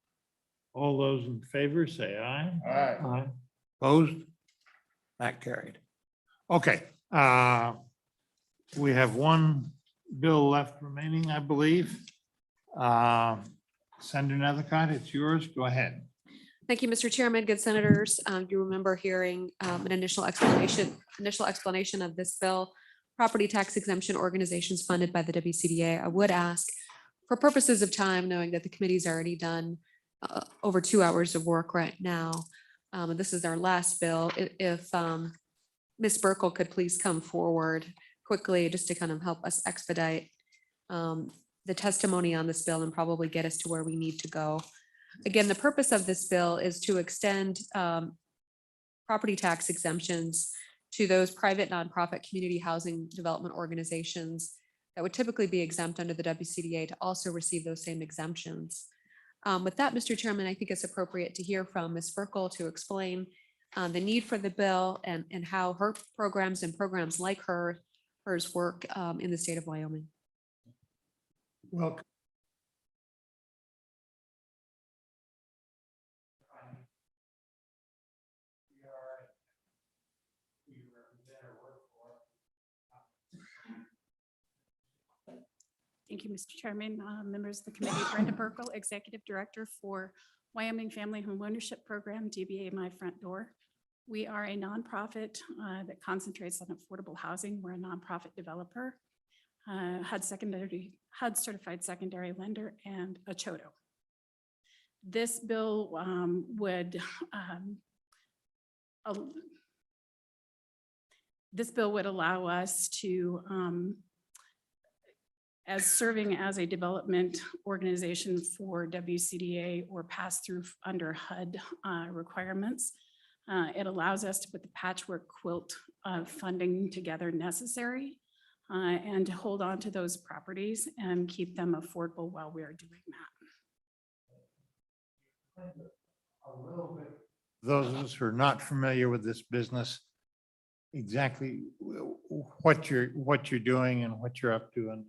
[SPEAKER 1] All those in favor, say aye. Aye. Opposed? That carried. Okay, we have one bill left remaining, I believe. Senator Nethercott, it's yours. Go ahead.
[SPEAKER 13] Thank you, Mr. Chairman. Good senators. You remember hearing an initial explanation of this bill. Property tax exemption organizations funded by the WCDA. I would ask, for purposes of time, knowing that the committee's already done over 2 hours of work right now, and this is our last bill, if Ms. Burkle could please come forward quickly just to kind of help us expedite the testimony on this bill and probably get us to where we need to go. Again, the purpose of this bill is to extend property tax exemptions to those private nonprofit community housing development organizations that would typically be exempt under the WCDA to also receive those same exemptions. With that, Mr. Chairman, I think it's appropriate to hear from Ms. Burkle to explain the need for the bill and how her programs and programs like hers work in the state of Wyoming.
[SPEAKER 1] Welcome.
[SPEAKER 20] Thank you, Mr. Chairman, members of the committee. Brenda Burkle, Executive Director for Wyoming Family Home Ownership Program, DBA My Front Door. We are a nonprofit that concentrates on affordable housing. We're a nonprofit developer, HUD certified secondary lender, and a CHOTO. This bill would allow us to as serving as a development organization for WCDA or pass through under HUD requirements. It allows us to put the patchwork quilt of funding together necessary and to hold on to those properties and keep them affordable while we are doing that.
[SPEAKER 1] Those of us who are not familiar with this business, exactly what you're doing and what you're up to and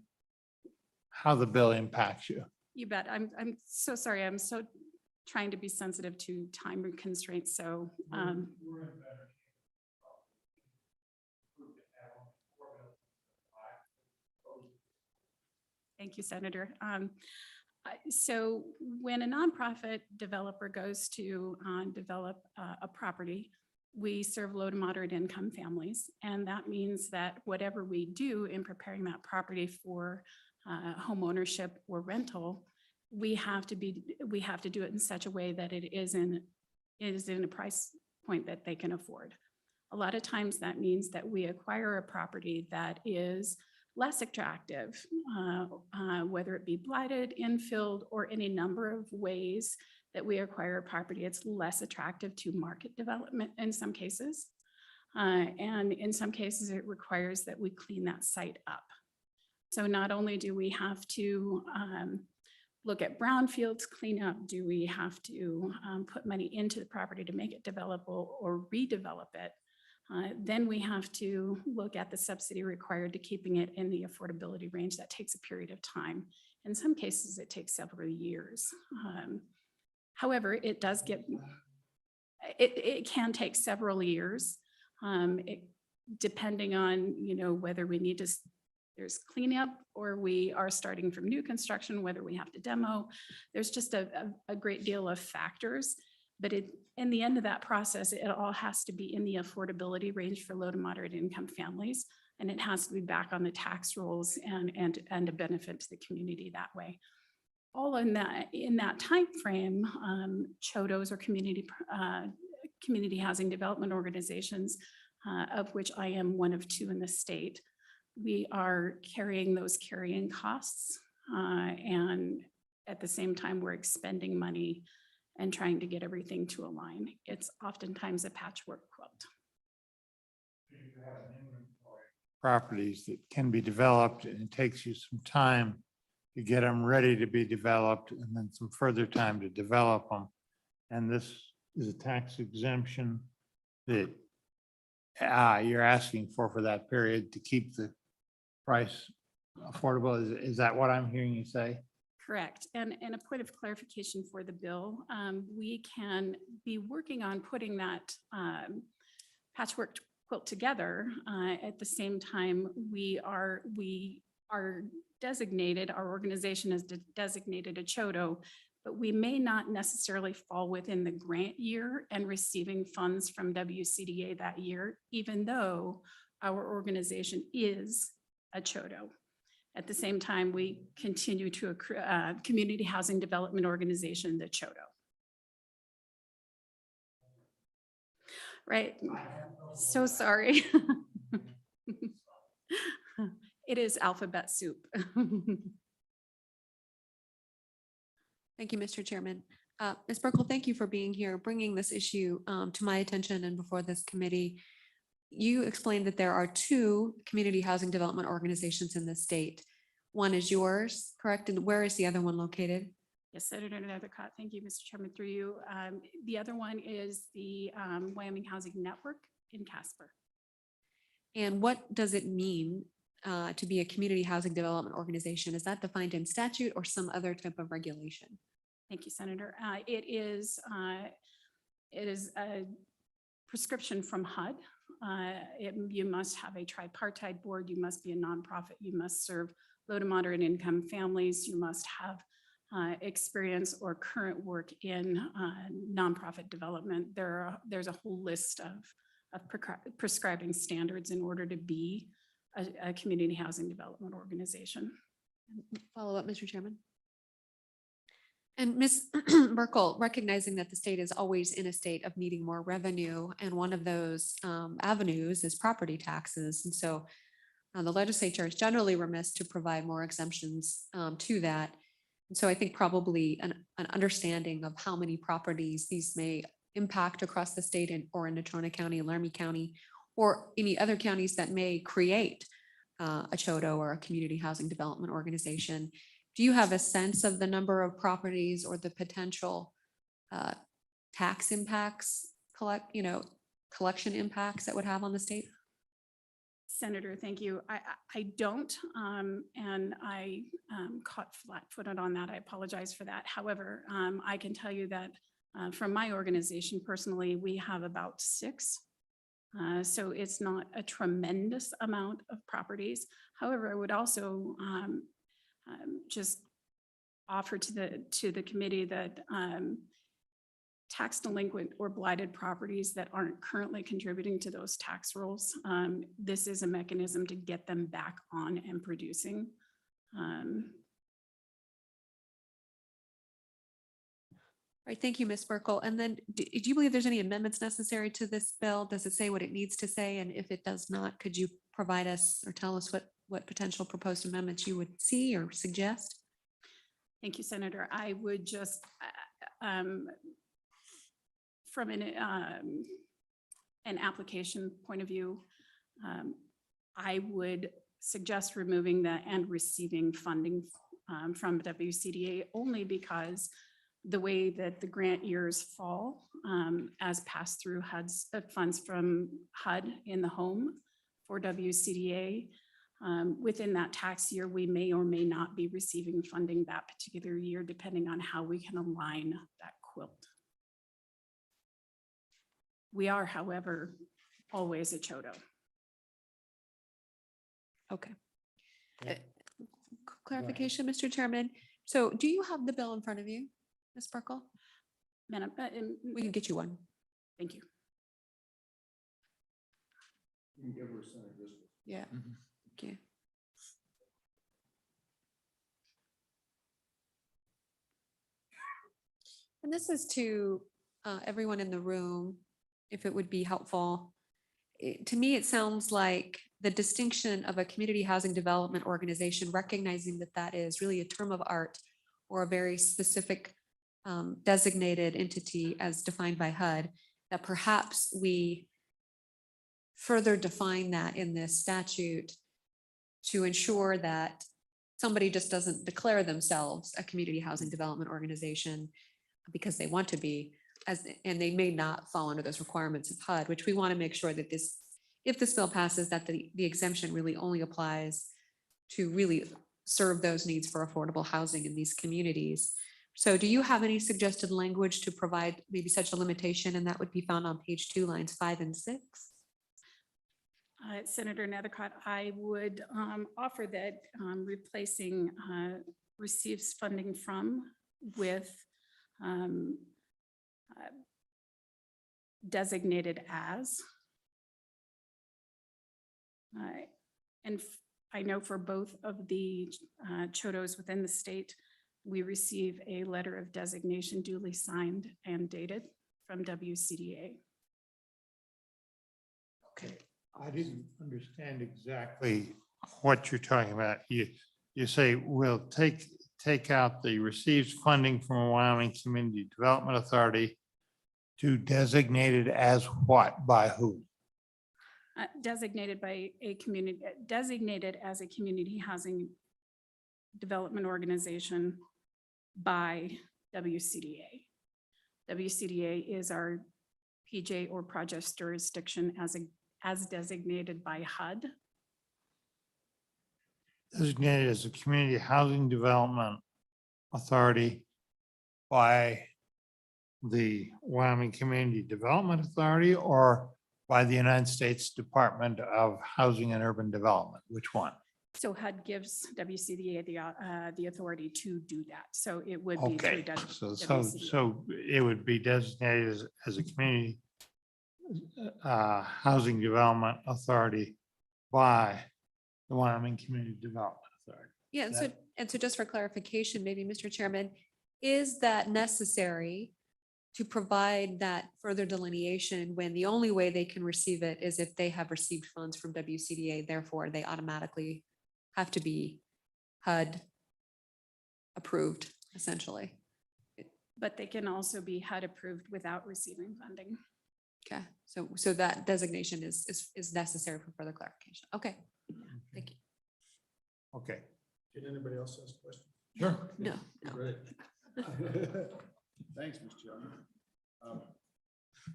[SPEAKER 1] how the bill impacts you.
[SPEAKER 20] You bet. I'm so sorry. I'm so trying to be sensitive to time constraints. So thank you, Senator. So when a nonprofit developer goes to develop a property, we serve low to moderate income families. And that means that whatever we do in preparing that property for home ownership or rental, we have to do it in such a way that it is in a price point that they can afford. A lot of times that means that we acquire a property that is less attractive, whether it be blighted, infilled, or any number of ways that we acquire a property. It's less attractive to market development in some cases. And in some cases, it requires that we clean that site up. So not only do we have to look at brownfields cleanup, do we have to put money into the property to make it developable or redevelop it, then we have to look at the subsidy required to keeping it in the affordability range. That takes a period of time. In some cases, it takes several years. However, it does get, it can take several years, depending on, whether we need to, there's cleanup or we are starting from new construction, whether we have to demo. There's just a great deal of factors, but in the end of that process, it all has to be in the affordability range for low to moderate income families. And it has to be back on the tax rolls and a benefit to the community that way. All in that time frame, CHOTOs or community housing development organizations, of which I am one of 2 in the state, we are carrying those carrying costs, and at the same time, we're expending money and trying to get everything to align. It's oftentimes a patchwork quilt.
[SPEAKER 1] Properties that can be developed, and it takes you some time to get them ready to be developed and then some further time to develop them. And this is a tax exemption that you're asking for that period to keep the price affordable. Is that what I'm hearing you say?
[SPEAKER 20] Correct. And a point of clarification for the bill, we can be working on putting that patchwork quilt together. At the same time, we are designated, our organization is designated a CHOTO, but we may not necessarily fall within the grant year and receiving funds from WCDA that year, even though our organization is a CHOTO. At the same time, we continue to accrue Community Housing Development Organization, the CHOTO. Right. So sorry. It is alphabet soup.
[SPEAKER 13] Thank you, Mr. Chairman. Ms. Burkle, thank you for being here, bringing this issue to my attention and before this committee. You explained that there are 2 community housing development organizations in the state. One is yours, correct? And where is the other one located?
[SPEAKER 20] Yes, Senator Nethercott, thank you, Mr. Chairman, through you. The other one is the Wyoming Housing Network in Casper.
[SPEAKER 13] And what does it mean to be a community housing development organization? Is that defined in statute or some other type of regulation?
[SPEAKER 20] Thank you, Senator. It is a prescription from HUD. You must have a tripartite board. You must be a nonprofit. You must serve low to moderate income families. You must have experience or current work in nonprofit development. There's a whole list of prescribing standards in order to be a community housing development organization.
[SPEAKER 13] Follow up, Mr. Chairman. And Ms. Burkle, recognizing that the state is always in a state of needing more revenue, and one of those avenues is property taxes. And so the legislature is generally remiss to provide more exemptions to that. And so I think probably an understanding of how many properties these may impact across the state or in Natrona County, Laramie County, or any other counties that may create a CHOTO or a community housing development organization. Do you have a sense of the number of properties or the potential tax impacts, collection impacts that would have on the state?
[SPEAKER 20] Senator, thank you. I don't, and I caught flat-footed on that. I apologize for that. However, I can tell you that from my organization personally, we have about 6. So it's not a tremendous amount of properties. However, I would also just offer to the committee that tax delinquent or blighted properties that aren't currently contributing to those tax rolls, this is a mechanism to get them back on and producing.
[SPEAKER 13] Right, thank you, Ms. Burkle. And then do you believe there's any amendments necessary to this bill? Does it say what it needs to say? And if it does not, could you provide us or tell us what potential proposed amendments you would see or suggest?
[SPEAKER 20] Thank you, Senator. I would just, from an application point of view, I would suggest removing the and receiving funding from WCDA only because the way that the grant years fall as passed through HUD's funds from HUD in the home for WCDA. Within that tax year, we may or may not be receiving funding that particular year, depending on how we can align that quilt. We are, however, always a CHOTO.
[SPEAKER 13] Okay. Clarification, Mr. Chairman. So do you have the bill in front of you, Ms. Burkle?
[SPEAKER 20] Madam,
[SPEAKER 13] we can get you one.
[SPEAKER 20] Thank you.
[SPEAKER 13] Yeah. Okay. And this is to everyone in the room, if it would be helpful. To me, it sounds like the distinction of a community housing development organization, recognizing that that is really a term of art or a very specific designated entity as defined by HUD, that perhaps we further define that in this statute to ensure that somebody just doesn't declare themselves a community housing development organization because they want to be, and they may not fall under those requirements of HUD, which we want to make sure that this, if this bill passes, that the exemption really only applies to really serve those needs for affordable housing in these communities. So do you have any suggested language to provide maybe such a limitation? And that would be found on page 2, lines 5 and 6.
[SPEAKER 20] Senator Nethercott, I would offer that replacing receives funding from with designated as. And I know for both of the chodos within the state, we receive a letter of designation duly signed and dated from WCDA.
[SPEAKER 1] Okay, I didn't understand exactly what you're talking about. You say we'll take out the receives funding from Wyoming Community Development Authority to designated as what, by who?
[SPEAKER 20] Designated by a community, designated as a community housing development organization by WCDA. WCDA is our PJ or project jurisdiction as designated by HUD.
[SPEAKER 1] Designated as a community housing development authority by the Wyoming Community Development Authority or by the United States Department of Housing and Urban Development? Which one?
[SPEAKER 20] So HUD gives WCDA the authority to do that. So it would be through
[SPEAKER 1] Okay,
[SPEAKER 20] WCDA.
[SPEAKER 1] so it would be designated as a community housing development authority by the Wyoming Community Development Authority.
[SPEAKER 13] Yeah, and so just for clarification, maybe, Mr. Chairman, is that necessary to provide that further delineation when the only way they can receive it is if they have received funds from WCDA, therefore they automatically have to be HUD approved, essentially?
[SPEAKER 20] But they can also be HUD approved without receiving funding.
[SPEAKER 13] Okay, so that designation is necessary for further clarification. Okay, thank you.
[SPEAKER 1] Okay.
[SPEAKER 3] Did anybody else ask a question?
[SPEAKER 1] Sure.
[SPEAKER 13] No.
[SPEAKER 3] Great. Thanks, Mr. Chairman.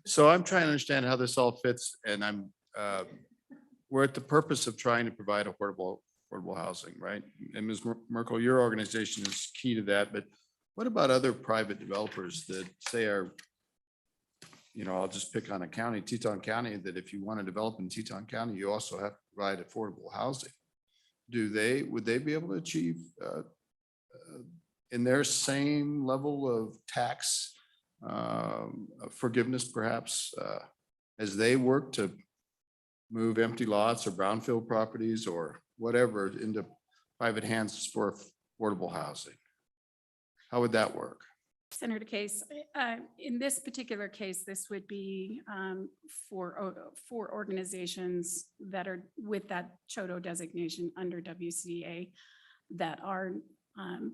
[SPEAKER 3] So I'm trying to understand how this all fits, and we're at the purpose of trying to provide affordable housing, right? And Ms. Merkel, your organization is key to that, but what about other private developers that say are, I'll just pick on a county, Teton County, that if you want to develop in Teton County, you also have to provide affordable housing. Would they be able to achieve in their same level of tax forgiveness, perhaps, as they work to move empty lots or brownfield properties or whatever into private hands for affordable housing? How would that work?
[SPEAKER 20] Senator Case, in this particular case, this would be for organizations that are with that CHOTO designation under WCDA that are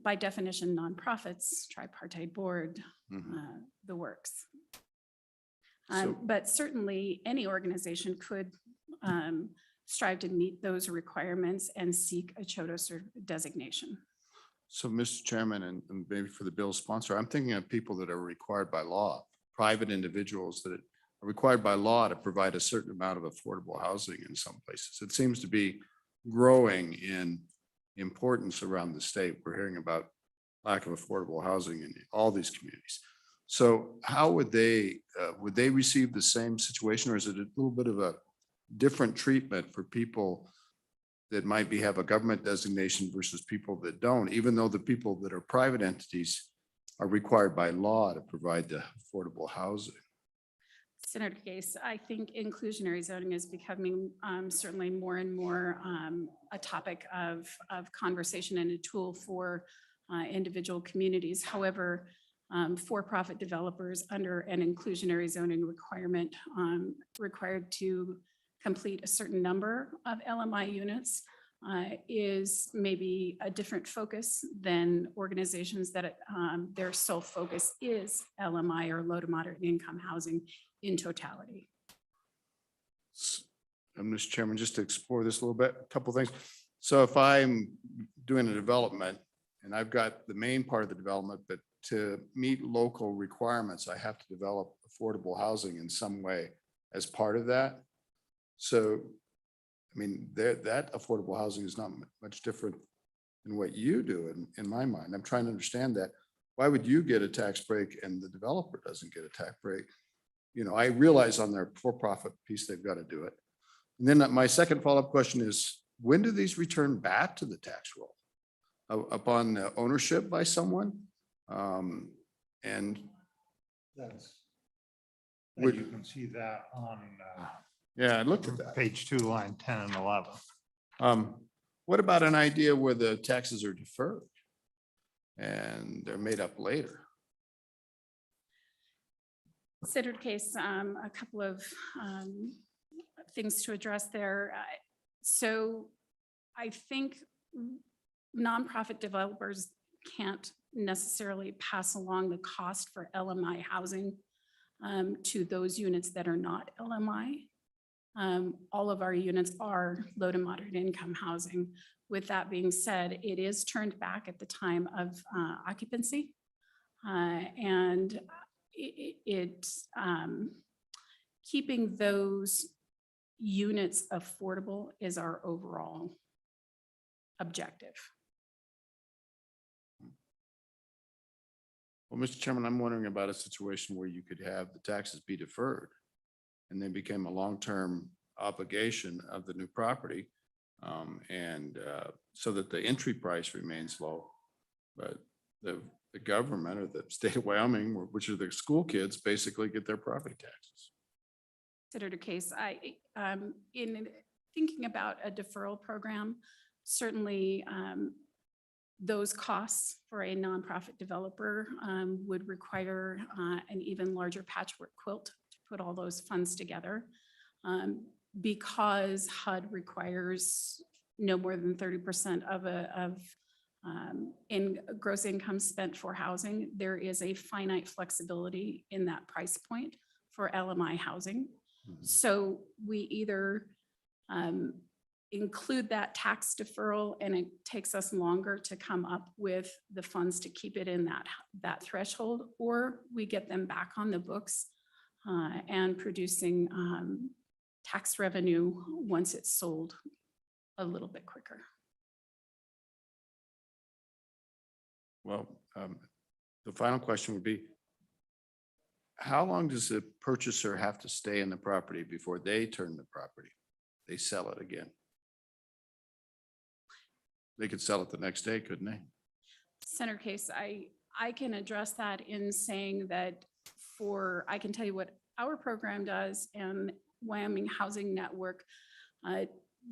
[SPEAKER 20] by definition nonprofits, tripartite board, the works. But certainly any organization could strive to meet those requirements and seek a CHOTO designation.
[SPEAKER 3] So, Mr. Chairman, and maybe for the bill's sponsor, I'm thinking of people that are required by law, private individuals that are required by law to provide a certain amount of affordable housing in some places. It seems to be growing in importance around the state. We're hearing about lack of affordable housing in all these communities. So how would they receive the same situation, or is it a little bit of a different treatment for people that might have a government designation versus people that don't, even though the people that are private entities are required by law to provide the affordable housing?
[SPEAKER 20] Senator Case, I think inclusionary zoning is becoming certainly more and more a topic of conversation and a tool for individual communities. However, for-profit developers under an inclusionary zoning requirement required to complete a certain number of LMI units is maybe a different focus than organizations that their sole focus is LMI or low to moderate income housing in totality.
[SPEAKER 3] Mr. Chairman, just to explore this a little bit, a couple of things. So if I'm doing a development and I've got the main part of the development, but to meet local requirements, I have to develop affordable housing in some way as part of that. So I mean, that affordable housing is not much different than what you do in my mind. I'm trying to understand that. Why would you get a tax break and the developer doesn't get a tax break? You know, I realize on their for-profit piece, they've got to do it. And then my second follow-up question is, when do these return back to the tax roll? Upon ownership by someone? And
[SPEAKER 1] That's.
[SPEAKER 3] Would-
[SPEAKER 1] You can see that on.
[SPEAKER 3] yeah, I looked at that.
[SPEAKER 1] Page 2, line 10 and 11.
[SPEAKER 3] What about an idea where the taxes are deferred and they're made up later?
[SPEAKER 20] Considered case, a couple of things to address there. So I think nonprofit developers can't necessarily pass along the cost for LMI housing to those units that are not LMI. All of our units are low to moderate income housing. With that being said, it is turned back at the time of occupancy. And keeping those units affordable is our overall objective.
[SPEAKER 3] Well, Mr. Chairman, I'm wondering about a situation where you could have the taxes be deferred and then became a long-term obligation of the new property. So that the entry price remains low, but the government or the state of Wyoming, which are the school kids, basically get their property taxes.
[SPEAKER 20] Considered a case, in thinking about a deferral program, certainly those costs for a nonprofit developer would require an even larger patchwork quilt to put all those funds together. Because HUD requires no more than 30% in gross income spent for housing, there is a finite flexibility in that price point for LMI housing. So we either include that tax deferral and it takes us longer to come up with the funds to keep it in that threshold, or we get them back on the books and producing tax revenue once it's sold a little bit quicker.
[SPEAKER 3] Well, the final question would be, how long does the purchaser have to stay in the property before they turn the property? They sell it again. They could sell it the next day, couldn't they?
[SPEAKER 20] Center case, I can address that in saying that I can tell you what our program does, and Wyoming Housing Network,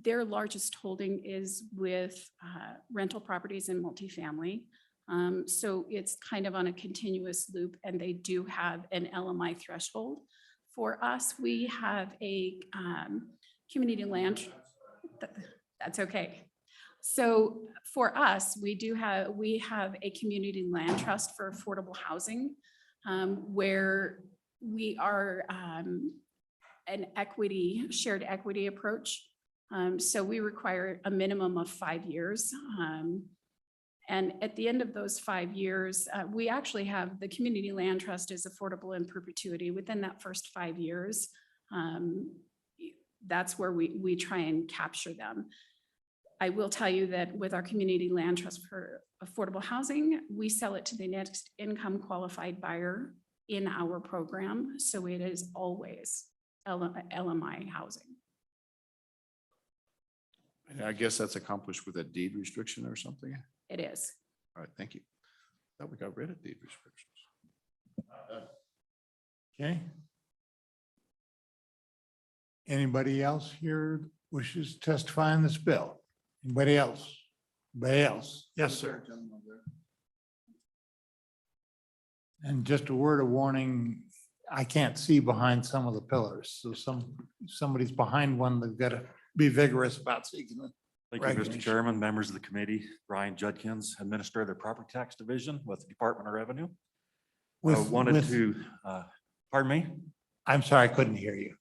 [SPEAKER 20] their largest holding is with rental properties and multifamily. So it's kind of on a continuous loop, and they do have an LMI threshold. For us, we have a community land. That's okay. So for us, we have a community land trust for affordable housing, where we are an shared equity approach. So we require a minimum of 5 years. And at the end of those 5 years, we actually have the community land trust is affordable in perpetuity. Within that first 5 years, that's where we try and capture them. I will tell you that with our community land trust for affordable housing, we sell it to the next income qualified buyer in our program. So it is always LMI housing.
[SPEAKER 3] And I guess that's accomplished with a deed restriction or something?
[SPEAKER 20] It is.
[SPEAKER 3] All right, thank you. Thought we got rid of deed restrictions.
[SPEAKER 1] Okay. Anybody else here wishes to testify on this bill? Anybody else? Anybody else? Yes, sir. And just a word of warning, I can't see behind some of the pillars. So somebody's behind one, they've got to be vigorous about seeking it.
[SPEAKER 21] Thank you, Mr. Chairman, members of the committee. Brian Judkins, Administrator of the Property Tax Division with the Department of Revenue. Pardon me?
[SPEAKER 1] I'm sorry, I couldn't hear you.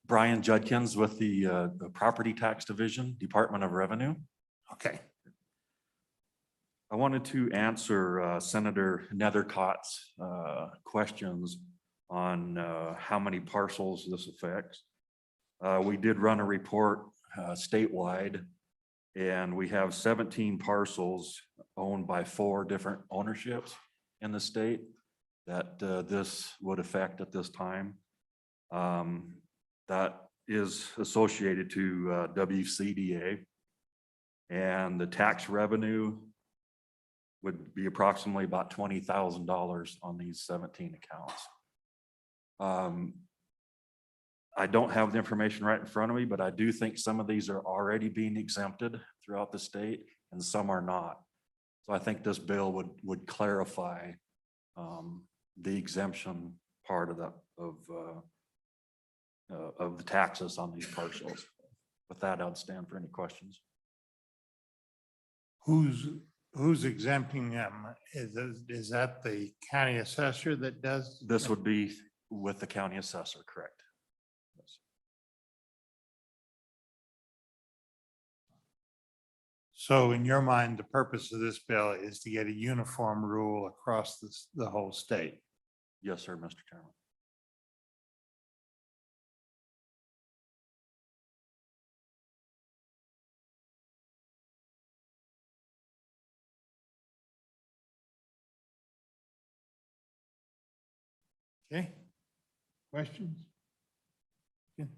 [SPEAKER 21] Brian Judkins with the Property Tax Division, Department of Revenue.
[SPEAKER 1] Okay.
[SPEAKER 21] I wanted to answer Senator Nethercott's questions on how many parcels this affects. We did run a report statewide. And we have 17 parcels owned by 4 different ownerships in the state that this would affect at this time. That is associated to WCDA. And the tax revenue would be approximately about $20,000 on these 17 accounts. I don't have the information right in front of me, but I do think some of these are already being exempted throughout the state and some are not. So I think this bill would clarify the exemption part of the taxes on these parcels. With that, I'd stand for any questions.
[SPEAKER 1] Who's exempting them? Is that the county assessor that does?
[SPEAKER 21] This would be with the county assessor, correct? Yes.
[SPEAKER 1] So in your mind, the purpose of this bill is to get a uniform rule across the whole state?
[SPEAKER 21] Yes, sir, Mr. Chairman.
[SPEAKER 1] Okay. Questions? Okay.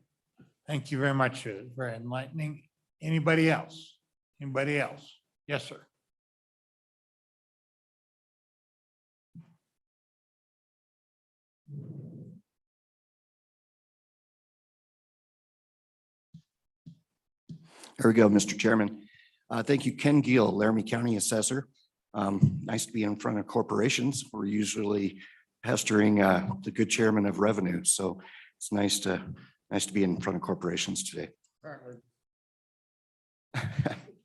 [SPEAKER 1] Thank you very much for enlightening. Anybody else? Anybody else? Yes, sir.
[SPEAKER 2] There we go, Mr. Chairman. Thank you, Ken Gill, Laramie County Assessor. Nice to be in front of corporations. We're usually pestering the good chairman of revenue. So it's nice to be in front of corporations today.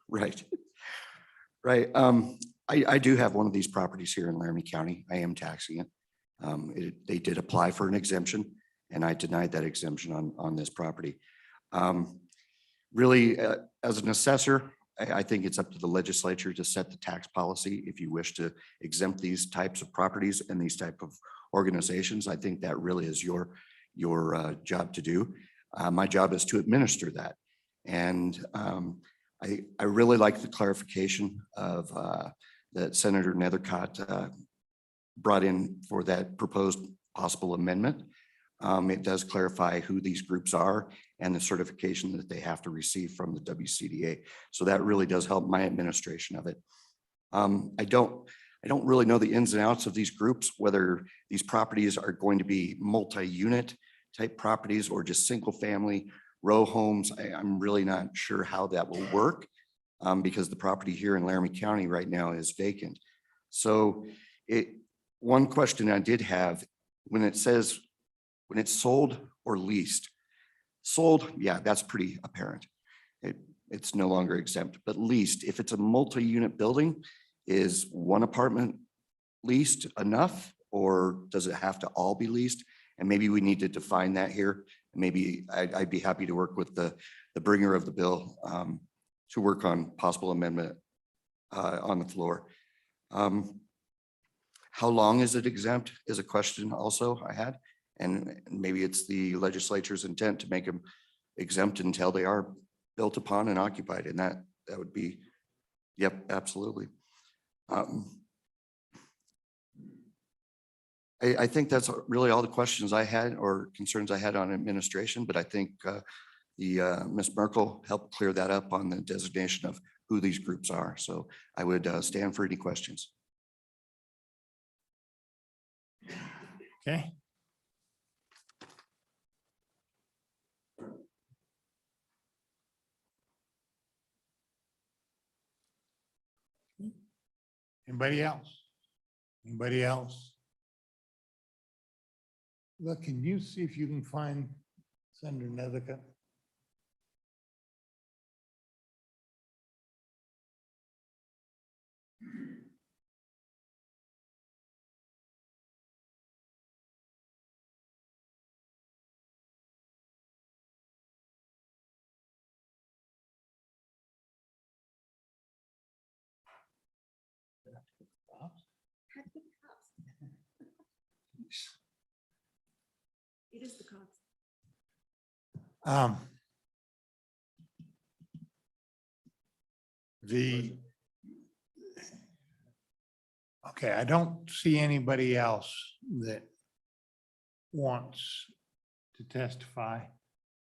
[SPEAKER 2] Right. Right. I do have one of these properties here in Laramie County. I am taxing it. They did apply for an exemption and I denied that exemption on this property. Really, as an assessor, I think it's up to the legislature to set the tax policy. If you wish to exempt these types of properties and these type of organizations, I think that really is your job to do. My job is to administer that. And I really like the clarification of that Senator Nethercott brought in for that proposed possible amendment. It does clarify who these groups are and the certification that they have to receive from the WCDA. So that really does help my administration of it. I don't really know the ins and outs of these groups, whether these properties are going to be multi-unit type properties or just single family row homes. I'm really not sure how that will work because the property here in Laramie County right now is vacant. So one question I did have, when it says, when it's sold or leased, sold, yeah, that's pretty apparent. It's no longer exempt, but leased, if it's a multi-unit building, is one apartment leased enough or does it have to all be leased? And maybe we need to define that here. Maybe I'd be happy to work with the bringer of the bill to work on possible amendment on the floor. How long is it exempt is a question also I had. And maybe it's the legislature's intent to make them exempt until they are built upon and occupied. And that would be, yep, absolutely. I think that's really all the questions I had or concerns I had on administration, but I think Ms. Merkel helped clear that up on the designation of who these groups are. So I would stand for any questions.
[SPEAKER 1] Okay. Anybody else? Anybody else? Look, can you see if you can find Senator Nethercutt?
[SPEAKER 9] It is the cops.
[SPEAKER 1] The, okay, I don't see anybody else that wants to testify.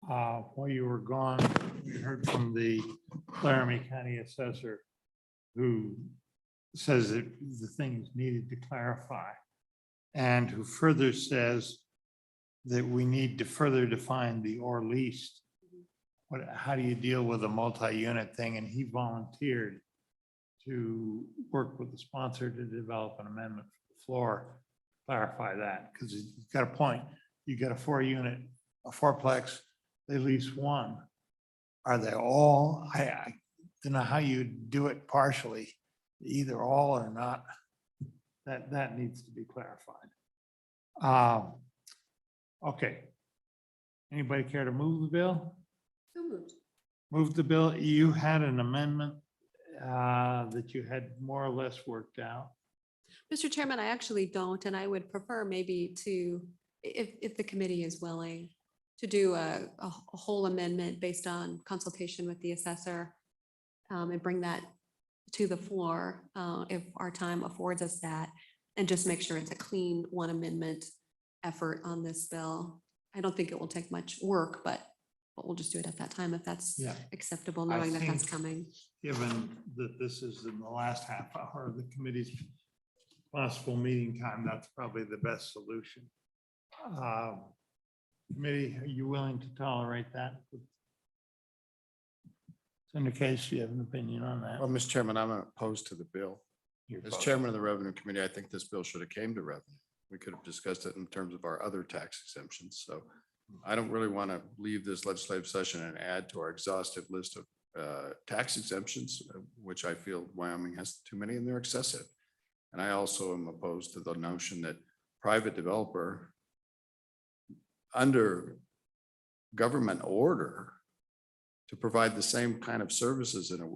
[SPEAKER 1] While you were gone, we heard from the Laramie County Assessor who says that the thing is needed to clarify and who further says that we need to further define the or least. How do you deal with a multi-unit thing? And he volunteered to work with the sponsor to develop an amendment for the floor, clarify that, because he's got a point. You got a 4-unit, a fourplex, they lease one. Are they all, I don't know how you do it partially, either all or not. That needs to be clarified. Okay. Anybody care to move the bill?
[SPEAKER 13] So moved.
[SPEAKER 1] Move the bill. You had an amendment that you had more or less worked out.
[SPEAKER 13] Mr. Chairman, I actually don't, and I would prefer maybe to, if the committee is willing, to do a whole amendment based on consultation with the assessor and bring that to the floor if our time affords us that, and just make sure it's a clean one amendment effort on this bill. I don't think it will take much work, but we'll just do it at that time if that's
[SPEAKER 1] Yeah.
[SPEAKER 13] acceptable,
[SPEAKER 1] I
[SPEAKER 13] knowing that that's
[SPEAKER 1] think
[SPEAKER 13] coming.
[SPEAKER 1] Given that this is in the last half hour of the committee's possible meeting time, that's probably the best solution. Committee, are you willing to tolerate that? So in the case, you have an opinion on that.
[SPEAKER 3] Well, Mr. Chairman, I'm opposed to the bill.
[SPEAKER 1] You're
[SPEAKER 3] As
[SPEAKER 1] opposed.
[SPEAKER 3] chairman of the Revenue Committee, I think this bill should have came to revenue. We could have discussed it in terms of our other tax exemptions. So I don't really want to leave this legislative session and add to our exhaustive list of tax exemptions, which I feel Wyoming has too many and they're excessive. And I also am opposed to the notion that private developer under government order to provide the same kind of services in a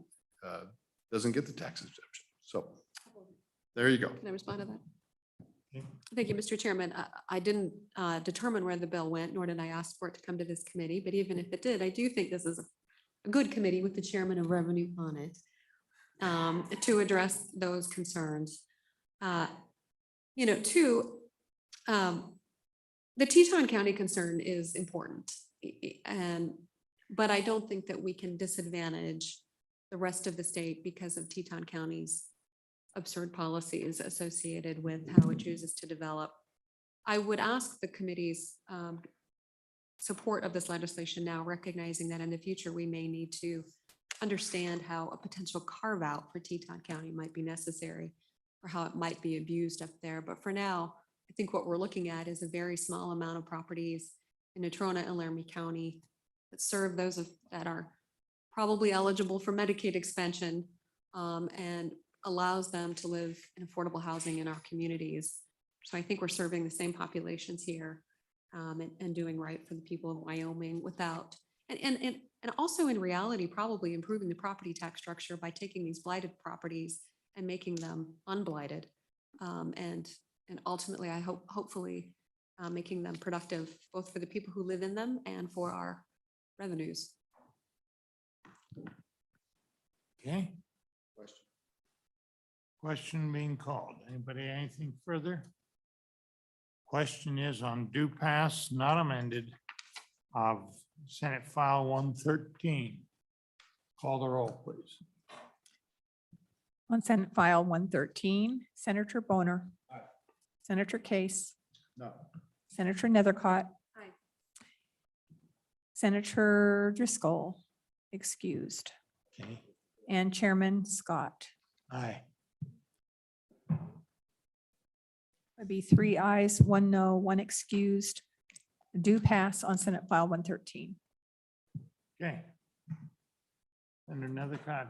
[SPEAKER 3] doesn't get the tax exemption. So there you go.
[SPEAKER 13] Can I respond to that?
[SPEAKER 1] Okay.
[SPEAKER 13] Thank you, Mr. Chairman. I didn't determine where the bill went, nor did I ask for it to come to this committee, but even if it did, I do think this is a good committee with the chairman of revenue on it to address those concerns. Two, the Teton County concern is important, but I don't think that we can disadvantage the rest of the state because of Teton County's absurd policies associated with how it chooses to develop. I would ask the committee's support of this legislation now, recognizing that in the future, we may need to understand how a potential carve out for Teton County might be necessary or how it might be abused up there. But for now, I think what we're looking at is a very small amount of properties in Natrona and Laramie County that serve those that are probably eligible for Medicaid expansion and allows them to live in affordable housing in our communities. So I think we're serving the same populations here and doing right for the people of Wyoming without, and also in reality, probably improving the property tax structure by taking these blighted properties and making them unblighted. And ultimately, I hopefully making them productive, both for the people who live in them and for our revenues.
[SPEAKER 1] Okay. Question being called. Anybody, anything further? Question is on due pass, not amended, of Senate File 113. Call the roll, please.
[SPEAKER 6] On Senate File 113, Senator Boner.
[SPEAKER 3] Aye.
[SPEAKER 6] Senator Case.
[SPEAKER 3] No.
[SPEAKER 6] Senator Nethercott.
[SPEAKER 13] Aye.
[SPEAKER 6] Senator Driscoll, excused.
[SPEAKER 1] Okay.
[SPEAKER 6] And Chairman Scott.
[SPEAKER 1] Aye.
[SPEAKER 6] That'd be 3 ayes, 1 no, 1 excused. Do pass on Senate File 113.
[SPEAKER 1] Okay. Senator Nethercott,